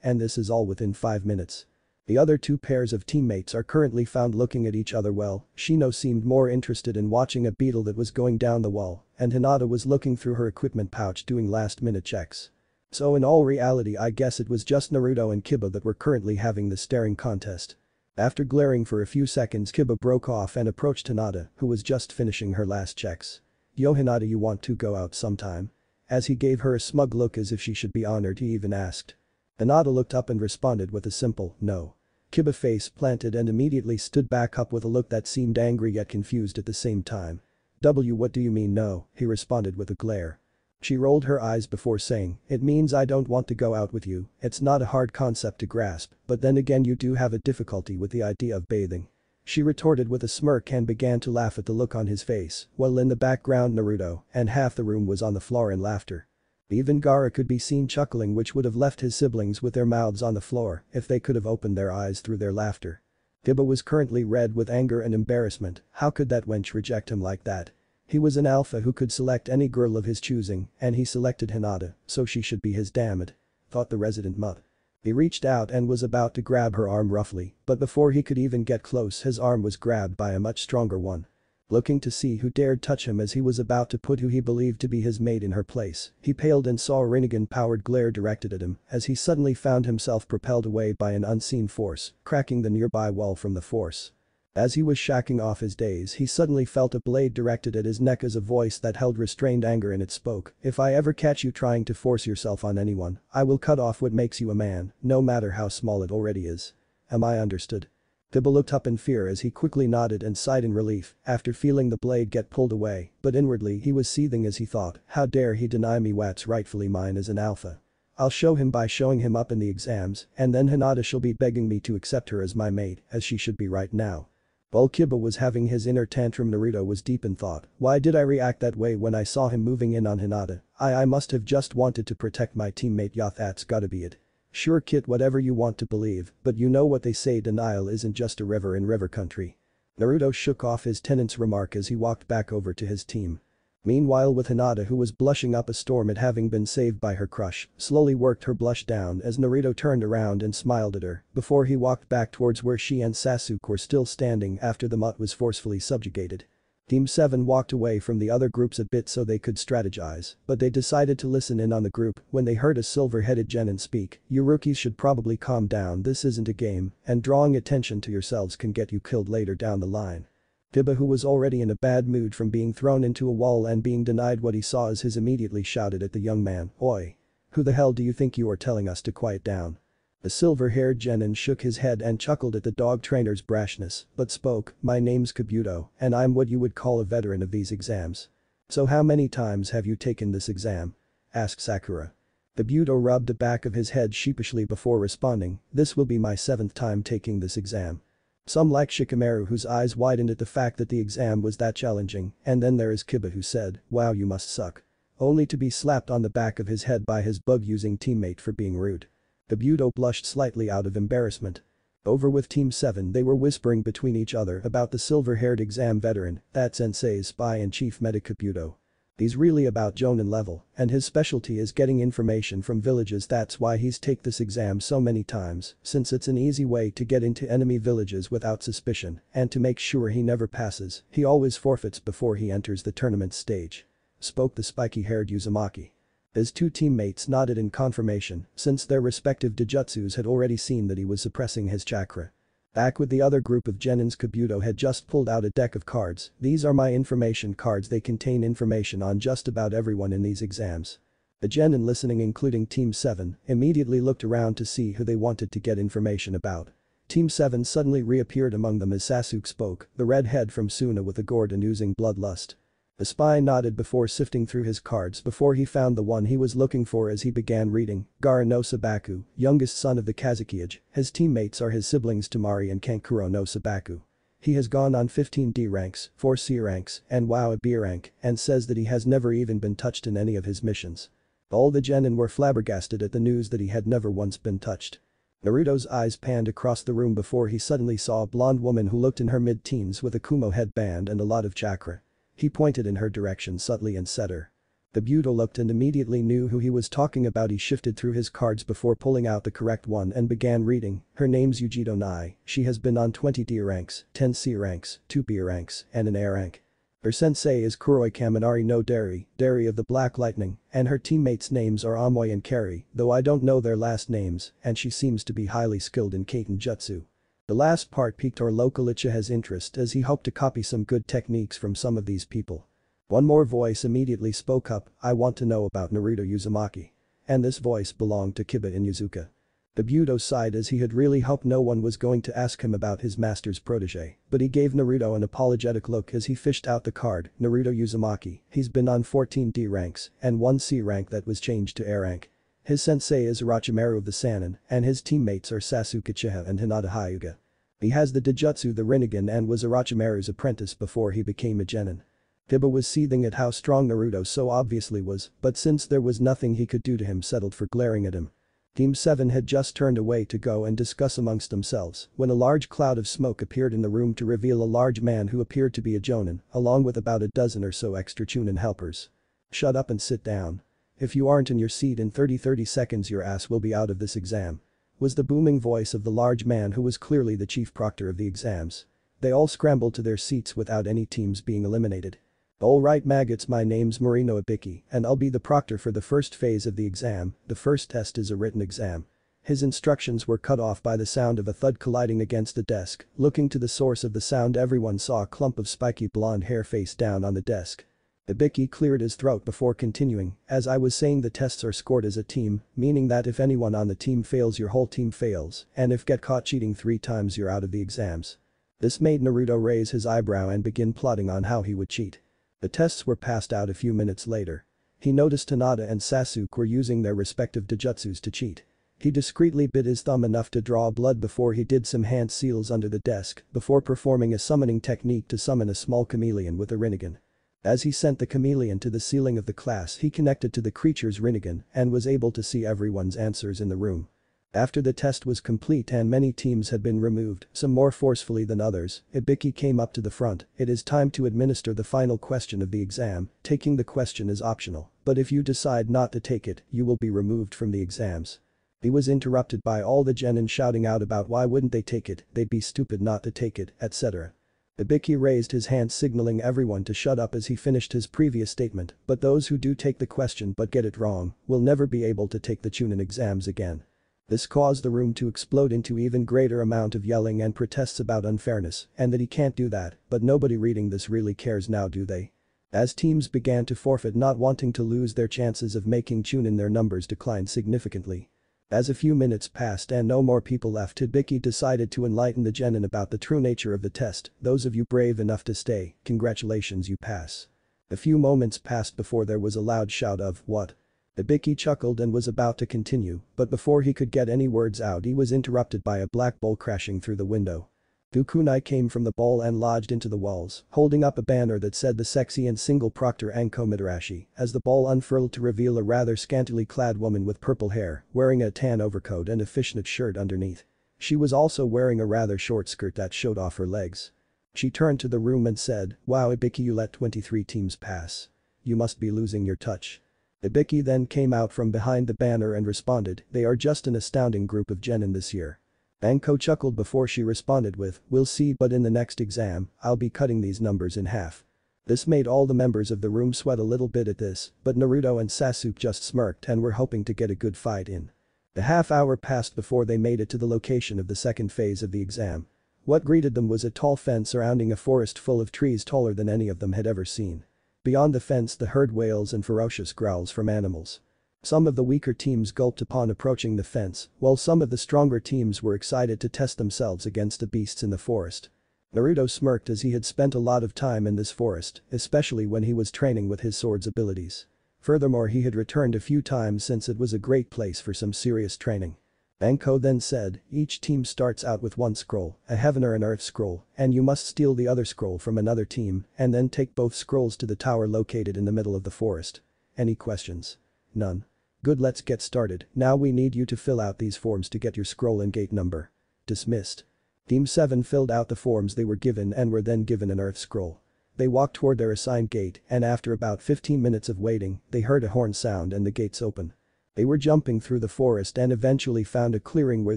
and this is all within 5 minutes. The other two pairs of teammates are currently found looking at each other well. Shino seemed more interested in watching a beetle that was going down the wall, and Hinata was looking through her equipment pouch doing last-minute checks. So in all reality I guess it was just Naruto and Kiba that were currently having the staring contest. After glaring for a few seconds Kiba broke off and approached Hinata, who was just finishing her last checks. Yo Hinata, you want to go out sometime? As he gave her a smug look as if she should be honored he even asked. Hinata looked up and responded with a simple, no. Kiba face planted and immediately stood back up with a look that seemed angry yet confused at the same time. What do you mean no? He responded with a glare. She rolled her eyes before saying, it means I don't want to go out with you, it's not a hard concept to grasp, but then again you do have a difficulty with the idea of bathing. She retorted with a smirk and began to laugh at the look on his face, while in the background Naruto and half the room was on the floor in laughter. Even Gaara could be seen chuckling, which would have left his siblings with their mouths on the floor if they could have opened their eyes through their laughter. Kiba was currently red with anger and embarrassment, how could that wench reject him like that? He was an alpha who could select any girl of his choosing and he selected Hinata, so she should be his, damn it. Thought the resident mutt. He reached out and was about to grab her arm roughly, but before he could even get close his arm was grabbed by a much stronger one. Looking to see who dared touch him as he was about to put who he believed to be his mate in her place, he paled and saw a Rinnegan-powered glare directed at him as he suddenly found himself propelled away by an unseen force, cracking the nearby wall from the force. As he was shacking off his daze he suddenly felt a blade directed at his neck as a voice that held restrained anger in it spoke, if I ever catch you trying to force yourself on anyone, I will cut off what makes you a man, no matter how small it already is. Am I understood? Kiba looked up in fear as he quickly nodded and sighed in relief after feeling the blade get pulled away, but inwardly he was seething as he thought, how dare he deny me what's rightfully mine as an alpha. I'll show him by showing him up in the exams, and then Hinata shall be begging me to accept her as my mate, as she should be right now. While Kiba was having his inner tantrum Naruto was deep in thought, why did I react that way when I saw him moving in on Hinata? I must have just wanted to protect my teammate, yeah, that's gotta be it. Sure kid, whatever you want to believe, but you know what they say, denial isn't just a river in river country. Naruto shook off his tenant's remark as he walked back over to his team. Meanwhile with Hinata, who was blushing up a storm at having been saved by her crush, slowly worked her blush down as Naruto turned around and smiled at her before he walked back towards where she and Sasuke were still standing after the mutt was forcefully subjugated. Team 7 walked away from the other groups a bit so they could strategize, but they decided to listen in on the group when they heard a silver-headed genin speak, you rookies should probably calm down, this isn't a game, and drawing attention to yourselves can get you killed later down the line. Kiba, who was already in a bad mood from being thrown into a wall and being denied what he saw as his, immediately shouted at the young man, "Oi! Who the hell do you think you are telling us to quiet down?" The silver-haired genin shook his head and chuckled at the dog trainer's brashness, but spoke, "My name's Kabuto, and I'm what you would call a veteran of these exams." "So how many times have you taken this exam?" asked Sakura. Kabuto rubbed the back of his head sheepishly before responding, "This will be my 7th time taking this exam." Some like Shikamaru, whose eyes widened at the fact that the exam was that challenging, and then there is Kiba, who said, "Wow, you must suck." Only to be slapped on the back of his head by his bug-using teammate for being rude. Kabuto blushed slightly out of embarrassment. Over with Team 7, they were whispering between each other about the silver-haired exam veteran, that sensei's spy and chief medic Kabuto. He's really about Jonin level, and his specialty is getting information from villages. That's why he's take this exam so many times, since it's an easy way to get into enemy villages without suspicion, and to make sure he never passes, he always forfeits before he enters the tournament stage. Spoke the spiky-haired Uzumaki. His two teammates nodded in confirmation, since their respective Dojutsus had already seen that he was suppressing his chakra. Back with the other group of genins, Kabuto had just pulled out a deck of cards. "These are my information cards. They contain information on just about everyone in these exams." The genin listening, including Team 7, immediately looked around to see who they wanted to get information about. Team 7 suddenly reappeared among them as Sasuke spoke, the redhead from Suna with a gourd and oozing bloodlust. The spy nodded before sifting through his cards before he found the one he was looking for as he began reading. "Gaara no Sabaku, youngest son of the Kazekage, his teammates are his siblings Temari and Kankuro no Sabaku. He has gone on 15 D ranks, 4 C ranks, and WoW a B rank, and says that he has never even been touched in any of his missions." All the genin were flabbergasted at the news that he had never once been touched. Naruto's eyes panned across the room before he suddenly saw a blonde woman who looked in her mid-teens with a Kumo headband and a lot of chakra. He pointed in her direction subtly and said her. Kabuto looked and immediately knew who he was talking about. He shifted through his cards before pulling out the correct one and began reading. "Her name's Yujito Nai, she has been on 20 D ranks, 10 C ranks, 2 B ranks, and an A rank. Her sensei is Kuroi Kaminari no Dari of the Black Lightning, and her teammates' names are Amoy and Kari, though I don't know their last names, and she seems to be highly skilled in Kaiten Jutsu." The last part piqued our local Ichiha's interest as he hoped to copy some good techniques from some of these people. One more voice immediately spoke up, "I want to know about Naruto Uzumaki." And this voice belonged to Kiba Inuzuka. Kabuto sighed as he had really hoped no one was going to ask him about his master's protege, but he gave Naruto an apologetic look as he fished out the card. "Naruto Uzumaki, he's been on 14 D ranks and 1 C rank that was changed to A rank. His sensei is Orochimaru of the Sannin, and his teammates are Sasuke Uchiha and Hinata Hyuga. He has the Dojutsu the Rinnegan and was Orochimaru's apprentice before he became a genin." Kiba was seething at how strong Naruto so obviously was, but since there was nothing he could do to him, settled for glaring at him. Team 7 had just turned away to go and discuss amongst themselves when a large cloud of smoke appeared in the room to reveal a large man who appeared to be a jonin, along with about a dozen or so extra chunin helpers. "Shut up and sit down. If you aren't in your seat in 30 seconds your ass will be out of this exam," was the booming voice of the large man who was clearly the chief proctor of the exams. They all scrambled to their seats without any teams being eliminated. "Alright maggots, my name's Marino Ibiki and I'll be the proctor for the first phase of the exam. The first test is a written exam." His instructions were cut off by the sound of a thud colliding against the desk. Looking to the source of the sound, everyone saw a clump of spiky blonde hair face down on the desk. Ibiki cleared his throat before continuing, "As I was saying, the tests are scored as a team, meaning that if anyone on the team fails your whole team fails, and if get caught cheating 3 times you're out of the exams." This made Naruto raise his eyebrow and begin plotting on how he would cheat. The tests were passed out a few minutes later. He noticed Hinata and Sasuke were using their respective Dojutsus to cheat. He discreetly bit his thumb enough to draw blood before he did some hand seals under the desk before performing a summoning technique to summon a small chameleon with a Rinnegan. As he sent the chameleon to the ceiling of the class, he connected to the creature's Rinnegan and was able to see everyone's answers in the room. After the test was complete and many teams had been removed, some more forcefully than others, Ibiki came up to the front. "It is time to administer the final question of the exam. Taking the question is optional, but if you decide not to take it, you will be removed from the exams." He was interrupted by all the genin shouting out about why wouldn't they take it, they'd be stupid not to take it, etc. Ibiki raised his hand signaling everyone to shut up as he finished his previous statement, "But those who do take the question but get it wrong will never be able to take the chunin exams again." This caused the room to explode into even greater amount of yelling and protests about unfairness and that he can't do that, but nobody reading this really cares now, do they? As teams began to forfeit, not wanting to lose, their chances of making Chunin, their numbers declined significantly. As a few minutes passed and no more people left, Hibiki decided to enlighten the genin about the true nature of the test. Those of you brave enough to stay, congratulations, you pass. A few moments passed before there was a loud shout of, "What?" Hibiki chuckled and was about to continue, but before he could get any words out he was interrupted by a black ball crashing through the window. Two kunai came from the ball and lodged into the walls, holding up a banner that said the sexy and single Proctor Anko Midarashi, as the ball unfurled to reveal a rather scantily clad woman with purple hair, wearing a tan overcoat and a fishnet shirt underneath. She was also wearing a rather short skirt that showed off her legs. She turned to the room and said, "Wow Hibiki, you let 23 teams pass. You must be losing your touch." Hibiki then came out from behind the banner and responded, "They are just an astounding group of genin this year." Anko chuckled before she responded with, "We'll see, but in the next exam, I'll be cutting these numbers in half." This made all the members of the room sweat a little bit at this, but Naruto and Sasuke just smirked and were hoping to get a good fight in. A half hour passed before they made it to the location of the second phase of the exam. What greeted them was a tall fence surrounding a forest full of trees taller than any of them had ever seen. Beyond the fence they heard wails and ferocious growls from animals. Some of the weaker teams gulped upon approaching the fence, while some of the stronger teams were excited to test themselves against the beasts in the forest. Naruto smirked as he had spent a lot of time in this forest, especially when he was training with his sword's abilities. Furthermore, he had returned a few times since it was a great place for some serious training. Anko then said, "Each team starts out with one scroll, a heaven or an earth scroll, and you must steal the other scroll from another team and then take both scrolls to the tower located in the middle of the forest. Any questions?" "None." "Good, let's get started. Now we need you to fill out these forms to get your scroll and gate number." "Dismissed." Team 7 filled out the forms they were given and were then given an earth scroll. They walked toward their assigned gate and after about 15 minutes of waiting, they heard a horn sound and the gates open. They were jumping through the forest and eventually found a clearing where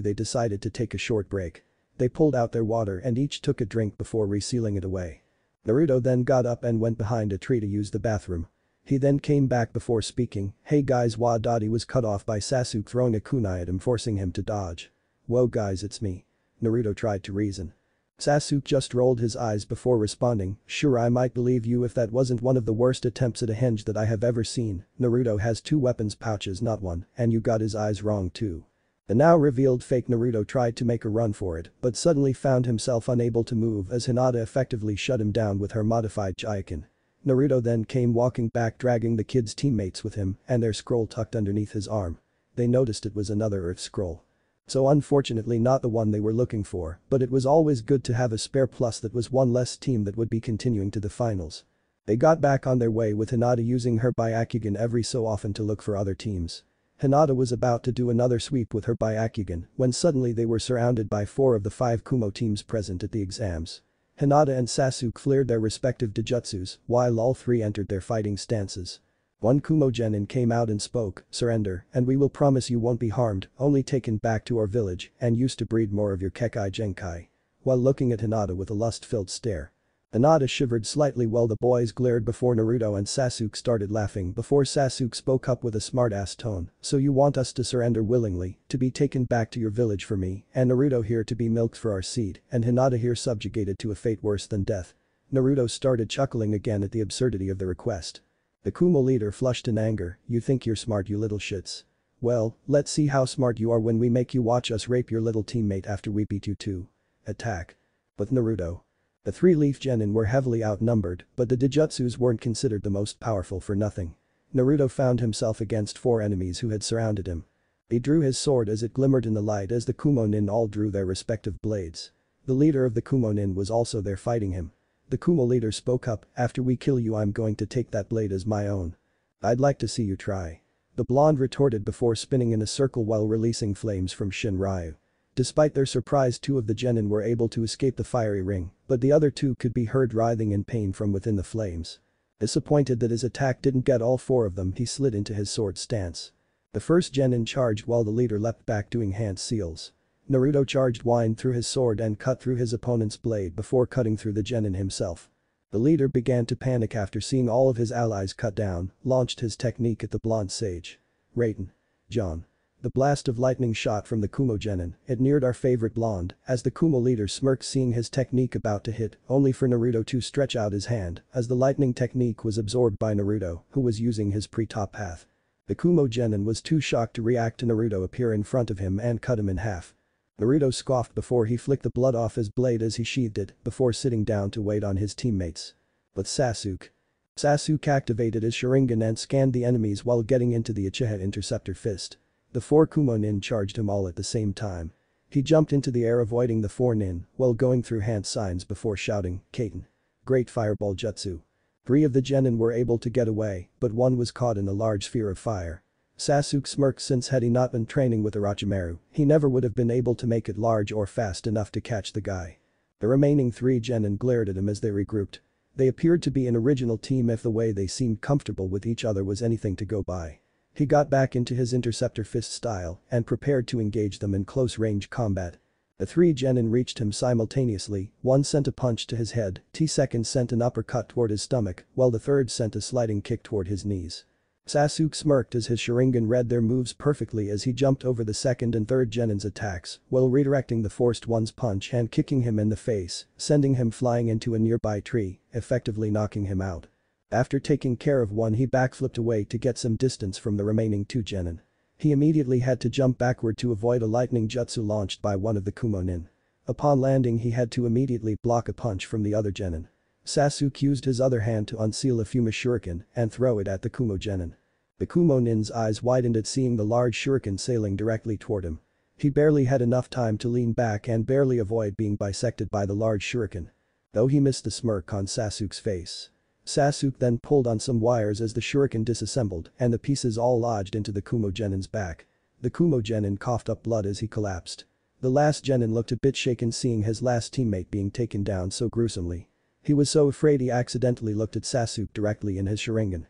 they decided to take a short break. They pulled out their water and each took a drink before resealing it away. Naruto then got up and went behind a tree to use the bathroom. He then came back before speaking, "Hey guys," Wadadi was cut off by Sasuke throwing a kunai at him, forcing him to dodge. "Whoa guys, it's me." Naruto tried to reason. Sasuke just rolled his eyes before responding, "Sure, I might believe you if that wasn't one of the worst attempts at a henge that I have ever seen. Naruto has 2 weapons pouches, not one, and you got his eyes wrong too." The now revealed fake Naruto tried to make a run for it but suddenly found himself unable to move as Hinata effectively shut him down with her modified Jaiken. Naruto then came walking back dragging the kid's teammates with him and their scroll tucked underneath his arm. They noticed it was another earth scroll. So unfortunately not the one they were looking for, but it was always good to have a spare, plus that was one less team that would be continuing to the finals. They got back on their way with Hinata using her Byakugan every so often to look for other teams. Hinata was about to do another sweep with her Byakugan when suddenly they were surrounded by 4 of the 5 Kumo teams present at the exams. Hinata and Sasuke cleared their respective Dojutsus while all 3 entered their fighting stances. One Kumo genin came out and spoke, "Surrender, and we will promise you won't be harmed, only taken back to our village and used to breed more of your Kekkei Genkai." While looking at Hinata with a lust-filled stare. Hinata shivered slightly while the boys glared before Naruto and Sasuke started laughing before Sasuke spoke up with a smart-ass tone, "So you want us to surrender willingly, to be taken back to your village for me, and Naruto here to be milked for our seed, and Hinata here subjugated to a fate worse than death." Naruto started chuckling again at the absurdity of the request. The Kumo leader flushed in anger, "You think you're smart, you little shits? Well, let's see how smart you are when we make you watch us rape your little teammate after we beat you too. Attack." But Naruto. The 3-leaf genin were heavily outnumbered, but the Dojutsus weren't considered the most powerful for nothing. Naruto found himself against 4 enemies who had surrounded him. He drew his sword as it glimmered in the light as the Kumo nin all drew their respective blades. The leader of the Kumo nin was also there fighting him. The Kumo leader spoke up, "After we kill you I'm going to take that blade as my own. I'd like to see you try." The blonde retorted before spinning in a circle while releasing flames from Shin Ryu. Despite their surprise, 2 of the genin were able to escape the fiery ring, but the other 2 could be heard writhing in pain from within the flames. Disappointed that his attack didn't get all 4 of them, he slid into his sword stance. The first genin charged while the leader leapt back doing hand seals. Naruto charged whined through his sword and cut through his opponent's blade before cutting through the genin himself. The leader began to panic after seeing all of his allies cut down, launched his technique at the blonde sage. "Raiden. John. The blast of lightning shot from the Kumo genin, it neared our favorite blonde, as the Kumo leader smirked seeing his technique about to hit, only for Naruto to stretch out his hand, as the lightning technique was absorbed by Naruto, who was using his pre-top path. The Kumo genin was too shocked to react to Naruto appear in front of him and cut him in half. Naruto scoffed before he flicked the blood off his blade as he sheathed it, before sitting down to wait on his teammates. But Sasuke activated his Sharingan and scanned the enemies while getting into the Uchiha Interceptor Fist. The 4 Kumo nin charged him all at the same time. He jumped into the air avoiding the 4 nin while going through hand signs before shouting, "Kaiten. Great fireball jutsu." 3 of the genin were able to get away, but 1 was caught in a large sphere of fire. Sasuke smirked since had he not been training with Orochimaru, he never would have been able to make it large or fast enough to catch the guy. The remaining 3 genin glared at him as they regrouped. They appeared to be an original team if the way they seemed comfortable with each other was anything to go by. He got back into his interceptor fist style and prepared to engage them in close-range combat. The 3 genin reached him simultaneously, 1 sent a punch to his head, T2 sent an uppercut toward his stomach, while the 3rd sent a sliding kick toward his knees. Sasuke smirked as his Sharingan read their moves perfectly as he jumped over the 2nd and 3rd genin's attacks, while redirecting the forced one's punch and kicking him in the face, sending him flying into a nearby tree, effectively knocking him out. After taking care of 1 he backflipped away to get some distance from the remaining 2 genin. He immediately had to jump backward to avoid a lightning jutsu launched by 1 of the Kumo nin. Upon landing he had to immediately block a punch from the other genin. Sasuke used his other hand to unseal a Fuma Shuriken and throw it at the Kumo genin. The Kumo nin's eyes widened at seeing the large shuriken sailing directly toward him. He barely had enough time to lean back and barely avoid being bisected by the large shuriken. Though he missed the smirk on Sasuke's face. Sasuke then pulled on some wires as the shuriken disassembled and the pieces all lodged into the Kumo genin's back. The Kumo genin coughed up blood as he collapsed. The last genin looked a bit shaken seeing his last teammate being taken down so gruesomely. He was so afraid he accidentally looked at Sasuke directly in his Sharingan.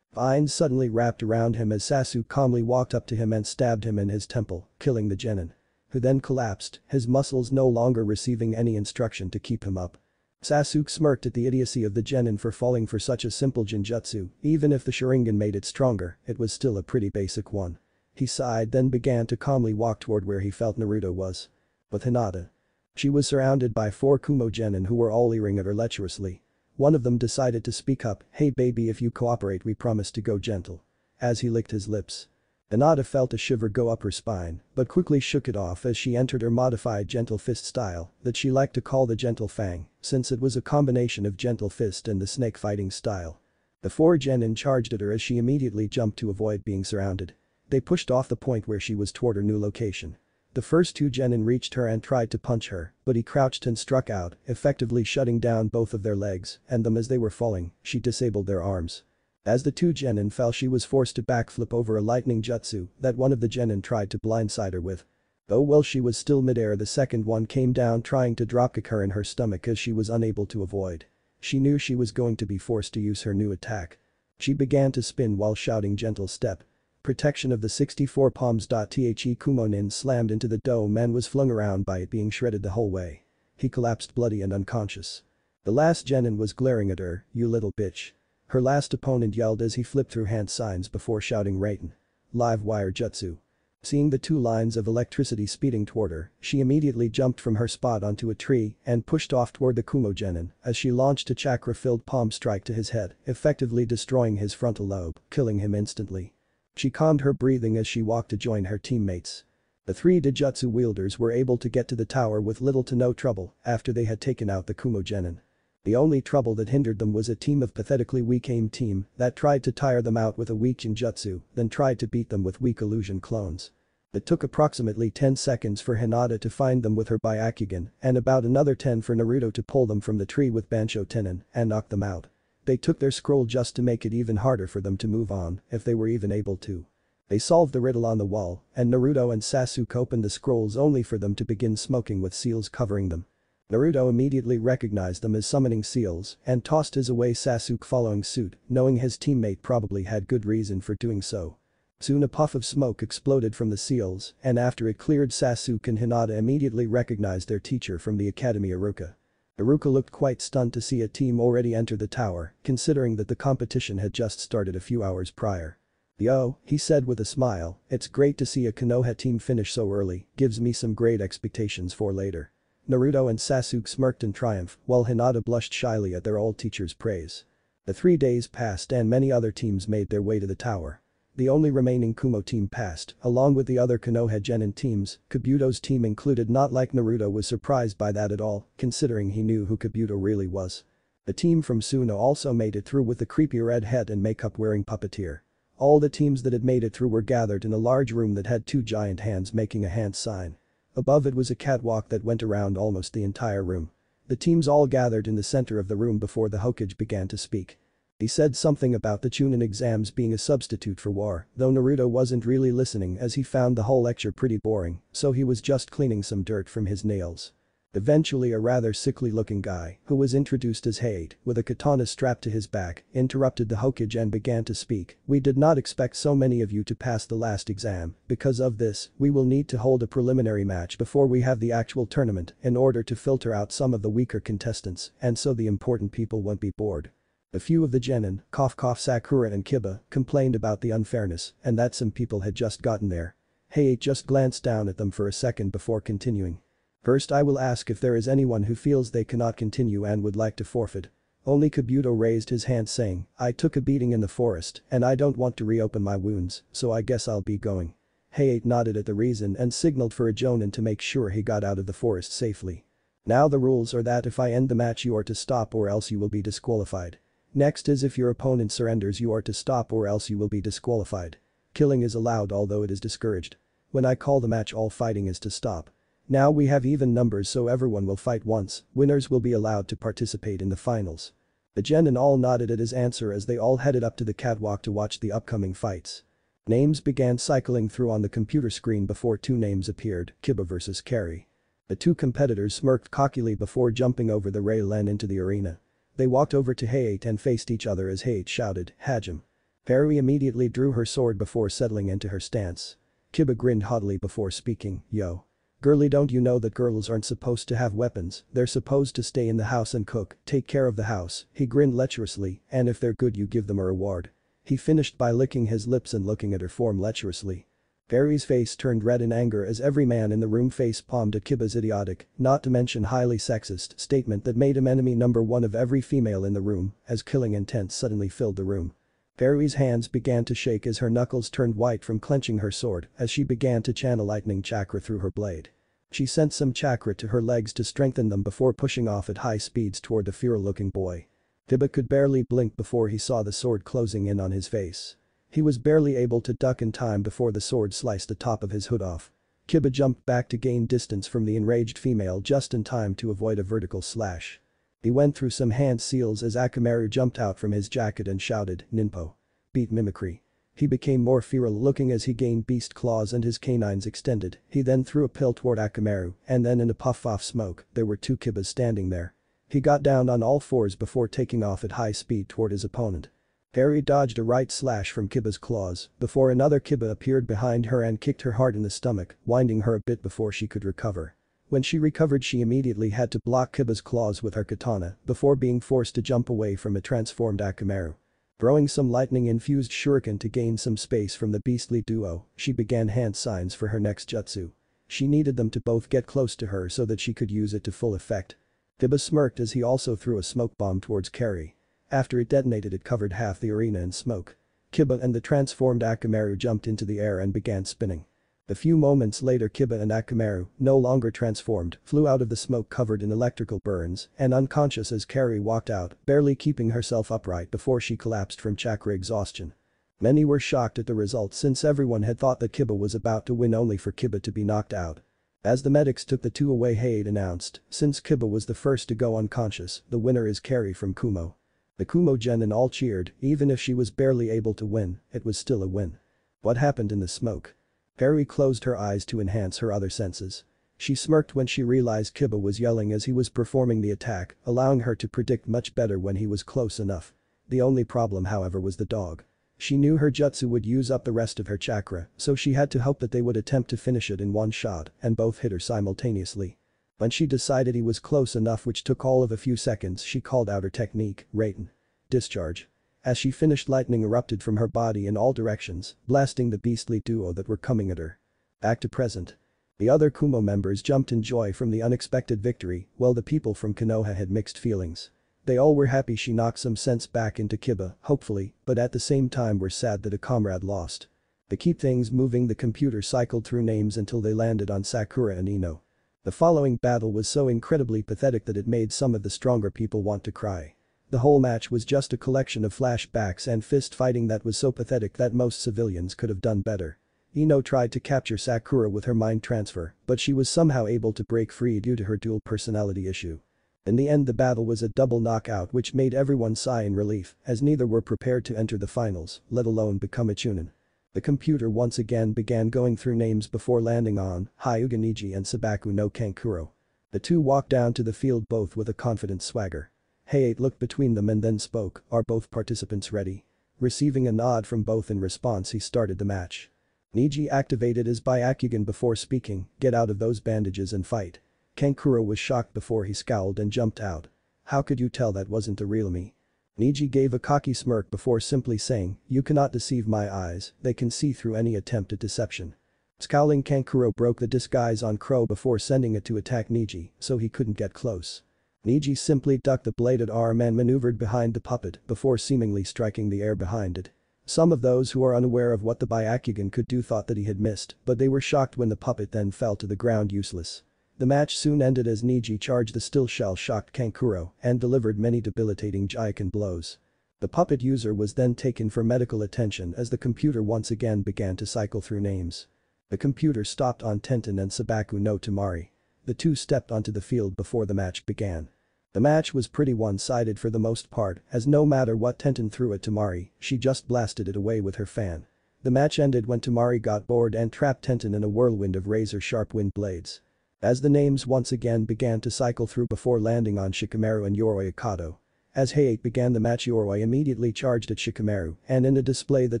Vines suddenly wrapped around him as Sasuke calmly walked up to him and stabbed him in his temple, killing the genin. Who then collapsed, his muscles no longer receiving any instruction to keep him up. Sasuke smirked at the idiocy of the genin for falling for such a simple genjutsu, even if the Sharingan made it stronger, it was still a pretty basic one. He sighed then began to calmly walk toward where he felt Naruto was. With Hinata. She was surrounded by 4 Kumo genin who were all leering at her lecherously. One of them decided to speak up, "Hey baby, if you cooperate we promise to go gentle." As he licked his lips. Hinata felt a shiver go up her spine, but quickly shook it off as she entered her modified gentle fist style that she liked to call the gentle fang, since it was a combination of gentle fist and the snake fighting style. The 4 genin charged at her as she immediately jumped to avoid being surrounded. They pushed off the point where she was toward her new location. The first 2 genin reached her and tried to punch her, but he crouched and struck out, effectively shutting down both of their legs, and them as they were falling, she disabled their arms. As the 2 genin fell she was forced to backflip over a lightning jutsu that one of the genin tried to blindside her with. Though while she was still midair the second one came down trying to dropkick her in her stomach as she was unable to avoid. She knew she was going to be forced to use her new attack. She began to spin while shouting gentle step. Protection of the 64 palms. The Kumo nin slammed into the dome and was flung around by it being shredded the whole way. He collapsed bloody and unconscious. The last genin was glaring at her, "You little bitch." Her last opponent yelled as he flipped through hand signs before shouting Raiden. Live wire jutsu. Seeing the 2 lines of electricity speeding toward her, she immediately jumped from her spot onto a tree and pushed off toward the Kumo genin as she launched a chakra-filled palm strike to his head, effectively destroying his frontal lobe, killing him instantly. She calmed her breathing as she walked to join her teammates. The 3 Dijutsu wielders were able to get to the tower with little to no trouble after they had taken out the Kumo genin. The only trouble that hindered them was a team of pathetically weak AIM team that tried to tire them out with a weak genjutsu, then tried to beat them with weak illusion clones. It took approximately 10 seconds for Hinata to find them with her Byakugan and about another 10 for Naruto to pull them from the tree with Bansho Tenin and knock them out. They took their scroll just to make it even harder for them to move on, if they were even able to. They solved the riddle on the wall, and Naruto and Sasuke opened the scrolls only for them to begin smoking with seals covering them. Naruto immediately recognized them as summoning seals and tossed his away, Sasuke following suit, knowing his teammate probably had good reason for doing so. Soon a puff of smoke exploded from the seals, and after it cleared Sasuke and Hinata immediately recognized their teacher from the academy, Iruka. Iruka looked quite stunned to see a team already enter the tower, considering that the competition had just started a few hours prior. "Yo," he said with a smile, "it's great to see a Konoha team finish so early, gives me some great expectations for later." Naruto and Sasuke smirked in triumph, while Hinata blushed shyly at their old teacher's praise. The 3 days passed and many other teams made their way to the tower. The only remaining Kumo team passed, along with the other Konoha genin teams. Kabuto's team included. Not like Naruto was surprised by that at all, considering he knew who Kabuto really was. The team from Suno also made it through with the creepy red head and makeup wearing puppeteer. All the teams that had made it through were gathered in a large room that had 2 giant hands making a hand sign. Above it was a catwalk that went around almost the entire room. The teams all gathered in the center of the room before the Hokage began to speak. He said something about the Chunin exams being a substitute for war, though Naruto wasn't really listening as he found the whole lecture pretty boring, so he was just cleaning some dirt from his nails. Eventually a rather sickly-looking guy, who was introduced as Hate, with a katana strapped to his back, interrupted the Hokage and began to speak. "We did not expect so many of you to pass the last exam. Because of this, we will need to hold a preliminary match before we have the actual tournament in order to filter out some of the weaker contestants and so the important people won't be bored." A few of the genin, Sakura and Kiba, complained about the unfairness and that some people had just gotten there. Hate just glanced down at them for a second before continuing. "First I will ask if there is anyone who feels they cannot continue and would like to forfeit." Only Kabuto raised his hand saying, "I took a beating in the forest and I don't want to reopen my wounds, so I guess I'll be going." Hayate nodded at the reason and signaled for a jonin to make sure he got out of the forest safely. "Now the rules are that if I end the match you are to stop or else you will be disqualified. Next is if your opponent surrenders you are to stop or else you will be disqualified. Killing is allowed although it is discouraged. When I call the match all fighting is to stop. Now we have even numbers so everyone will fight once, winners will be allowed to participate in the finals." The genin all nodded at his answer as they all headed up to the catwalk to watch the upcoming fights. Names began cycling through on the computer screen before 2 names appeared, Kiba vs Kekkei. The 2 competitors smirked cockily before jumping over the railing into the arena. They walked over to Hayate and faced each other as Hayate shouted, "Hajime." Kekkei immediately drew her sword before settling into her stance. Kiba grinned haughtily before speaking, "Yo. Girlie, don't you know that girls aren't supposed to have weapons, they're supposed to stay in the house and cook, take care of the house." He grinned lecherously, "And if they're good you give them a reward." He finished by licking his lips and looking at her form lecherously. Kekkei's face turned red in anger as every man in the room face-palmed at Kiba's idiotic, not to mention highly sexist, statement that made him enemy number 1 of every female in the room as killing intent suddenly filled the room. Kekkei's hands began to shake as her knuckles turned white from clenching her sword as she began to channel lightning chakra through her blade. She sent some chakra to her legs to strengthen them before pushing off at high speeds toward the feral-looking boy. Kiba could barely blink before he saw the sword closing in on his face. He was barely able to duck in time before the sword sliced the top of his hood off. Kiba jumped back to gain distance from the enraged female just in time to avoid a vertical slash. He went through some hand seals as Akamaru jumped out from his jacket and shouted, "Ninpo." Beat mimicry. He became more feral looking as he gained beast claws and his canines extended. He then threw a pill toward Akamaru and then in a puff of smoke there were 2 Kibas standing there. He got down on all fours before taking off at high speed toward his opponent. Kekkei dodged a right slash from Kiba's claws before another Kiba appeared behind her and kicked her hard in the stomach, winding her a bit before she could recover. When she recovered she immediately had to block Kiba's claws with her katana before being forced to jump away from a transformed Akamaru. Throwing some lightning-infused shuriken to gain some space from the beastly duo, she began hand signs for her next jutsu. She needed them to both get close to her so that she could use it to full effect. Kiba smirked as he also threw a smoke bomb towards Kekkei. After it detonated it covered half the arena in smoke. Kiba and the transformed Akamaru jumped into the air and began spinning. A few moments later Kiba and Akamaru, no longer transformed, flew out of the smoke covered in electrical burns and unconscious as Kekkei walked out, barely keeping herself upright before she collapsed from chakra exhaustion. Many were shocked at the result since everyone had thought that Kiba was about to win only for Kiba to be knocked out. As the medics took the 2 away Hade announced, since Kiba was the first to go unconscious, the winner is Kekkei from Kumo. The Kumo genin all cheered, even if she was barely able to win, it was still a win. What happened in the smoke? Kekkei closed her eyes to enhance her other senses. She smirked when she realized Kiba was yelling as he was performing the attack, allowing her to predict much better when he was close enough. The only problem however was the dog. She knew her jutsu would use up the rest of her chakra, so she had to hope that they would attempt to finish it in one shot and both hit her simultaneously. When she decided he was close enough which took all of a few seconds she called out her technique, Raten. Discharge. As she finished, lightning erupted from her body in all directions, blasting the beastly duo that were coming at her. Back to present. The other Kumo members jumped in joy from the unexpected victory, while the people from Konoha had mixed feelings. They all were happy she knocked some sense back into Kiba, hopefully, but at the same time were sad that a comrade lost. To keep things moving, the computer cycled through names until they landed on Sakura and Ino. The following battle was so incredibly pathetic that it made some of the stronger people want to cry. The whole match was just a collection of flashbacks and fist fighting that was so pathetic that most civilians could have done better. Ino tried to capture Sakura with her mind transfer, but she was somehow able to break free due to her dual personality issue. In the end, the battle was a double knockout, which made everyone sigh in relief, as neither were prepared to enter the finals, let alone become a Chunin. The computer once again began going through names before landing on Hyuga Niji and Sabaku no Kankuro. The two walked down to the field both with a confident swagger. Hayate looked between them and then spoke, "Are both participants ready?" Receiving a nod from both in response, he started the match. Niji activated his Byakugan before speaking, "Get out of those bandages and fight." Kankuro was shocked before he scowled and jumped out. "How could you tell that wasn't a real me?" Niji gave a cocky smirk before simply saying, "You cannot deceive my eyes, they can see through any attempt at deception." Scowling, Kankuro broke the disguise on Crow before sending it to attack Niji, so he couldn't get close. Niji simply ducked the bladed arm and maneuvered behind the puppet before seemingly striking the air behind it. Some of those who are unaware of what the Byakugan could do thought that he had missed, but they were shocked when the puppet then fell to the ground useless. The match soon ended as Niji charged the still shell-shocked Kankuro and delivered many debilitating Jaiken blows. The puppet user was then taken for medical attention as the computer once again began to cycle through names. The computer stopped on Tenten and Sabaku no Tamari. The two stepped onto the field before the match began. The match was pretty one-sided for the most part, as no matter what Tenten threw at Tamari, she just blasted it away with her fan. The match ended when Tamari got bored and trapped Tenten in a whirlwind of razor-sharp wind blades. As the names once again began to cycle through before landing on Shikamaru and Yoroi Akato. As Hayate began the match, Yoroi immediately charged at Shikamaru and in a display that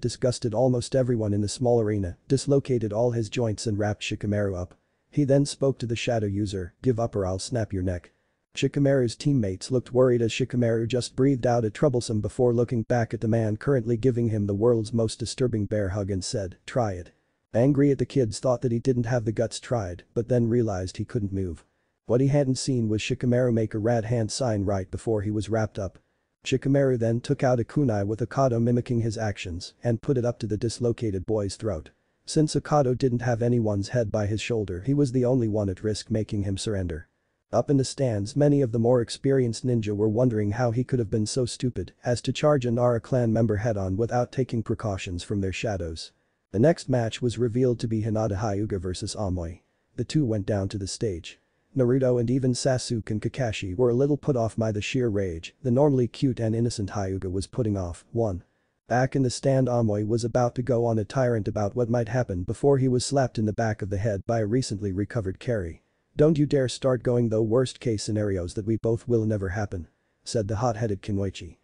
disgusted almost everyone in the small arena, dislocated all his joints and wrapped Shikamaru up. He then spoke to the shadow user, "Give up or I'll snap your neck." Shikamaru's teammates looked worried as Shikamaru just breathed out a troublesome before looking back at the man currently giving him the world's most disturbing bear hug and said, "Try it." Angry at the kids thought that he didn't have the guts tried, but then realized he couldn't move. What he hadn't seen was Shikamaru make a rad hand sign right before he was wrapped up. Shikamaru then took out a kunai with Akato mimicking his actions and put it up to the dislocated boy's throat. Since Akato didn't have anyone's head by his shoulder, he was the only one at risk making him surrender. Up in the stands, many of the more experienced ninja were wondering how he could have been so stupid as to charge a Nara clan member head-on without taking precautions from their shadows. The next match was revealed to be Hinata Hyuga vs Amoy. The two went down to the stage. Naruto and even Sasuke and Kakashi were a little put off by the sheer rage the normally cute and innocent Hyuga was putting off. Back in the stand, Amoy was about to go on a tirade about what might happen before he was slapped in the back of the head by a recently recovered carry. "Don't you dare start going though, worst case scenarios that we both will never happen," said the hot-headed Kinoichi.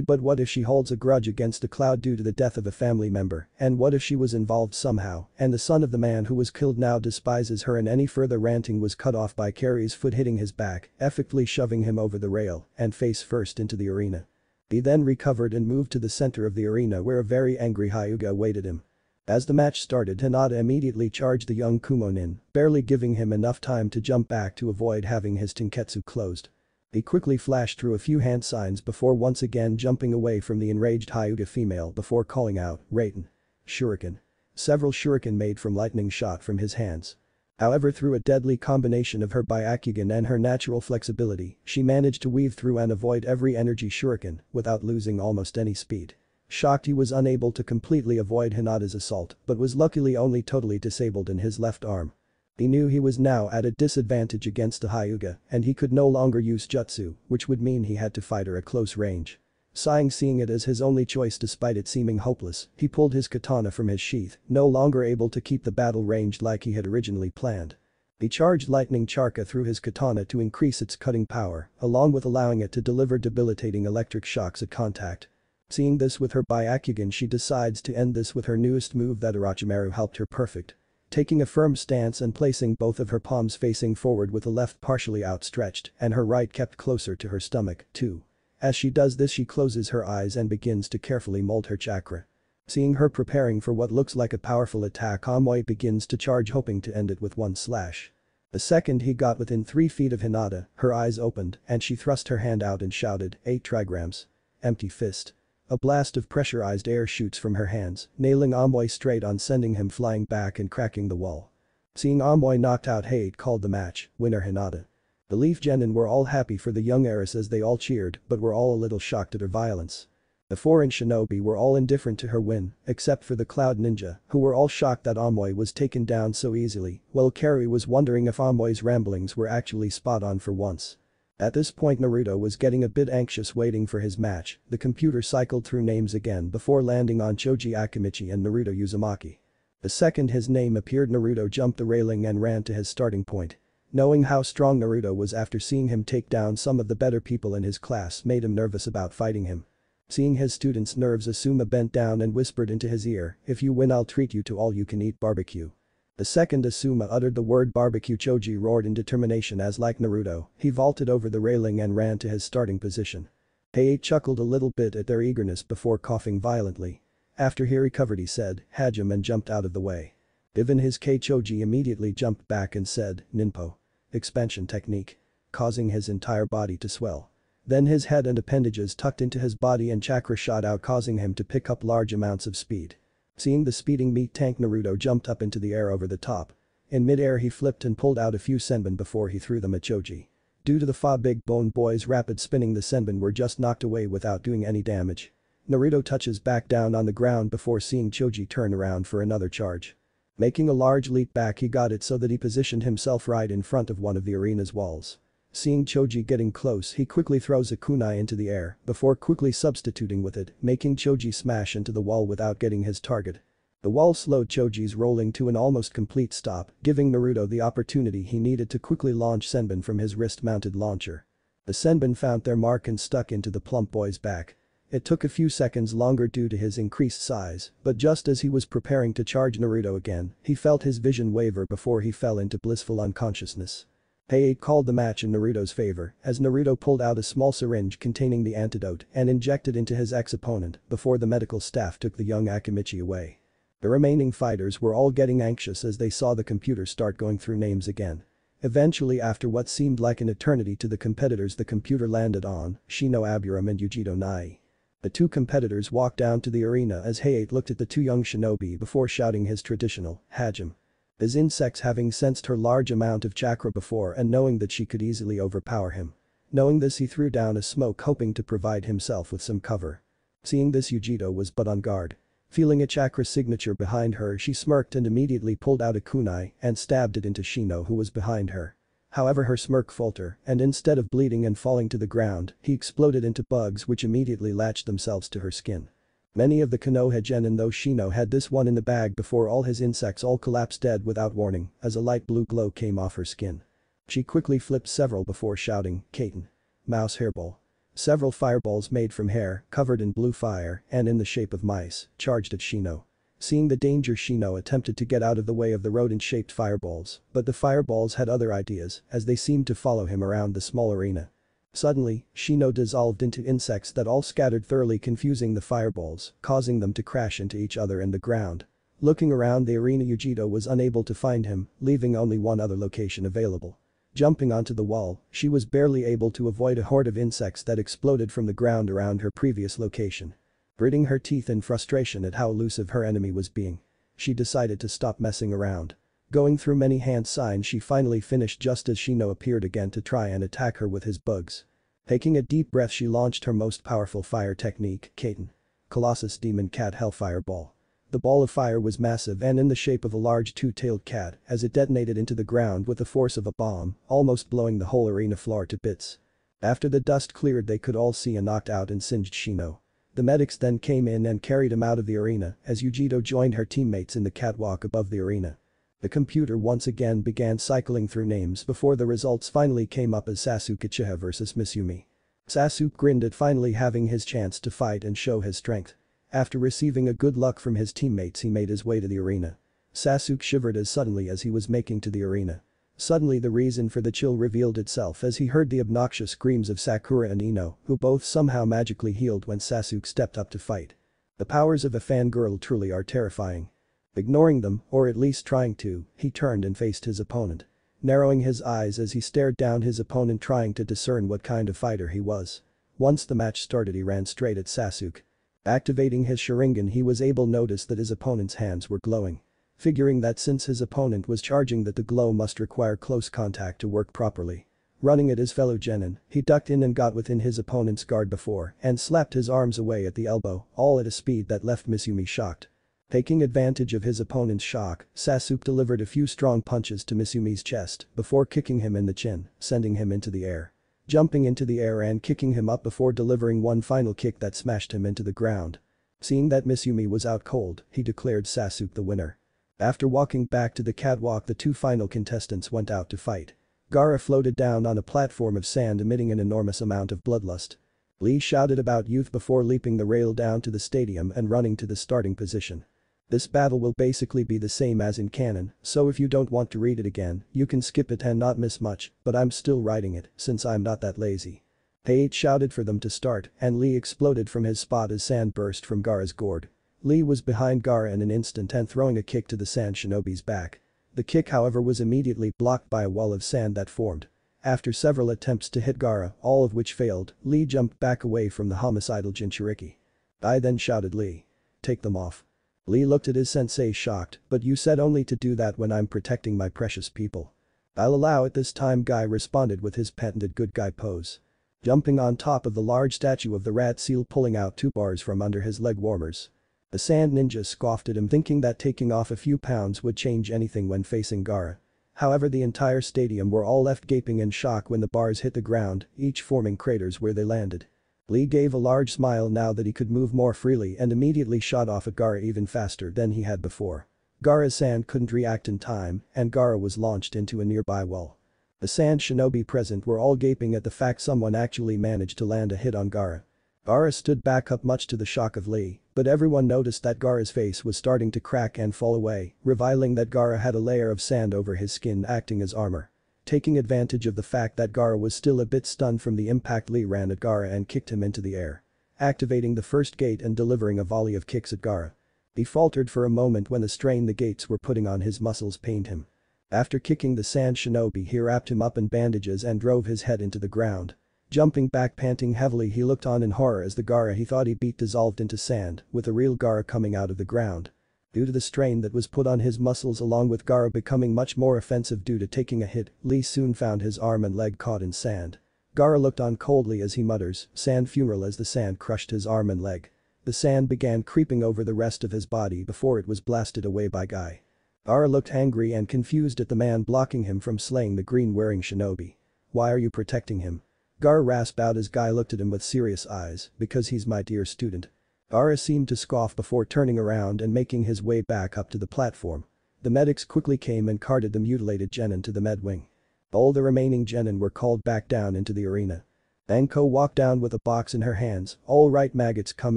But what if she holds a grudge against a Cloud due to the death of a family member, and what if she was involved somehow and the son of the man who was killed now despises her, and any further ranting was cut off by Carrie's foot hitting his back, effectively shoving him over the rail and face first into the arena. He then recovered and moved to the center of the arena where a very angry Hyuga awaited him. As the match started, Hinata immediately charged the young Kumonin, barely giving him enough time to jump back to avoid having his Tenketsu closed. He quickly flashed through a few hand signs before once again jumping away from the enraged Hyuga female before calling out, "Raiden." Shuriken. Several shuriken made from lightning shot from his hands. However, through a deadly combination of her Byakugan and her natural flexibility, she managed to weave through and avoid every energy shuriken without losing almost any speed. Shocked, he was unable to completely avoid Hinata's assault but was luckily only totally disabled in his left arm. He knew he was now at a disadvantage against the Hyuga and he could no longer use jutsu, which would mean he had to fight her at close range. Sighing, seeing it as his only choice despite it seeming hopeless, he pulled his katana from his sheath, no longer able to keep the battle ranged like he had originally planned. He charged lightning charka through his katana to increase its cutting power, along with allowing it to deliver debilitating electric shocks at contact. Seeing this with her Byakugan, she decides to end this with her newest move that Orochimaru helped her perfect. Taking a firm stance and placing both of her palms facing forward with the left partially outstretched and her right kept closer to her stomach, too. As she does this she closes her eyes and begins to carefully mold her chakra. Seeing her preparing for what looks like a powerful attack, Amoy begins to charge, hoping to end it with one slash. The second he got within 3 feet of Hinata, her eyes opened and she thrust her hand out and shouted, 8 trigrams. Empty fist. A blast of pressurized air shoots from her hands, nailing Amoy straight on, sending him flying back and cracking the wall. Seeing Amoy knocked out, Hate called the match winner Hinata. The Leaf Genin were all happy for the young heiress as they all cheered, but were all a little shocked at her violence. The foreign shinobi were all indifferent to her win, except for the Cloud Ninja, who were all shocked that Amoy was taken down so easily, while Carrie was wondering if Amoy's ramblings were actually spot on for once. At this point Naruto was getting a bit anxious waiting for his match. The computer cycled through names again before landing on Choji Akimichi and Naruto Uzumaki. The second his name appeared, Naruto jumped the railing and ran to his starting point. Knowing how strong Naruto was after seeing him take down some of the better people in his class made him nervous about fighting him. Seeing his students' nerves, Asuma bent down and whispered into his ear, "If you win I'll treat you to all-you-can-eat barbecue." The second Asuma uttered the word barbecue, Choji roared in determination as, like Naruto, he vaulted over the railing and ran to his starting position. Hei chuckled a little bit at their eagerness before coughing violently. After he recovered he said, "Hajime," and jumped out of the way. Given his K, Choji immediately jumped back and said, "Ninpo." Expansion technique. Causing his entire body to swell. Then his head and appendages tucked into his body and chakra shot out, causing him to pick up large amounts of speed. Seeing the speeding meat tank, Naruto jumped up into the air over the top. In mid-air he flipped and pulled out a few senbon before he threw them at Choji. Due to the Fa Big Bone Boy's rapid spinning, the senbon were just knocked away without doing any damage. Naruto touches back down on the ground before seeing Choji turn around for another charge. Making a large leap back, he got it so that he positioned himself right in front of one of the arena's walls. Seeing Choji getting close, he quickly throws a kunai into the air before quickly substituting with it, making Choji smash into the wall without getting his target. The wall slowed Choji's rolling to an almost complete stop, giving Naruto the opportunity he needed to quickly launch senbon from his wrist-mounted launcher. The senbon found their mark and stuck into the plump boy's back. It took a few seconds longer due to his increased size, but just as he was preparing to charge Naruto again, he felt his vision waver before he fell into blissful unconsciousness. Hei called the match in Naruto's favor as Naruto pulled out a small syringe containing the antidote and injected into his ex-opponent before the medical staff took the young Akimichi away. The remaining fighters were all getting anxious as they saw the computer start going through names again. Eventually, after what seemed like an eternity to the competitors, the computer landed on Shino Aburam and Yujiro Nai. The two competitors walked down to the arena as Hayate looked at the two young shinobi before shouting his traditional Hajime. His insects, having sensed her large amount of chakra before and knowing that she could easily overpower him. Knowing this, he threw down a smoke, hoping to provide himself with some cover. Seeing this, Yujiro was but on guard. Feeling a chakra signature behind her, she smirked and immediately pulled out a kunai and stabbed it into Shino, who was behind her. However, her smirk faltered, and instead of bleeding and falling to the ground, he exploded into bugs which immediately latched themselves to her skin. Many of the Konoha genin, though Shino had this one in the bag before all his insects all collapsed dead without warning as a light blue glow came off her skin. She quickly flipped several before shouting, "Kaiten." Mouse hairball. Several fireballs made from hair, covered in blue fire and in the shape of mice, charged at Shino. Seeing the danger, Shino attempted to get out of the way of the rodent-shaped fireballs, but the fireballs had other ideas as they seemed to follow him around the small arena. Suddenly, Shino dissolved into insects that all scattered, thoroughly confusing the fireballs, causing them to crash into each other and the ground. Looking around the arena, Yujiro was unable to find him, leaving only one other location available. Jumping onto the wall, she was barely able to avoid a horde of insects that exploded from the ground around her previous location. Gritting her teeth in frustration at how elusive her enemy was being, she decided to stop messing around. Going through many hand signs, she finally finished just as Shino appeared again to try and attack her with his bugs. Taking a deep breath, she launched her most powerful fire technique, Kaiten. Colossus Demon Cat Hellfire Ball. The ball of fire was massive and in the shape of a large two-tailed cat as it detonated into the ground with the force of a bomb, almost blowing the whole arena floor to bits. After the dust cleared, they could all see a knocked out and singed Shino. The medics then came in and carried him out of the arena as Yujiro joined her teammates in the catwalk above the arena. The computer once again began cycling through names before the results finally came up as Sasuke Uchiha vs Miss Yumi. Sasuke grinned at finally having his chance to fight and show his strength. After receiving a good luck from his teammates, he made his way to the arena. Sasuke shivered as suddenly as he was making to the arena. Suddenly the reason for the chill revealed itself as he heard the obnoxious screams of Sakura and Ino, who both somehow magically healed when Sasuke stepped up to fight. The powers of a fangirl truly are terrifying. Ignoring them, or at least trying to, he turned and faced his opponent. Narrowing his eyes as he stared down his opponent trying to discern what kind of fighter he was. Once the match started he ran straight at Sasuke. Activating his Sharingan he was able to notice that his opponent's hands were glowing. Figuring that since his opponent was charging that the glow must require close contact to work properly. Running at his fellow genin, he ducked in and got within his opponent's guard before and slapped his arms away at the elbow, all at a speed that left Misumi shocked. Taking advantage of his opponent's shock, Sasuke delivered a few strong punches to Misumi's chest before kicking him in the chin, sending him into the air. Jumping into the air and kicking him up before delivering one final kick that smashed him into the ground. Seeing that Misumi was out cold, he declared Sasuke the winner. After walking back to the catwalk the two final contestants went out to fight. Gaara floated down on a platform of sand emitting an enormous amount of bloodlust. Lee shouted about youth before leaping the rail down to the stadium and running to the starting position. This battle will basically be the same as in canon, so if you don't want to read it again, you can skip it and not miss much, but I'm still writing it since I'm not that lazy. Pate shouted for them to start and Lee exploded from his spot as sand burst from Gaara's gourd. Lee was behind Gaara in an instant and throwing a kick to the sand shinobi's back. The kick however was immediately blocked by a wall of sand that formed. After several attempts to hit Gaara, all of which failed, Lee jumped back away from the homicidal Jinchuriki. I then shouted Lee. Take them off. Lee looked at his sensei shocked, but you said only to do that when I'm protecting my precious people. I'll allow it this time Guy responded with his patented good guy pose. Jumping on top of the large statue of the rat seal pulling out 2 bars from under his leg warmers. The sand ninja scoffed at him thinking that taking off a few pounds would change anything when facing Gaara. However the entire stadium were all left gaping in shock when the bars hit the ground, each forming craters where they landed. Lee gave a large smile now that he could move more freely and immediately shot off at Gaara even faster than he had before. Gaara's sand couldn't react in time and Gaara was launched into a nearby wall. The sand shinobi present were all gaping at the fact someone actually managed to land a hit on Gaara. Gaara stood back up much to the shock of Lee, but everyone noticed that Gaara's face was starting to crack and fall away, revealing that Gaara had a layer of sand over his skin acting as armor. Taking advantage of the fact that Gaara was still a bit stunned from the impact Lee ran at Gaara and kicked him into the air. Activating the first gate and delivering a volley of kicks at Gaara. He faltered for a moment when the strain the gates were putting on his muscles pained him. After kicking the sand shinobi he wrapped him up in bandages and drove his head into the ground. Jumping back panting heavily he looked on in horror as the Gaara he thought he beat dissolved into sand, with a real Gaara coming out of the ground. Due to the strain that was put on his muscles along with Gaara becoming much more offensive due to taking a hit, Lee soon found his arm and leg caught in sand. Gaara looked on coldly as he mutters, "Sand funeral" as the sand crushed his arm and leg. The sand began creeping over the rest of his body before it was blasted away by Guy. Gaara looked angry and confused at the man blocking him from slaying the green-wearing shinobi. "Why are you protecting him?" Gaara rasped out as Guy looked at him with serious eyes, "Because he's my dear student." Gaara seemed to scoff before turning around and making his way back up to the platform. The medics quickly came and carted the mutilated genin to the med wing. All the remaining genin were called back down into the arena. Anko walked down with a box in her hands. "All right maggots, come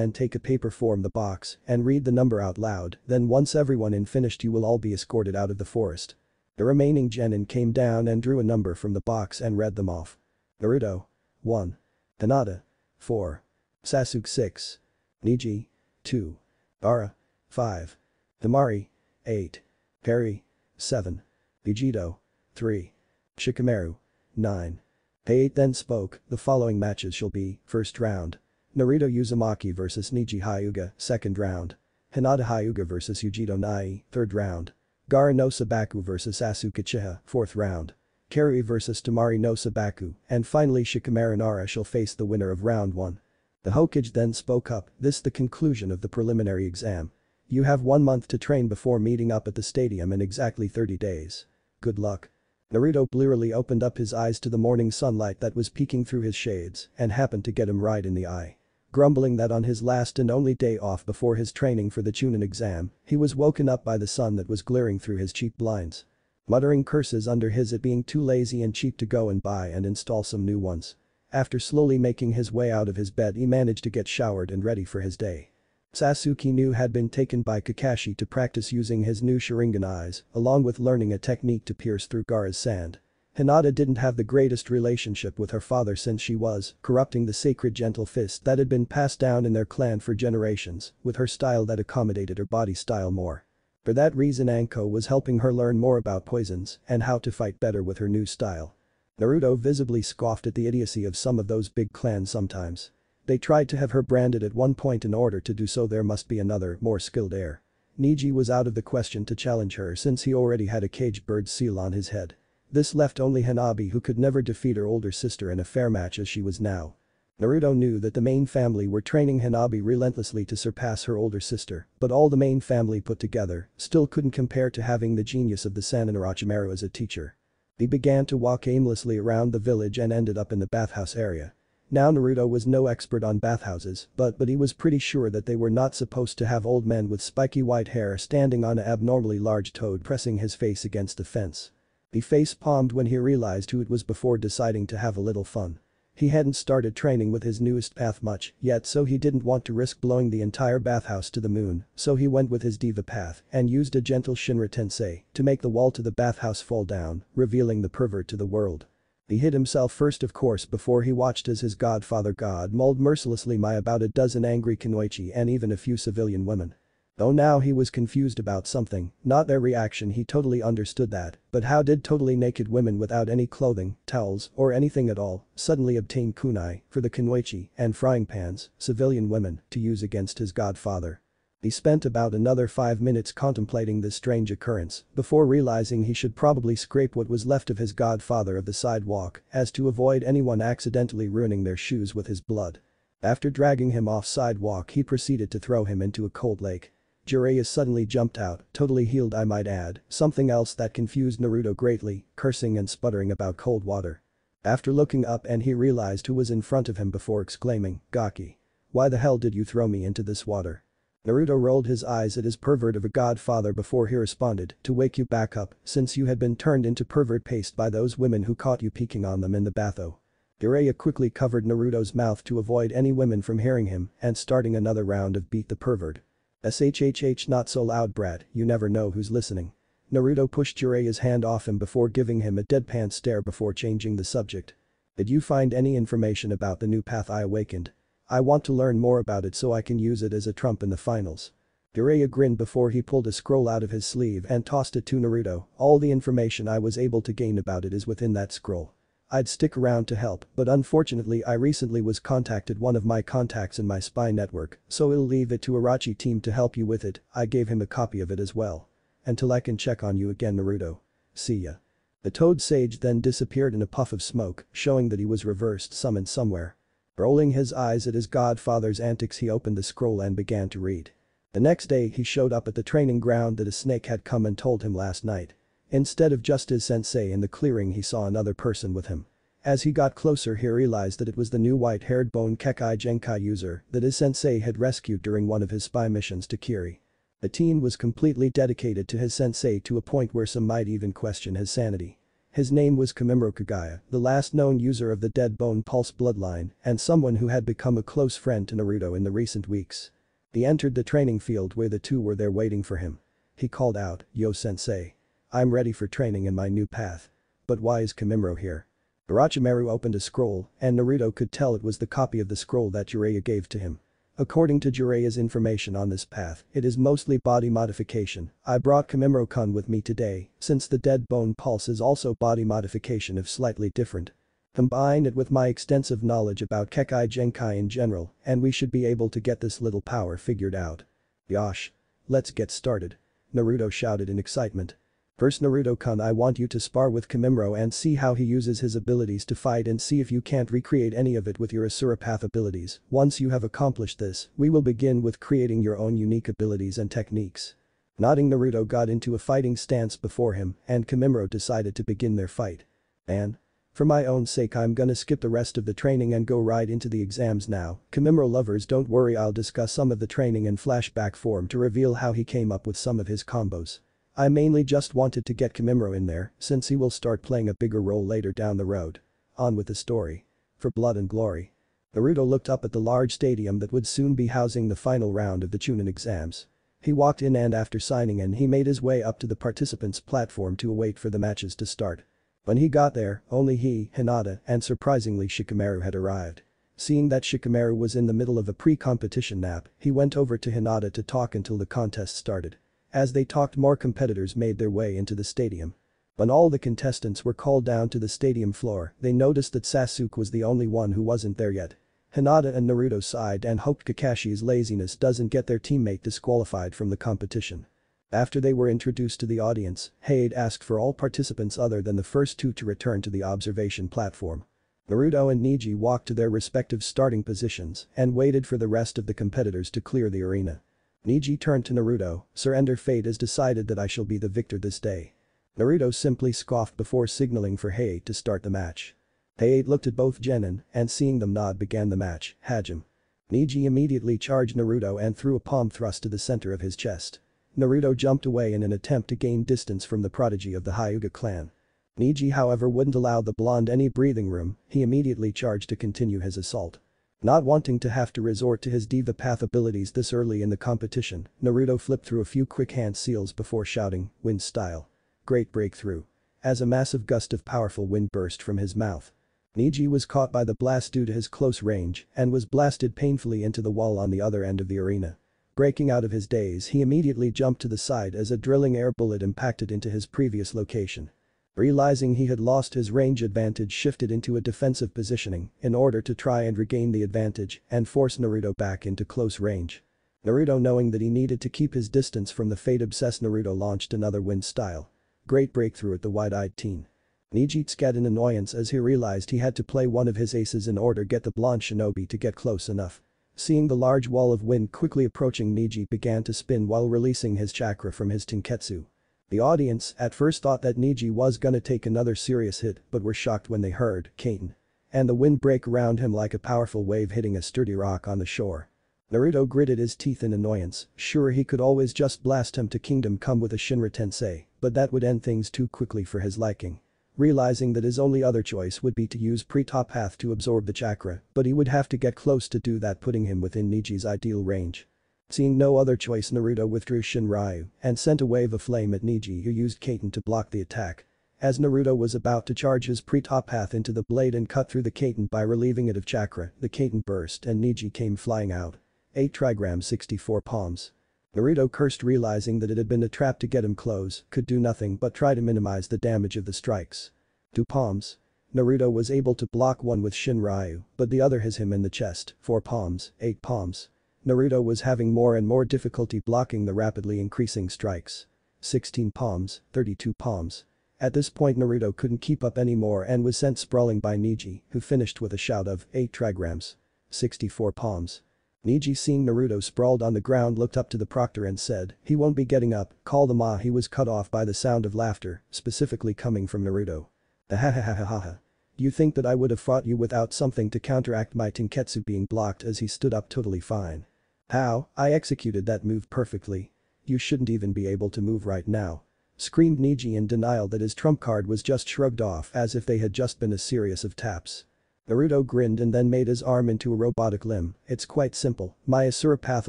and take a paper from the box and read the number out loud, then once everyone in finished you will all be escorted out of the forest." The remaining genin came down and drew a number from the box and read them off. Naruto 1. Hinata 4. Sasuke 6. Neji 2. Gaara 5. Himari 8. Perry 7. Vegito 3. Shikamaru 9. Pate then spoke, "The following matches shall be, first round. Naruto Uzumaki vs Neji Hyuga, second round. Hinata Hyuga vs Yujito Nai, third round. Gaara no Sabaku vs Sasuke Uchiha, fourth round. Karui vs Tamari no Sabaku, and finally Shikamaru Nara shall face the winner of round 1. The Hokage then spoke up, "This the conclusion of the preliminary exam. You have 1 month to train before meeting up at the stadium in exactly 30 days. Good luck." Naruto blearily opened up his eyes to the morning sunlight that was peeking through his shades and happened to get him right in the eye. Grumbling that on his last and only day off before his training for the Chunin exam, he was woken up by the sun that was glaring through his cheap blinds. Muttering curses under his it being too lazy and cheap to go and buy and install some new ones. After slowly making his way out of his bed he managed to get showered and ready for his day. Sasuke knew had been taken by Kakashi to practice using his new Sharingan eyes, along with learning a technique to pierce through Gaara's sand. Hinata didn't have the greatest relationship with her father since she was corrupting the sacred gentle fist that had been passed down in their clan for generations, with her style that accommodated her body style more. For that reason Anko was helping her learn more about poisons and how to fight better with her new style. Naruto visibly scoffed at the idiocy of some of those big clans sometimes. They tried to have her branded at one point. In order to do so there must be another, more skilled heir. Neji was out of the question to challenge her since he already had a caged bird seal on his head. This left only Hanabi, who could never defeat her older sister in a fair match as she was now. Naruto knew that the main family were training Hanabi relentlessly to surpass her older sister, but all the main family put together still couldn't compare to having the genius of the Sannin Orochimaru as a teacher. He began to walk aimlessly around the village and ended up in the bathhouse area. Now Naruto was no expert on bathhouses, but he was pretty sure that they were not supposed to have old men with spiky white hair standing on an abnormally large toad pressing his face against the fence. He face-palmed when he realized who it was before deciding to have a little fun. He hadn't started training with his newest path much yet, so he didn't want to risk blowing the entire bathhouse to the moon, so he went with his diva path and used a gentle Shinra Tensei to make the wall to the bathhouse fall down, revealing the pervert to the world. He hid himself first of course before he watched as his godfather God mauled mercilessly by about a dozen angry Kunoichi and even a few civilian women. Though now he was confused about something, not their reaction. He totally understood that, but how did totally naked women without any clothing, towels, or anything at all suddenly obtain kunai for the Kunoichi and frying pans, civilian women, to use against his godfather? He spent about another 5 minutes contemplating this strange occurrence before realizing he should probably scrape what was left of his godfather of the sidewalk as to avoid anyone accidentally ruining their shoes with his blood. After dragging him off sidewalk he proceeded to throw him into a cold lake. Jiraiya suddenly jumped out, totally healed I might add, something else that confused Naruto greatly, cursing and sputtering about cold water. After looking up and he realized who was in front of him before exclaiming, "Gaki. Why the hell did you throw me into this water?" Naruto rolled his eyes at his pervert of a godfather before he responded, "To wake you back up, since you had been turned into pervert paste by those women who caught you peeking on them in the batho." Jiraiya quickly covered Naruto's mouth to avoid any women from hearing him and starting another round of beat the pervert. "Shhh, not so loud brat, you never know who's listening." Naruto pushed Jiraiya's hand off him before giving him a deadpan stare before changing the subject. "Did you find any information about the new path I awakened? I want to learn more about it so I can use it as a trump in the finals." Jiraiya grinned before he pulled a scroll out of his sleeve and tossed it to Naruto. "All the information I was able to gain about it is within that scroll. I'd stick around to help, but unfortunately I recently was contacted one of my contacts in my spy network, so I'll leave it to Orochi team to help you with it." I gave him a copy of it as well. "Until I can check on you again Naruto. See ya." The toad sage then disappeared in a puff of smoke, showing that he was reversed summoned somewhere. Rolling his eyes at his godfather's antics he opened the scroll and began to read. The next day he showed up at the training ground that a snake had come and told him last night. Instead of just his sensei in the clearing he saw another person with him. As he got closer he realized that it was the new white-haired bone Kekkei Genkai user that his sensei had rescued during one of his spy missions to Kiri. The teen was completely dedicated to his sensei to a point where some might even question his sanity. His name was Kamimuro Kagaya, the last known user of the Dead Bone Pulse bloodline and someone who had become a close friend to Naruto in the recent weeks. He entered the training field where the two were there waiting for him. He called out, "Yo sensei. I'm ready for training in my new path. But why is Kamimuro here?" Orochimaru opened a scroll and Naruto could tell it was the copy of the scroll that Jiraiya gave to him. According to Jiraiya's information on this path, it is mostly body modification. I brought Kamimuro-kun with me today, since the Dead Bone Pulse is also body modification if slightly different. Combine it with my extensive knowledge about Kekkei Genkai in general, and we should be able to get this little power figured out. "Yosh. Let's get started." Naruto shouted in excitement. "First Naruto-kun, I want you to spar with Kamimuro and see how he uses his abilities to fight and see if you can't recreate any of it with your Asura Path abilities. Once you have accomplished this, we will begin with creating your own unique abilities and techniques." Nodding, Naruto got into a fighting stance before him and Kamimuro decided to begin their fight. "And? For my own sake I'm gonna skip the rest of the training and go right into the exams now." Kamimuro lovers, don't worry, I'll discuss some of the training in flashback form to reveal how he came up with some of his combos. I mainly just wanted to get Kamimuro in there since he will start playing a bigger role later down the road. On with the story. For blood and glory. Naruto looked up at the large stadium that would soon be housing the final round of the Chunin exams. He walked in and after signing in he made his way up to the participants' platform to await for the matches to start. When he got there, only he, Hinata, and surprisingly Shikamaru had arrived. Seeing that Shikamaru was in the middle of a pre-competition nap, he went over to Hinata to talk until the contest started. As they talked, more competitors made their way into the stadium. When all the contestants were called down to the stadium floor, they noticed that Sasuke was the only one who wasn't there yet. Hinata and Naruto sighed and hoped Kakashi's laziness doesn't get their teammate disqualified from the competition. After they were introduced to the audience, Hayate asked for all participants other than the first two to return to the observation platform. Naruto and Neji walked to their respective starting positions and waited for the rest of the competitors to clear the arena. Neji turned to Naruto, "Surrender, fate has decided that I shall be the victor this day." Naruto simply scoffed before signaling for Hayate to start the match. Hayate looked at both genin and seeing them nod began the match, Hajime. Neji immediately charged Naruto and threw a palm thrust to the center of his chest. Naruto jumped away in an attempt to gain distance from the prodigy of the Hyuga clan. Neji however wouldn't allow the blonde any breathing room, he immediately charged to continue his assault. Not wanting to have to resort to his diva path abilities this early in the competition, Naruto flipped through a few quick hand seals before shouting, "Wind style." Great breakthrough. As a massive gust of powerful wind burst from his mouth. Neji was caught by the blast due to his close range and was blasted painfully into the wall on the other end of the arena. Breaking out of his daze, he immediately jumped to the side as a drilling air bullet impacted into his previous location. Realizing he had lost his range advantage, shifted into a defensive positioning in order to try and regain the advantage and force Naruto back into close range. Naruto, knowing that he needed to keep his distance from the fate-obsessed Naruto, launched another wind style. Great breakthrough at the wide-eyed teen. Neji scat in annoyance as he realized he had to play one of his aces in order to get the blonde shinobi to get close enough. Seeing the large wall of wind quickly approaching, Neji began to spin while releasing his chakra from his tenketsu. The audience at first thought that Neji was gonna take another serious hit but were shocked when they heard Kekkei and the wind break around him like a powerful wave hitting a sturdy rock on the shore. Naruto gritted his teeth in annoyance, sure he could always just blast him to Kingdom Come with a Shinra Tensei, but that would end things too quickly for his liking. Realizing that his only other choice would be to use pre-top path to absorb the chakra, but he would have to get close to do that, putting him within Neji's ideal range. Seeing no other choice, Naruto withdrew Shinryu and sent a wave of flame at Neji, who used Kekkei to block the attack. As Naruto was about to charge his pre-top path into the blade and cut through the Kekkei by relieving it of chakra, the Kekkei burst and Neji came flying out. 8 trigrams 64 palms. Naruto cursed, realizing that it had been a trap to get him close, could do nothing but try to minimize the damage of the strikes. 2 palms. Naruto was able to block one with Shinryu, but the other hit him in the chest, 4 palms, 8 palms. Naruto was having more and more difficulty blocking the rapidly increasing strikes. 16 palms, 32 palms. At this point Naruto couldn't keep up anymore and was sent sprawling by Neji, who finished with a shout of 8 trigrams. 64 palms. Neji, seeing Naruto sprawled on the ground, looked up to the proctor and said, "He won't be getting up, call the ma." He was cut off by the sound of laughter, specifically coming from Naruto. "Ha. You think that I would have fought you without something to counteract my tenketsu being blocked?" As he stood up, totally fine. "How? I executed that move perfectly. You shouldn't even be able to move right now," screamed Neji in denial that his trump card was just shrugged off as if they had just been a series of taps. Naruto grinned and then made his arm into a robotic limb. "It's quite simple, my Asura path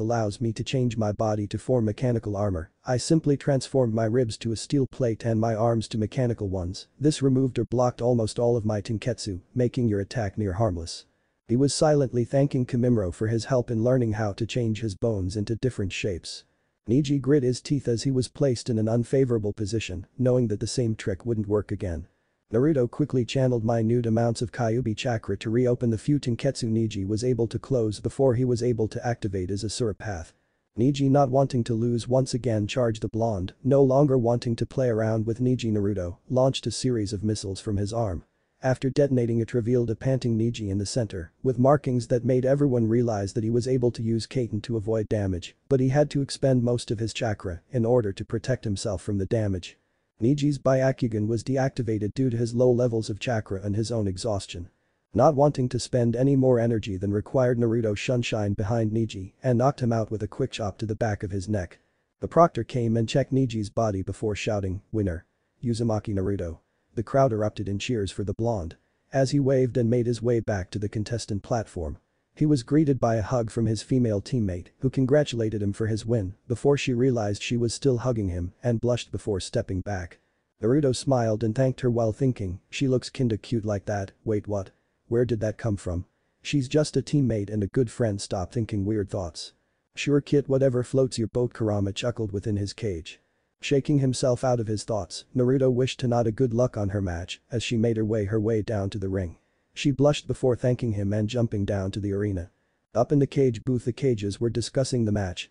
allows me to change my body to form mechanical armor. I simply transformed my ribs to a steel plate and my arms to mechanical ones. This removed or blocked almost all of my tenketsu, making your attack near harmless." He was silently thanking Kimimaro for his help in learning how to change his bones into different shapes. Neji grit his teeth as he was placed in an unfavorable position, knowing that the same trick wouldn't work again. Naruto quickly channeled minute amounts of Kyuubi chakra to reopen the few tenketsu Neji was able to close before he was able to activate his Asura path. Neji, not wanting to lose, once again charged the blonde, no longer wanting to play around with Neji. Naruto launched a series of missiles from his arm. After detonating, it revealed a panting Neji in the center, with markings that made everyone realize that he was able to use Kekkei to avoid damage, but he had to expend most of his chakra in order to protect himself from the damage. Neji's Byakugan was deactivated due to his low levels of chakra and his own exhaustion. Not wanting to spend any more energy than required, Naruto shunshined behind Neji and knocked him out with a quick chop to the back of his neck. The proctor came and checked Neji's body before shouting, "Winner. Uzumaki Naruto." The crowd erupted in cheers for the blonde. As he waved and made his way back to the contestant platform. He was greeted by a hug from his female teammate, who congratulated him for his win before she realized she was still hugging him and blushed before stepping back. Naruto smiled and thanked her while thinking, she looks kinda cute like that, wait what? Where did that come from? She's just a teammate and a good friend, stop thinking weird thoughts. Sure kid, whatever floats your boat, Kurama chuckled within his cage. Shaking himself out of his thoughts, Naruto wished Hinata good luck on her match as she made her way down to the ring. She blushed before thanking him and jumping down to the arena. Up in the cage booth, the cages were discussing the match.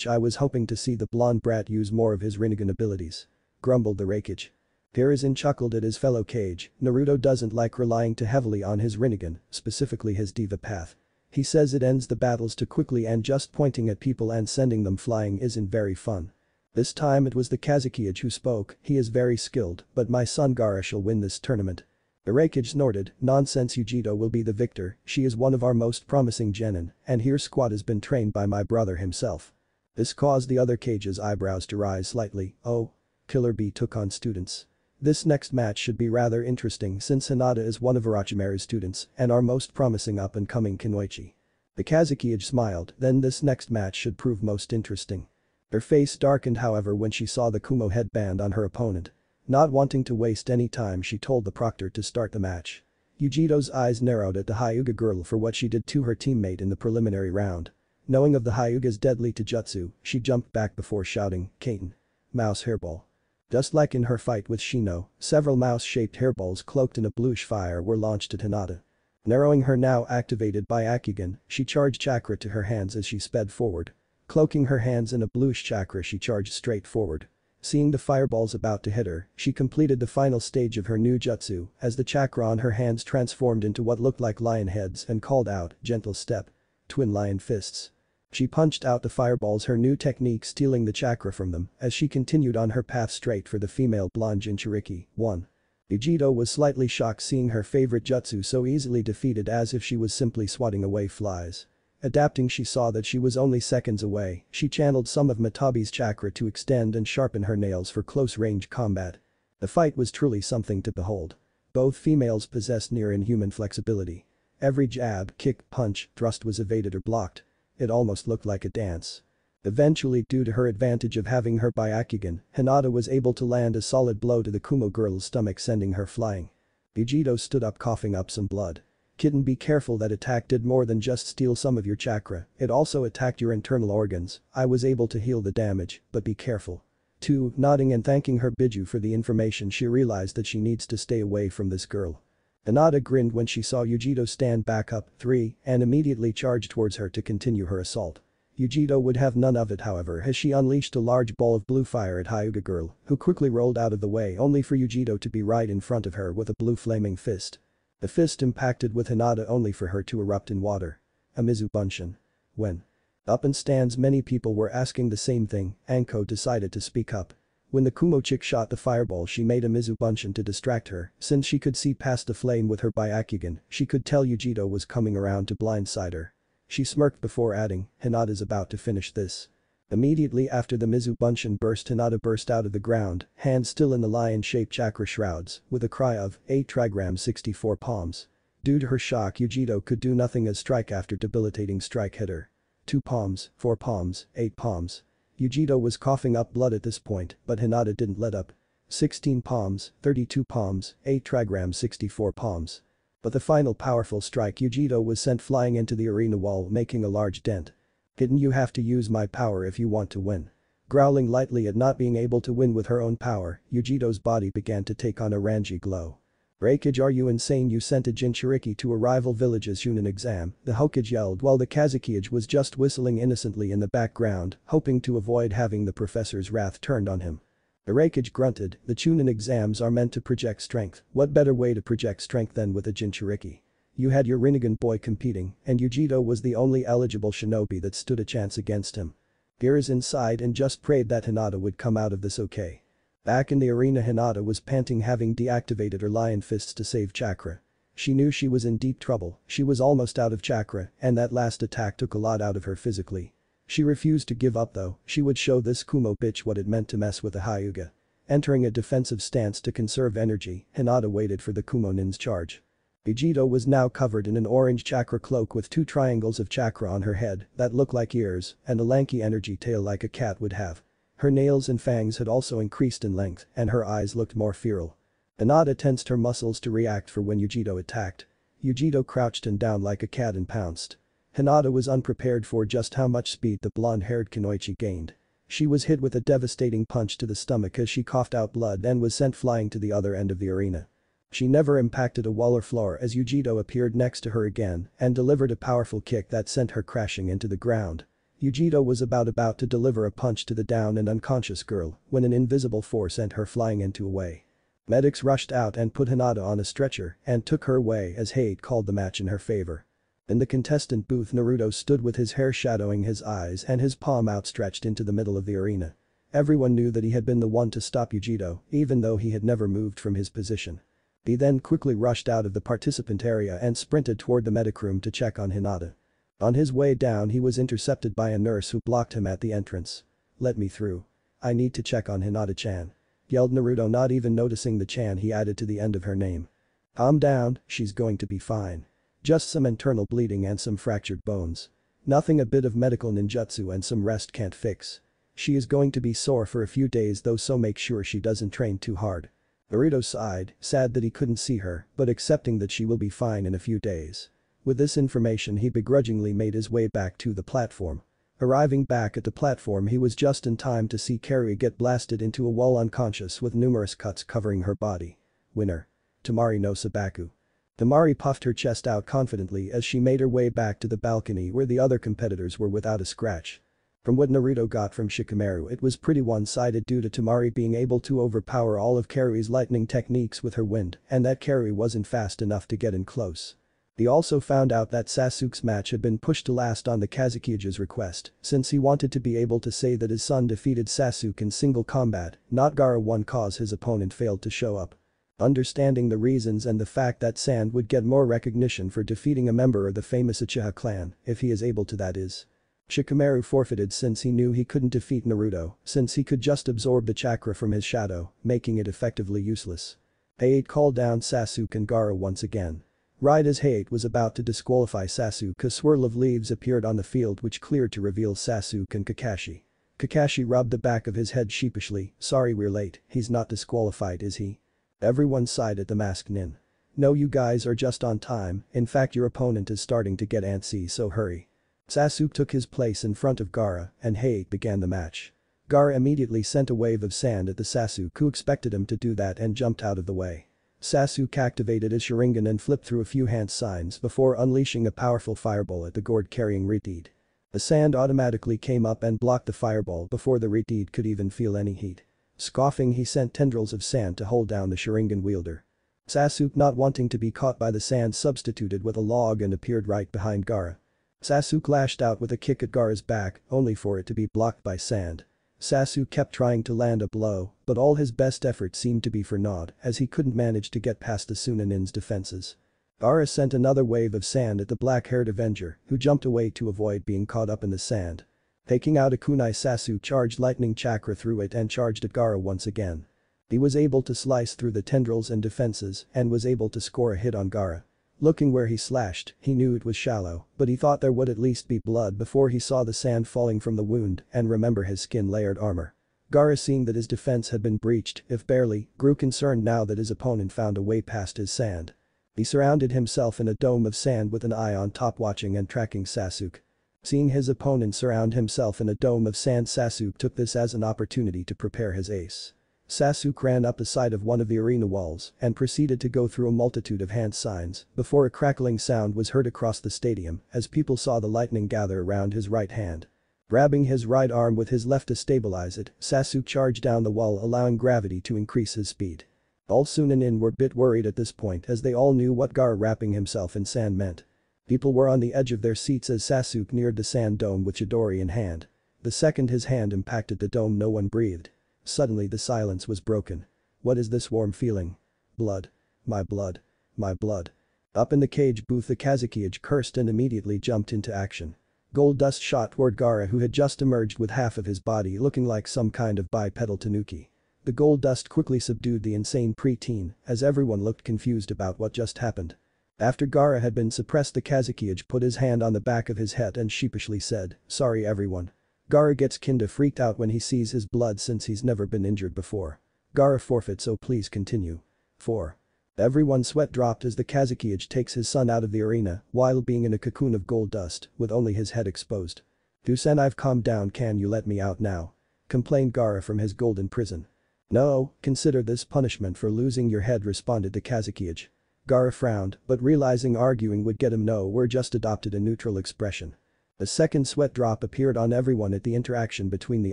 I was hoping to see the blonde brat use more of his Rinnegan abilities. Grumbled the Raikage. Hiruzen chuckled at his fellow cage. Naruto doesn't like relying too heavily on his Rinnegan, specifically his Diva Path. He says it ends the battles too quickly and just pointing at people and sending them flying isn't very fun. This time it was the Kazuki who spoke, he is very skilled, but my son Gaara shall win this tournament. The Raikage snorted, nonsense, Yujito will be the victor, she is one of our most promising genin, and her squad has been trained by my brother himself. This caused the other cage's eyebrows to rise slightly, oh. Killer Bee took on students. This next match should be rather interesting since Hinata is one of Orochimaru's students and our most promising up-and-coming Kunoichi. The Kazuki smiled, then this next match should prove most interesting. Her face darkened however when she saw the Kumo headband on her opponent. Not wanting to waste any time, she told the proctor to start the match. Yujito's eyes narrowed at the Hyuga girl for what she did to her teammate in the preliminary round. Knowing of the Hyuga's deadly taijutsu, she jumped back before shouting, Kaiten. Mouse hairball. Just like in her fight with Shino, several mouse-shaped hairballs cloaked in a bluish fire were launched at Hinata. Narrowing her now activated Byakugan, she charged chakra to her hands as she sped forward. Cloaking her hands in a bluish chakra, she charged straight forward. Seeing the fireballs about to hit her, she completed the final stage of her new jutsu as the chakra on her hands transformed into what looked like lion heads and called out, gentle step. Twin lion fists. She punched out the fireballs, her new technique stealing the chakra from them as she continued on her path straight for the female blonde Jinchuriki. 1. Yujito was slightly shocked seeing her favorite jutsu so easily defeated, as if she was simply swatting away flies. Adapting, she saw that she was only seconds away. She channeled some of Matabi's chakra to extend and sharpen her nails for close-range combat. The fight was truly something to behold. Both females possessed near-inhuman flexibility. Every jab, kick, punch, thrust was evaded or blocked. It almost looked like a dance. Eventually, due to her advantage of having her Byakugan, Hinata was able to land a solid blow to the Kumo girl's stomach, sending her flying. Yujito stood up coughing up some blood. Kitten, be careful, that attack did more than just steal some of your chakra, it also attacked your internal organs. I was able to heal the damage, but be careful. 2. Nodding and thanking her Biju for the information, she realized that she needs to stay away from this girl. Hinata grinned when she saw Yujito stand back up. 3. And immediately charged towards her to continue her assault. Yujito would have none of it however as she unleashed a large ball of blue fire at Hyuga girl, who quickly rolled out of the way only for Yujito to be right in front of her with a blue flaming fist. The fist impacted with Hinata only for her to erupt in water. A Mizu Bunshin. When up in stands, many people were asking the same thing. Anko decided to speak up. When the Kumo chick shot the fireball, she made a Mizu Bunshin to distract her. Since she could see past the flame with her Byakugan, she could tell Yujito was coming around to blindside her. She smirked before adding, Hinata's about to finish this. Immediately after the Mizu Bunshin burst, Hinata burst out of the ground, hands still in the lion-shaped chakra shrouds, with a cry of 8 trigrams 64 palms. Due to her shock, Yujito could do nothing as strike after debilitating strike hit her. 2 palms, 4 palms, 8 palms. Yujito was coughing up blood at this point, but Hinata didn't let up. 16 palms, 32 palms, 8 trigrams 64 palms. But the final powerful strike, Yujito was sent flying into the arena wall, making a large dent. Hidden, you have to use my power if you want to win. Growling lightly at not being able to win with her own power, Yujito's body began to take on a rangy glow. Raikage, are you insane? You sent a Jinchuriki to a rival village's Chunin exam, the Hokage yelled while the Kazuki was just whistling innocently in the background, hoping to avoid having the professor's wrath turned on him. The Raikage grunted, the Chunin exams are meant to project strength, what better way to project strength than with a Jinchuriki? You had your Rinnegan boy competing, and Yujito was the only eligible shinobi that stood a chance against him. Hiruzen sighed and just prayed that Hinata would come out of this okay. Back in the arena, Hinata was panting, having deactivated her lion fists to save chakra. She knew she was in deep trouble, she was almost out of chakra, and that last attack took a lot out of her physically. She refused to give up though, she would show this Kumo bitch what it meant to mess with a Hyuga. Entering a defensive stance to conserve energy, Hinata waited for the Kumo nin's charge. Vegito was now covered in an orange chakra cloak with 2 triangles of chakra on her head that looked like ears and a lanky energy tail like a cat would have. Her nails and fangs had also increased in length and her eyes looked more feral. Hinata tensed her muscles to react for when Vegito attacked. Vegito crouched and down like a cat and pounced. Hinata was unprepared for just how much speed the blonde-haired Kunoichi gained. She was hit with a devastating punch to the stomach as she coughed out blood and was sent flying to the other end of the arena. She never impacted a wall or floor as Vegito appeared next to her again and delivered a powerful kick that sent her crashing into the ground. Vegito was about to deliver a punch to the down and unconscious girl when an invisible force sent her flying into a way. Medics rushed out and put Hinata on a stretcher and took her away as Hate called the match in her favor. In the contestant booth, Naruto stood with his hair shadowing his eyes and his palm outstretched into the middle of the arena. Everyone knew that he had been the one to stop Vegito even though he had never moved from his position. He then quickly rushed out of the participant area and sprinted toward the medic room to check on Hinata. On his way down he was intercepted by a nurse who blocked him at the entrance. "Let me through. I need to check on Hinata-chan," yelled Naruto, not even noticing the chan he added to the end of her name. "Calm down, she's going to be fine. Just some internal bleeding and some fractured bones. Nothing a bit of medical ninjutsu and some rest can't fix. She is going to be sore for a few days though, so make sure she doesn't train too hard." Naruto sighed, sad that he couldn't see her but accepting that she will be fine in a few days. With this information he begrudgingly made his way back to the platform. Arriving back at the platform he was just in time to see Kekkei get blasted into a wall unconscious with numerous cuts covering her body. Winner. Temari no Sabaku. Temari puffed her chest out confidently as she made her way back to the balcony where the other competitors were without a scratch. From what Naruto got from Shikamaru, it was pretty one-sided due to Temari being able to overpower all of Kekkei's lightning techniques with her wind and that Kekkei wasn't fast enough to get in close. He also found out that Sasuke's match had been pushed to last on the Kazukiya's request since he wanted to be able to say that his son defeated Sasuke in single combat, not Gaara won cause his opponent failed to show up. Understanding the reasons and the fact that Sand would get more recognition for defeating a member of the famous Uchiha clan, if he is able to, that is. Shikamaru forfeited since he knew he couldn't defeat Naruto since he could just absorb the chakra from his shadow, making it effectively useless. Hate called down Sasuke and Gaara once again. Right as Hate was about to disqualify Sasuke, a swirl of leaves appeared on the field which cleared to reveal Sasuke and Kakashi. Kakashi rubbed the back of his head sheepishly. "Sorry we're late, he's not disqualified, is he?" Everyone sighed at the masked nin. "No, you guys are just on time, in fact your opponent is starting to get antsy, so hurry." Sasuke took his place in front of Gaara and Hate began the match. Gaara immediately sent a wave of sand at the Sasuke who expected him to do that and jumped out of the way. Sasuke activated his Sharingan and flipped through a few hand signs before unleashing a powerful fireball at the gourd-carrying Reteed. The sand automatically came up and blocked the fireball before the Reteed could even feel any heat. Scoffing, he sent tendrils of sand to hold down the Sharingan wielder. Sasuke, not wanting to be caught by the sand, substituted with a log and appeared right behind Gaara. Sasuke lashed out with a kick at Gaara's back only for it to be blocked by sand. Sasuke kept trying to land a blow, but all his best efforts seemed to be for naught as he couldn't manage to get past the Sunanin's defenses. Gaara sent another wave of sand at the black-haired Avenger, who jumped away to avoid being caught up in the sand. Taking out a kunai, Sasuke charged lightning chakra through it and charged at Gaara once again. He was able to slice through the tendrils and defenses and was able to score a hit on Gaara. Looking where he slashed, he knew it was shallow, but he thought there would at least be blood before he saw the sand falling from the wound and remember his skin-layered armor. Gaara, seeing that his defense had been breached, if barely, grew concerned now that his opponent found a way past his sand. He surrounded himself in a dome of sand with an eye on top watching and tracking Sasuke. Seeing his opponent surround himself in a dome of sand, Sasuke took this as an opportunity to prepare his ace. Sasuke ran up the side of one of the arena walls and proceeded to go through a multitude of hand signs before a crackling sound was heard across the stadium as people saw the lightning gather around his right hand. Grabbing his right arm with his left to stabilize it, Sasuke charged down the wall, allowing gravity to increase his speed. All Sunanin were a bit worried at this point as they all knew what Gaara wrapping himself in sand meant. People were on the edge of their seats as Sasuke neared the sand dome with Chidori in hand. The second his hand impacted the dome, no one breathed. Suddenly the silence was broken. What is this warm feeling? Blood. My blood. My blood. Up in the cage booth, the Kazukiya cursed and immediately jumped into action. Gold dust shot toward Gaara, who had just emerged with half of his body looking like some kind of bipedal tanuki. The gold dust quickly subdued the insane preteen as everyone looked confused about what just happened. After Gaara had been suppressed, the Kazuki put his hand on the back of his head and sheepishly said, "Sorry everyone." Gaara gets kinda freaked out when he sees his blood since he's never been injured before. Gaara forfeit, so please continue. 4. Everyone's sweat dropped as the Kazuki takes his son out of the arena while being in a cocoon of gold dust with only his head exposed. "Dusen, I've calmed down, can you let me out now?" complained Gaara from his golden prison. "No, consider this punishment for losing your head," responded the Kazuki. Gaara frowned, but realizing arguing would get him nowhere just adopted a neutral expression. A second sweat drop appeared on everyone at the interaction between the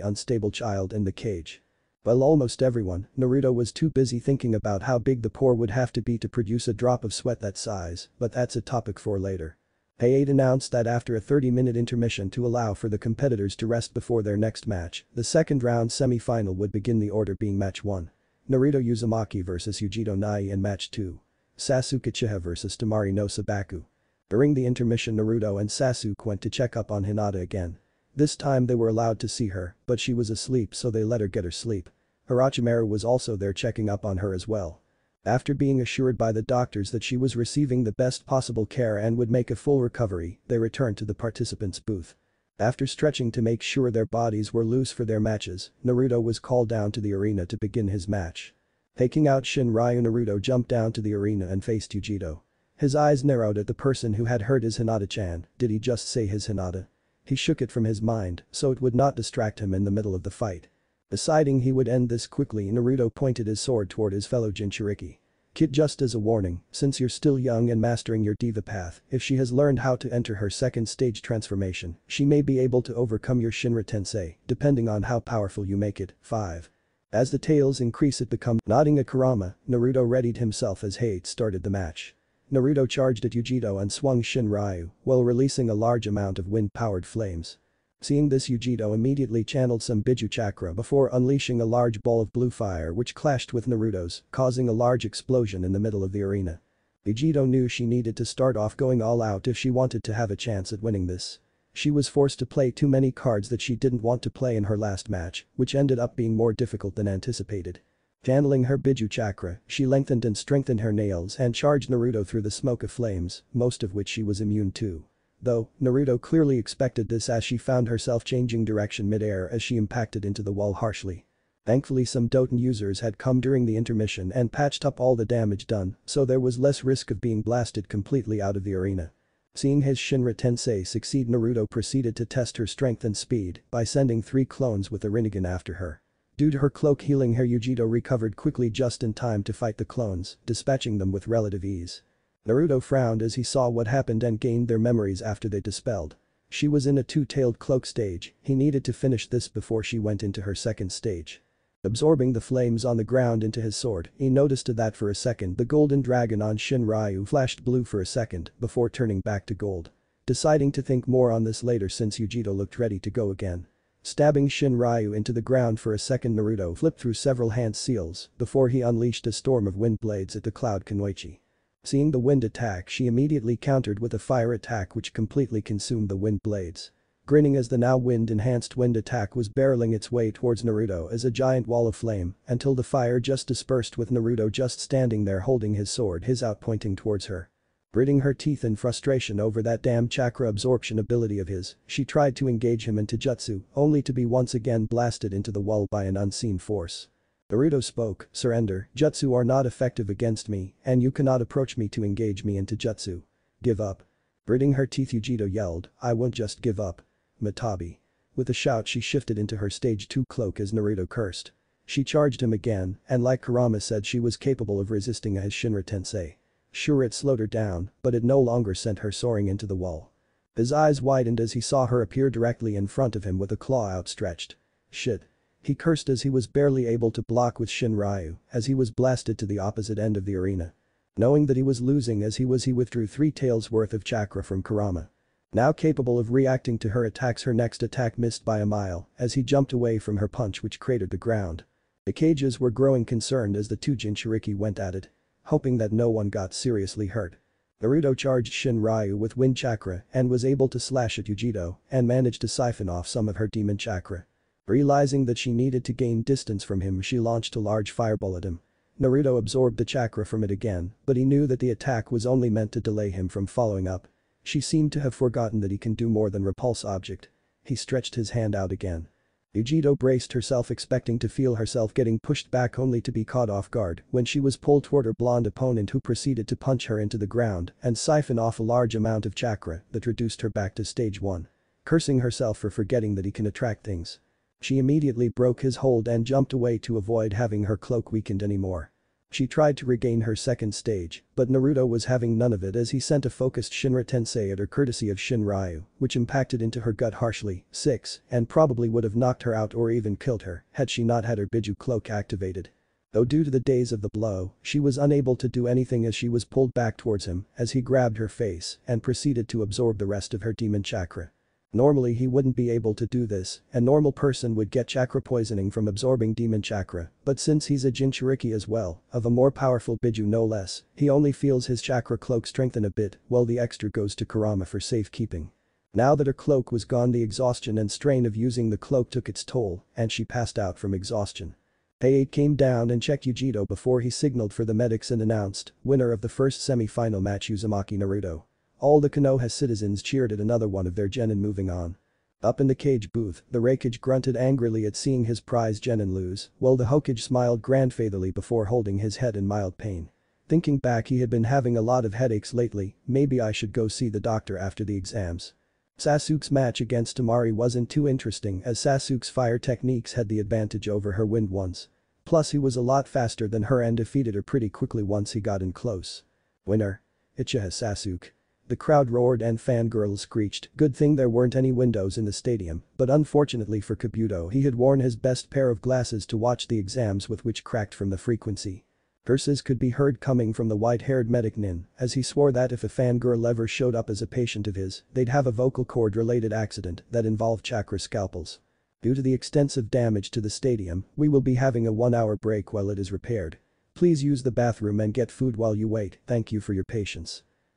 unstable child and the cage. Well, almost everyone. Naruto was too busy thinking about how big the pore would have to be to produce a drop of sweat that size, but that's a topic for later. Hayate announced that after a 30-minute intermission to allow for the competitors to rest before their next match, the second round semi-final would begin, the order being match 1. Naruto Uzumaki vs Yujito Nai, and match 2. Sasuke Uchiha vs Temari no Sabaku. During the intermission, Naruto and Sasuke went to check up on Hinata again. This time they were allowed to see her, but she was asleep, so they let her get her sleep. Orochimaru was also there checking up on her as well. After being assured by the doctors that she was receiving the best possible care and would make a full recovery, they returned to the participants' booth. After stretching to make sure their bodies were loose for their matches, Naruto was called down to the arena to begin his match. Taking out Shinryu, Naruto jumped down to the arena and faced Yujito. His eyes narrowed at the person who had hurt his Hinata-chan. Did he just say his Hinata? He shook it from his mind so it would not distract him in the middle of the fight. Deciding he would end this quickly, Naruto pointed his sword toward his fellow Jinchuriki. "Kid, just as a warning, since you're still young and mastering your diva path, if she has learned how to enter her second stage transformation, she may be able to overcome your Shinra Tensei, depending on how powerful you make it." 5. As the tales increase, it becomes nodding at Kurama. Naruto readied himself as Hayate started the match. Naruto charged at Yujito and swung Shinryu while releasing a large amount of wind-powered flames. Seeing this, Yujito immediately channeled some Biju chakra before unleashing a large ball of blue fire which clashed with Naruto's, causing a large explosion in the middle of the arena. Yujito knew she needed to start off going all out if she wanted to have a chance at winning this. She was forced to play too many cards that she didn't want to play in her last match, which ended up being more difficult than anticipated. Channeling her Biju chakra, she lengthened and strengthened her nails and charged Naruto through the smoke of flames, most of which she was immune to. Though, Naruto clearly expected this as she found herself changing direction mid-air as she impacted into the wall harshly. Thankfully, some Doton users had come during the intermission and patched up all the damage done, so there was less risk of being blasted completely out of the arena. Seeing his Shinra Tensei succeed, Naruto proceeded to test her strength and speed by sending 3 clones with the Rinnegan after her. Due to her cloak healing her, Yujito recovered quickly just in time to fight the clones, dispatching them with relative ease. Naruto frowned as he saw what happened and gained their memories after they dispelled. She was in a 2-tailed cloak stage, he needed to finish this before she went into her second stage. Absorbing the flames on the ground into his sword, he noticed that for a second the golden dragon on Shinryu flashed blue for a second before turning back to gold. Deciding to think more on this later since Yujito looked ready to go again. Stabbing Shinryu into the ground for a second, Naruto flipped through several hand seals before he unleashed a storm of wind blades at the Cloud Kunoichi. Seeing the wind attack, she immediately countered with a fire attack which completely consumed the wind blades. Grinning as the now wind-enhanced wind attack was barreling its way towards Naruto as a giant wall of flame until the fire just dispersed with Naruto just standing there holding his sword, his out pointing towards her. Gritting her teeth in frustration over that damn chakra absorption ability of his, she tried to engage him into jutsu, only to be once again blasted into the wall by an unseen force. Naruto spoke, "Surrender, jutsu are not effective against me, and you cannot approach me to engage me into jutsu. Give up." Gritting her teeth, Yujito yelled, "I won't just give up. Matabi." With a shout, she shifted into her stage 2 cloak as Naruto cursed. She charged him again, and like Kurama said, she was capable of resisting his Shinra Tensei. Sure, it slowed her down, but it no longer sent her soaring into the wall. His eyes widened as he saw her appear directly in front of him with a claw outstretched. Shit. He cursed as he was barely able to block with Shinryu as he was blasted to the opposite end of the arena. Knowing that he was losing as he withdrew 3 taels worth of chakra from Kurama. Now capable of reacting to her attacks, her next attack missed by a mile as he jumped away from her punch which cratered the ground. The cages were growing concerned as the 2 Jinchuriki went at it, hoping that no one got seriously hurt. Naruto charged Shinryu with wind chakra and was able to slash at Yujito and managed to siphon off some of her demon chakra. Realizing that she needed to gain distance from him, she launched a large fireball at him. Naruto absorbed the chakra from it again, but he knew that the attack was only meant to delay him from following up. She seemed to have forgotten that he can do more than repulse object. He stretched his hand out again. Yujito braced herself expecting to feel herself getting pushed back only to be caught off guard when she was pulled toward her blonde opponent who proceeded to punch her into the ground and siphon off a large amount of chakra that reduced her back to stage 1. Cursing herself for forgetting that he can attract things. She immediately broke his hold and jumped away to avoid having her cloak weakened anymore. She tried to regain her second stage, but Naruto was having none of it as he sent a focused Shinra Tensei at her courtesy of Shinryu, which impacted into her gut harshly, 6, and probably would have knocked her out or even killed her had she not had her Biju cloak activated. Though due to the daze of the blow, she was unable to do anything as she was pulled back towards him as he grabbed her face and proceeded to absorb the rest of her demon chakra. Normally he wouldn't be able to do this, a normal person would get chakra poisoning from absorbing demon chakra, but since he's a Jinchuriki as well, of a more powerful Biju no less, he only feels his chakra cloak strengthen a bit while the extra goes to Kurama for safekeeping. Now that her cloak was gone, the exhaustion and strain of using the cloak took its toll and she passed out from exhaustion. Heiei came down and checked Yujito before he signaled for the medics and announced, winner of the first semi-final match Uzumaki Naruto. All the Konoha citizens cheered at another one of their genin moving on. Up in the cage booth, the Raikage grunted angrily at seeing his prize genin lose, while the Hokage smiled grandfatherly before holding his head in mild pain. Thinking back, he had been having a lot of headaches lately, maybe I should go see the doctor after the exams. Sasuke's match against Temari wasn't too interesting as Sasuke's fire techniques had the advantage over her wind ones. Plus he was a lot faster than her and defeated her pretty quickly once he got in close. Winner. Uchiha Sasuke. The crowd roared and fangirls screeched, good thing there weren't any windows in the stadium, but unfortunately for Kabuto he had worn his best pair of glasses to watch the exams with which cracked from the frequency. Curses could be heard coming from the white-haired medic Nin as he swore that if a fangirl ever showed up as a patient of his, they'd have a vocal cord-related accident that involved chakra scalpels. Due to the extensive damage to the stadium, we will be having a 1-hour break while it is repaired. Please use the bathroom and get food while you wait, thank you for your patience.